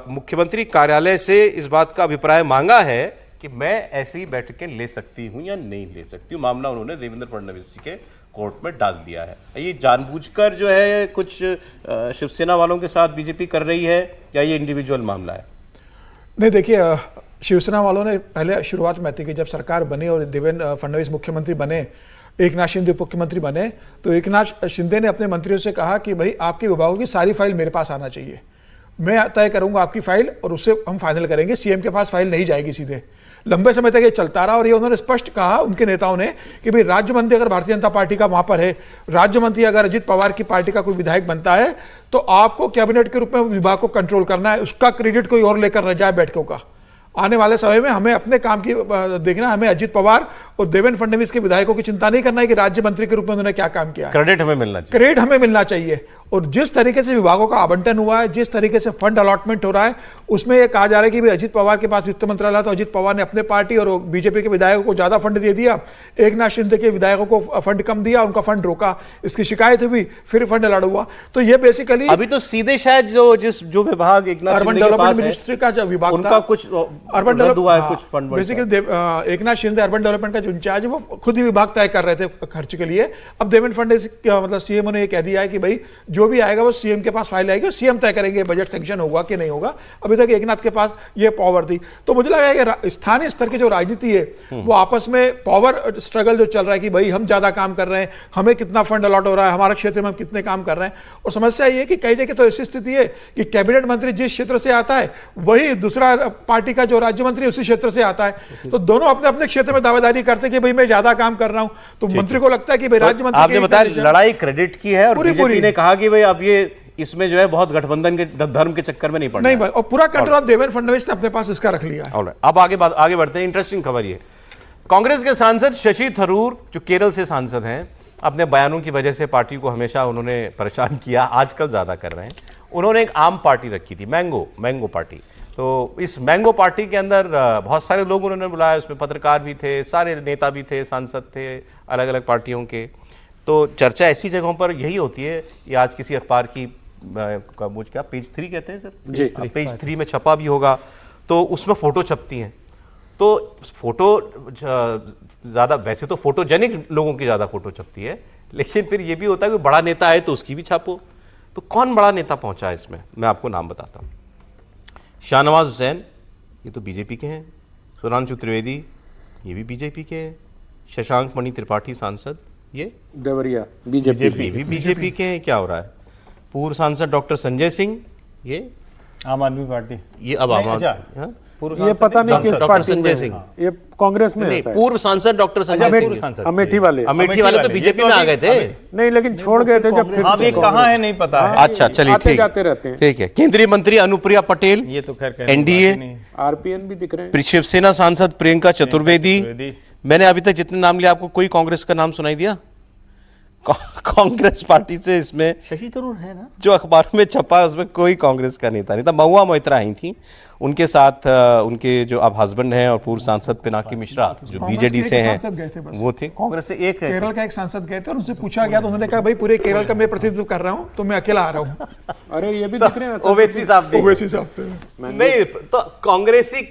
मुख्यमंत्री कार्यालय से इस बात का अभिप्राय मांगा है कि मैं ऐसी बैठकें ले सकती हूं या नहीं ले सकती हूं। मामला उन्होंने देवेंद्र फडणवीस जी के कोर्ट में डाल दिया है। ये जानबूझकर जो है कुछ शिवसेना वालों के साथ बीजेपी कर रही है या ये इंडिविजुअल मामला है? नहीं, देखिए, शिवसेना वालों ने पहले शुरुआत में थी कि जब सरकार बनी और देवेंद्र फडणवीस मुख्यमंत्री बने, एकनाथ शिंदे मुख्यमंत्री बने, तो एकनाथ शिंदे ने अपने मंत्रियों से कहा कि भाई आपके विभागों की सारी फाइल मेरे पास आना चाहिए, मैं तय करूंगा आपकी फाइल और उससे हम फाइनल करेंगे, सीएम के पास फाइल नहीं जाएगी सीधे। लंबे समय तक ये चलता रहा और ये उन्होंने स्पष्ट कहा उनके नेताओं ने कि भाई राज्य मंत्री अगर भारतीय जनता पार्टी का वहां पर है, राज्य मंत्री अगर अजित पवार की पार्टी का कोई विधायक बनता है तो आपको कैबिनेट के रूप में विभाग को कंट्रोल करना है, उसका क्रेडिट कोई और लेकर न जाए बैठकों का। आने वाले समय में हमें अपने काम की देखना, हमें अजित पवार और देवेंद्र फडणवीस के विधायकों की चिंता नहीं करना है कि राज्य मंत्री के रूप में उन्होंने क्या काम किया। क्रेडिट हमें मिलना चाहिए, क्रेडिट हमें मिलना चाहिए। और जिस तरीके से विभागों का आवंटन हुआ है, जिस तरीके से फंड अलॉटमेंट हो रहा है, उसमें यह कहा जा रहा है कि भाई अजित पवार के पास वित्त मंत्रालय, तो अजित पवार ने अपने पार्टी और बीजेपी के विधायकों को ज्यादा फंड दे दिया, एकनाथ शिंदे के विधायकों को फंड कम दिया, उनका फंड रोका, इसकी शिकायत हुई, फिर फंड अलॉट हुआ। तो ये बेसिकली अभी तो सीधे शायद जो विभाग एकनाथ अर्बन डेवलपमेंट मिनिस्ट्री का जो विभाग उनका कुछ अर्बन डेवलपमेंट कुछ fund basically Eknath Shinde urban development का जो इंचार्ज है वो खुद ही विभाग तय कर रहे थे खर्च के लिए। अब देवेंद्र फडणवीस मतलब सीएम ने ये कह दिया है कि भाई जो भी आएगा वो सीएम के पास फाइल आएगी, सीएम तय करेंगे बजट सैंक्शन होगा कि नहीं होगा। अभी तक एकनाथ के पास ये पावर थी। तो मुझे लगा है कि स्थानीय स्तर की जो राजनीति है वो आपस में पावर स्ट्रगल जो चल रहा है कि भाई हम ज्यादा काम कर रहे हैं, हमें कितना फंड अलॉट हो रहा है, हमारे क्षेत्र में हम कितने काम कर रहे हैं। और समस्या ये कि कई जगह तो ऐसी स्थिति है कि कैबिनेट मंत्री जिस क्षेत्र से आता है वही दूसरा पार्टी का जो राज्य मंत्री उसी क्षेत्र से आता है, तो दोनों अपने अपने क्षेत्र में दावेदारी करते हैं कि भाई मैं ज्यादा काम कर रहा हूं। तो मंत्री को लगता है कि भाई राज्य मंत्री, आपने बताया लड़ाई क्रेडिट की है और बीजेपी ने कहा कि भाई अब ये इसमें जो है बहुत गठबंधन के धर्म के चक्कर में नहीं पड़ना नहीं है। और पूरा कंट्रोल आप देवेंद्र फडणवीस ने अपने पास इसका रख लिया है। ऑलराइट, अब आगे बढ़ते हैं। इंटरेस्टिंग खबर ये, कांग्रेस के सांसद शशि थरूर जो केरल से सांसद हैं, अपने बयानों की वजह से पार्टी को हमेशा उन्होंने परेशान किया, आजकल ज्यादा कर रहे हैं। उन्होंने एक आम पार्टी रखी थी, मैंगो पार्टी। तो इस मैंगो पार्टी के अंदर बहुत सारे लोग उन्होंने बुलाया, उसमें पत्रकार भी थे, सारे नेता भी थे, सांसद थे अलग अलग पार्टियों के। तो चर्चा ऐसी जगहों पर यही होती है। ये आज किसी अखबार की क्या पेज 3 कहते हैं सर, पेज 3 में छपा भी होगा, तो उसमें फोटो छपती हैं। तो फोटो ज़्यादा, वैसे तो फोटोजेनिक लोगों की ज़्यादा फोटो छपती है, लेकिन फिर ये भी होता है कि बड़ा नेता आए तो उसकी भी छापो। तो कौन बड़ा नेता पहुंचा है इसमें, मैं आपको नाम बताता हूँ। शाहनवाज हुसैन, ये तो बीजेपी के हैं। सुधांशु त्रिवेदी, ये भी बीजेपी के हैं। शशांक मणि त्रिपाठी सांसद, ये देवरिया बीजेपी भी बीजेपी के हैं। क्या हो रहा है? पूर्व सांसद डॉक्टर संजय सिंह, ये आम आदमी पार्टी, ये अब आम आदमी, ये पता नहीं किस पार्टी संजय सिंह, ये कांग्रेस में है। पूर्व सांसद डॉक्टर संजय सिंह, अमेठी वाले तो बीजेपी में आ गए थे। नहीं, लेकिन छोड़ गए थे जब। अभी कहाँ है नहीं पता है। अच्छा चलिए, ठीक जाते रहते हैं। ठीक है। केंद्रीय मंत्री अनुप्रिया पटेल, ये तो खैर एनडीए। आरपीएन भी दिख रहे हैं। शिवसेना सांसद प्रियंका चतुर्वेदी। मैंने अभी तक जितने नाम लिया, आपको कोई कांग्रेस का नाम सुनाई दिया? कांग्रेस पार्टी से इसमें शशि थरूर है ना, जो अखबार में छपा उसमें कोई कांग्रेस का नेता नहीं था। महुआ मोइत्रा आई थी, उनके साथ उनके जो अब हस्बैंड हैं और पूर्व सांसद पिनाकी मिश्रा जो बीजेडी से हैं, वो थे। कांग्रेस से एक केरल का एक सांसद गए थे और उनसे पूछा गया तो उन्होंने कहा भाई पूरे केरल का मैं प्रतिनिधित्व कर रहा हूं, तो मैं अकेला आ रहा हूं। अरे ये भी दिख रहे हैं ओवैसी साहब साहब नहीं, तो कांग्रेसी,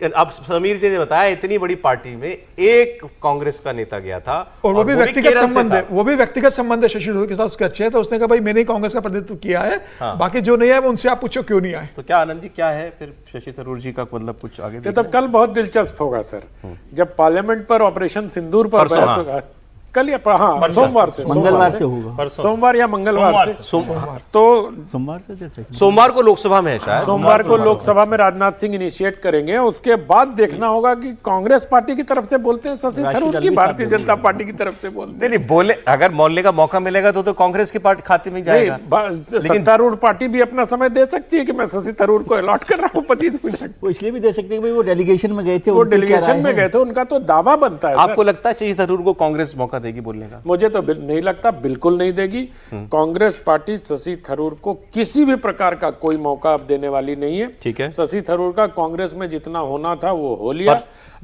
अब समीर जी ने बताया इतनी बड़ी पार्टी में एक कांग्रेस का नेता गया था, और वो भी व्यक्तिगत संबंध है, वो भी व्यक्तिगत संबंध है शशि थरूर के साथ, उसके अच्छे है। तो उसने कहा भाई मैंने कांग्रेस का प्रतिनिधित्व किया है, बाकी जो नहीं है वो उनसे आप पूछो क्यों नहीं आए। तो क्या आनंद जी, क्या है फिर शशि थरूर जी का मतलब कुछ आगे? ये तो कल बहुत दिलचस्प होगा सर, जब पार्लियामेंट पर ऑपरेशन सिंदूर पर बहस होगा। कल या सोमवार से, मंगलवार से होगा, सोमवार या मंगलवार से। तो सोमवार को लोकसभा में है शायद, सोमवार को लोकसभा में राजनाथ सिंह इनिशिएट करेंगे। उसके बाद देखना होगा कि कांग्रेस पार्टी की तरफ से बोलते हैं शशि थरूर की भारतीय जनता पार्टी की तरफ से बोलते नहीं बोले। अगर बोलने का मौका मिलेगा तो कांग्रेस की पार्टी खाते में जाएगा। लेकिन सत्तारूढ़ पार्टी भी अपना समय दे सकती है कि मैं शशि थरूर को अलॉट कर रहा हूँ 25 मिनट। वो इसलिए भी दे सकते हैं कि वो डेलीगेशन में गए थे, वो डेलीगेशन में गए थे, उनका तो दावा बनता है। आपको लगता है शशि थरूर को कांग्रेस मौका देगी बोलने का? मुझे तो नहीं लगता, बिल्कुल नहीं देगी। कांग्रेस पार्टी शशि थरूर को किसी भी प्रकार का कोई मौका अब देने वाली नहीं है। ठीक है, शशि थरूर का कांग्रेस में जितना होना था वो हो लिया।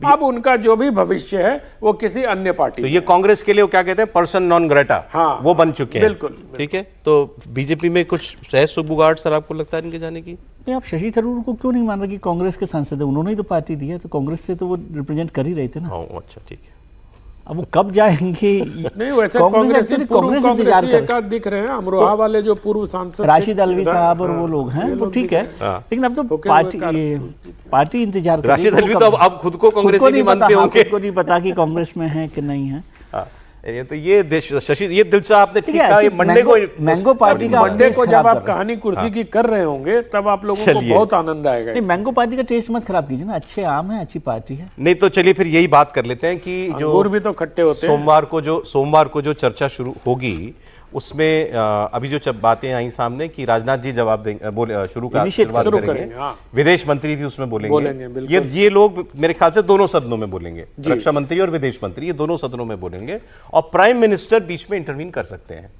अब उनका जो भी भविष्य है वो किसी अन्य पार्टी, तो ये कांग्रेस के लिए वो क्या कहते हैं, पर्सन नॉन ग्रेटा, हाँ, वो बन चुके हैं। बिल्कुल। ठीक है, तो बीजेपी में कुछ सहज सुबुगाड़ सर आपको लगता है इनके जाने की? नहीं, आप शशि थरूर को क्यों नहीं मान रहे कि कांग्रेस के सांसद है? उन्होंने ही तो पार्टी दी है, तो कांग्रेस से तो वो रिप्रेजेंट कर ही रहे थे ना। अच्छा ठीक है, अब वो कब जाएंगे? नहीं, वैसे कांग्रेस इंतजार कर दिख रहे हैं। अमरोहा वाले जो पूर्व सांसद राशिद अलवी साहब और वो लोग हैं, वो ठीक है, लेकिन अब तो पार्टी इंतजार कर रही है। राशिद अलवी तो अब खुद को कांग्रेस नहीं मानते होंगे, खुद को नहीं पता कि कांग्रेस में है कि नहीं है। तो ये शशि, ये दिलचस्प आपने ठीक कहा। ये मंडे को मैंगो पार्टी का, मंडे को जब आप कहानी कुर्सी की कर रहे होंगे तब आप लोगों को बहुत आनंद आएगा। नहीं, मैंगो पार्टी का टेस्ट मत खराब कीजिए ना, अच्छे आम है, अच्छी पार्टी है। नहीं तो चलिए फिर यही बात कर लेते हैं कि जो अंगूर भी तो खट्टे होते हैं। सोमवार को जो चर्चा शुरू होगी उसमें अभी जो बातें आई सामने कि राजनाथ जी जवाब देंगे, शुरू करेंगे। विदेश मंत्री भी उसमें बोलेंगे। ये लोग मेरे ख्याल से दोनों सदनों में बोलेंगे, रक्षा मंत्री और विदेश मंत्री, ये दोनों सदनों में बोलेंगे। और प्राइम मिनिस्टर बीच में इंटरवीन कर सकते हैं।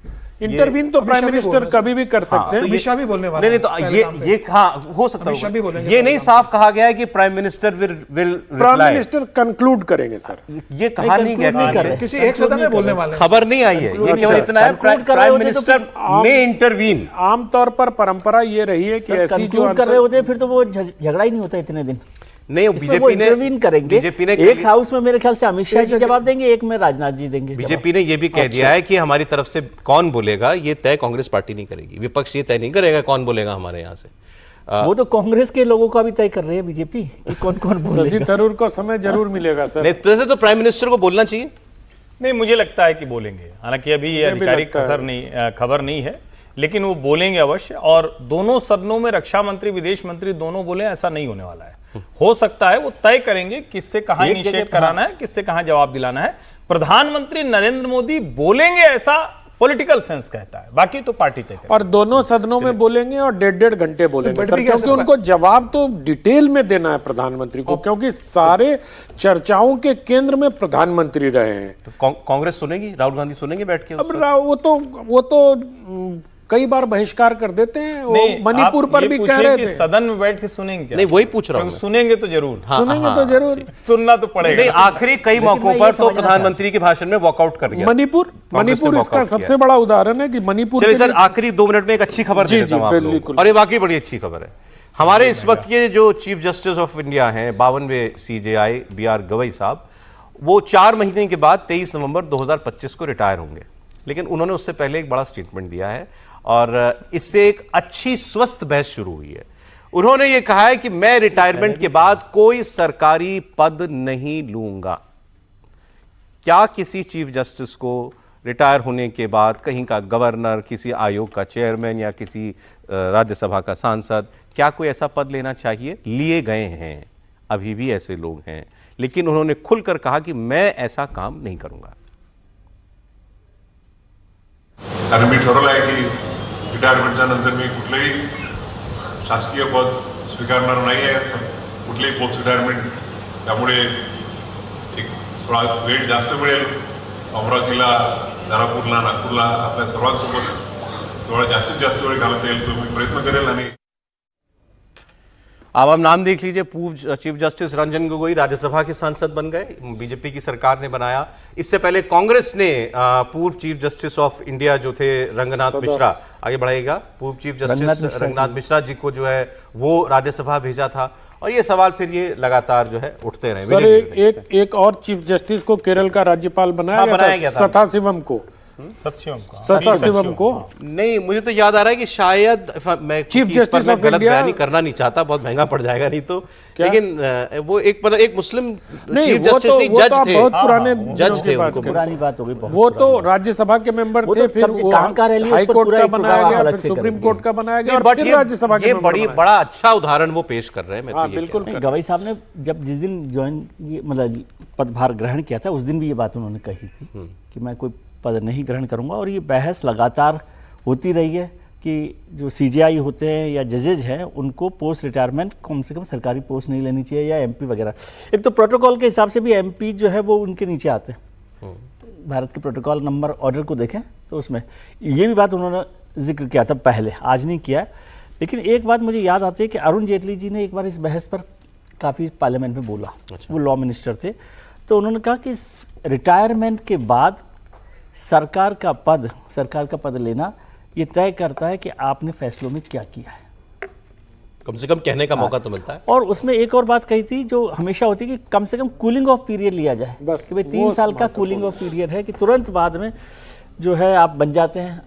इंटरवीन तो प्राइम मिनिस्टर कभी भी कर सकते हैं। अमित शाह भी बोलने वाले नहीं तो ये हो सकता है। ये नहीं साफ कहा गया है कि prime minister will prime minister conclude करेंगे सर, ये कहा नहीं गया, किसी एक सदन में बोलने वाले, खबर नहीं आई है। ये केवल इतना है प्राइम मिनिस्टर में इंटरवीन। आमतौर पर परंपरा ये रही है कि ऐसी जो कर रहे होते फिर तो वो झगड़ा ही नहीं होता इतने दिन। नहीं, बीजेपी ने इंटरवीन करेंगे। एक हाउस में मेरे ख्याल से अमित शाह जी जवाब देंगे, एक में राजनाथ जी देंगे। बीजेपी ने यह भी कह दिया है कि हमारी तरफ से कौन बोलेगा ये तय कांग्रेस पार्टी नहीं करेगी, विपक्ष ये तय नहीं करेगा कौन बोलेगा हमारे यहाँ से। वो तो कांग्रेस के लोगों का भी तय कर रहे हैं बीजेपी कि कौन कौन बोलेगा। शशि थरूर को समय जरूर मिलेगा सर। वैसे तो प्राइम मिनिस्टर को बोलना चाहिए। नहीं, मुझे लगता है कि बोलेंगे, हालांकि अभी ये आधिकारिक खबर नहीं है, लेकिन वो बोलेंगे अवश्य। और दोनों सदनों में रक्षा मंत्री, विदेश मंत्री दोनों बोले, ऐसा नहीं होने वाला है। हो सकता है वो तय करेंगे किससे कहां इनिशिएट कराना है, किससे कहां जवाब दिलाना है। प्रधानमंत्री नरेंद्र मोदी बोलेंगे ऐसा पॉलिटिकल सेंस कहता है, बाकी तो पार्टी तय करेगी। और दोनों सदनों में बोलेंगे और 1.5 घंटे बोलेंगे बट सर, भी क्या क्योंकि सर, उनको जवाब तो डिटेल में देना है प्रधानमंत्री को, क्योंकि सारे चर्चाओं के केंद्र में प्रधानमंत्री रहे हैं। तो कांग्रेस सुनेगी, राहुल गांधी सुनेंगे बैठ के? अब वो तो कई बार बहिष्कार कर देते हैं। वो मणिपुर पर भी कह रहे थे सदन में बैठ के सुनेंगे क्या? नहीं, वही पूछ रहा हूं। सुनेंगे तो जरूर, सुनेंगे तो जरूर, सुनना तो पड़ेगा। नहीं, आखिरी कई मौकों पर तो प्रधानमंत्री के भाषण में वॉकआउट कर गया मणिपुर इसका सबसे बड़ा उदाहरण है कि मणिपुर। चलिए सर, आखिरी 2 मिनट में एक अच्छी खबर दे देता हूं आप लोगों को, और ये वाकई बड़ी अच्छी खबर है। हमारे इस वक्त के जो चीफ जस्टिस ऑफ इंडिया हैं 52वें CJI BR गवई साहब, वो 4 महीने के बाद 23 नवंबर 2025 को रिटायर होंगे। लेकिन उन्होंने उससे पहले एक बड़ा स्टेटमेंट दिया है और इससे एक अच्छी स्वस्थ बहस शुरू हुई है। उन्होंने ये कहा है कि मैं रिटायरमेंट के बाद कोई सरकारी पद नहीं लूंगा। क्या किसी चीफ जस्टिस को रिटायर होने के बाद कहीं का गवर्नर, किसी आयोग का चेयरमैन या किसी राज्यसभा का सांसद, क्या कोई ऐसा पद लेना चाहिए? लिए गए हैं, अभी भी ऐसे लोग हैं, लेकिन उन्होंने खुलकर कहा कि मैं ऐसा काम नहीं करूंगा। कारण मी ठरवलं आहे की रिटायरमेंटच्या नंतर मी कुठलंही शासकीय पद स्वीकारणार नाही आहे, कुठलेही पोस्ट रिटायरमेंट। त्यामुळे एक थोडा वेळ जास्त मिळेल अमरावतीला, धारापूरला, नागपूरला आपल्या सर्वांसोबत थोडा जास्तीत जास्त वेळ घालवता येईल तो मी प्रयत्न करेल। आणि अब हम नाम देख लीजिए, पूर्व चीफ जस्टिस रंजन गोगोई राज्यसभा के सांसद बन गए, बीजेपी की सरकार ने बनाया। इससे पहले कांग्रेस ने पूर्व चीफ जस्टिस ऑफ इंडिया जो थे रंगनाथ मिश्रा, आगे बढ़ाएगा, पूर्व चीफ जस्टिस रंगनाथ मिश्रा जी को जो है वो राज्यसभा भेजा था। और ये सवाल फिर ये लगातार जो है उठते रहे। सर एक और चीफ जस्टिस को केरल का राज्यपाल बनाया गया था, सदाशिवम को। सदाशिवम को नहीं, मुझे तो याद आ रहा है कि शायद मैं चीफ जस्टिस ऑफ गलत इंडिया बयानी करना नहीं चाहता, बहुत महंगा पड़ जाएगा नहीं तो, लेकिन वो एक मुस्लिम चीफ जस्टिस नहीं, जज थे, बहुत पुराने जज थे, उनको पुरानी बात हो गई। वो तो राज्यसभा के मेंबर थे, फिर हाई कोर्ट का बनाया गया, फिर सुप्रीम कोर्ट का बनाया गया, और फिर राज्यसभा के बड़ा अच्छा उदाहरण वो पेश कर रहे हैं। बिल्कुल, गवई साहब ने जब जिस दिन ज्वाइन मतलब पदभार ग्रहण किया था, उस दिन भी ये बात उन्होंने कही थी कि मैं कोई पद नहीं ग्रहण करूंगा। और ये बहस लगातार होती रही है कि जो CJI होते हैं या जजेज हैं, उनको पोस्ट रिटायरमेंट कम से कम सरकारी पोस्ट नहीं लेनी चाहिए, या MP वगैरह। एक तो प्रोटोकॉल के हिसाब से भी MP जो है वो उनके नीचे आते हैं। भारत के प्रोटोकॉल नंबर ऑर्डर को देखें तो उसमें ये भी बात उन्होंने जिक्र किया था पहले, आज नहीं किया। लेकिन एक बात मुझे याद आती है कि अरुण जेटली जी ने एक बार इस बहस पर काफ़ी पार्लियामेंट में बोला। वो लॉ मिनिस्टर थे, तो उन्होंने कहा कि रिटायरमेंट के बाद सरकार का पद लेना ये तय करता है कि आपने फैसलों में क्या किया है। कम से कम कहने का मौका तो मिलता है। और उसमें एक और बात कही थी जो हमेशा होती है कि कम से कम कूलिंग ऑफ पीरियड लिया जाए, बस कि भाई 3 साल का कूलिंग ऑफ पीरियड है, कि तुरंत बाद में जो है आप बन जाते हैं।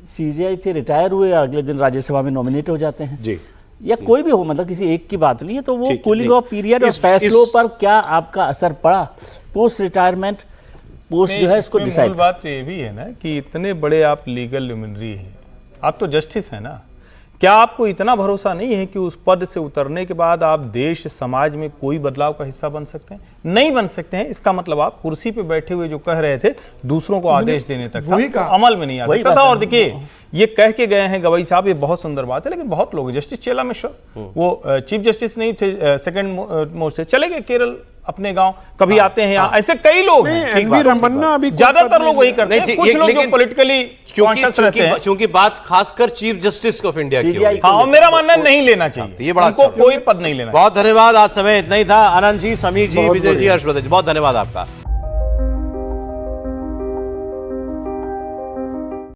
CJI थे, रिटायर हुए और अगले दिन राज्यसभा में नॉमिनेट हो जाते हैं जी, या कोई भी हो, मतलब किसी एक की बात नहीं है। तो वो कूलिंग ऑफ पीरियड और फैसलों पर क्या आपका असर पड़ा, पोस्ट रिटायरमेंट पोस्ट जो है इसको डिसाइड। बात तो ये भी है ना कि इतने बड़े आप लीगल ल्यूमिनरी हैं, आप तो जस्टिस हैं ना, क्या आपको इतना भरोसा नहीं है कि उस पद से उतरने के बाद आप देश समाज में कोई बदलाव का हिस्सा बन सकते हैं? नहीं बन सकते हैं। इसका मतलब आप कुर्सी पे बैठे हुए जो कह रहे थे दूसरों को आदेश देने तक था, तो अमल में नहीं आ सकता था। और देखिए ये कह के गए हैं गवई साहब, ये बहुत सुंदर बात है, लेकिन बहुत लोग, जस्टिस चेला मिश्र वो चीफ जस्टिस नहीं थे, सेकंड मोस्ट से चले गए केरल अपने गांव, कभी आते हैं यहाँ, ऐसे कई लोग हैं। एनवी रमन्ना अभी ज्यादातर लोग वही करते हैं, कुछ लोग जो पॉलिटिकली कॉन्शियस रहते हैं। क्योंकि बात खासकर चीफ जस्टिस ऑफ इंडिया की है। हाँ, मेरा मानना नहीं लेना चाहिए, ये बड़ा कोई पद नहीं लेना। बहुत धन्यवाद, आज समय इतना ही था। आनंद जी, समीर जी, विजय जी, हर्षवर्धन जी, बहुत धन्यवाद आपका।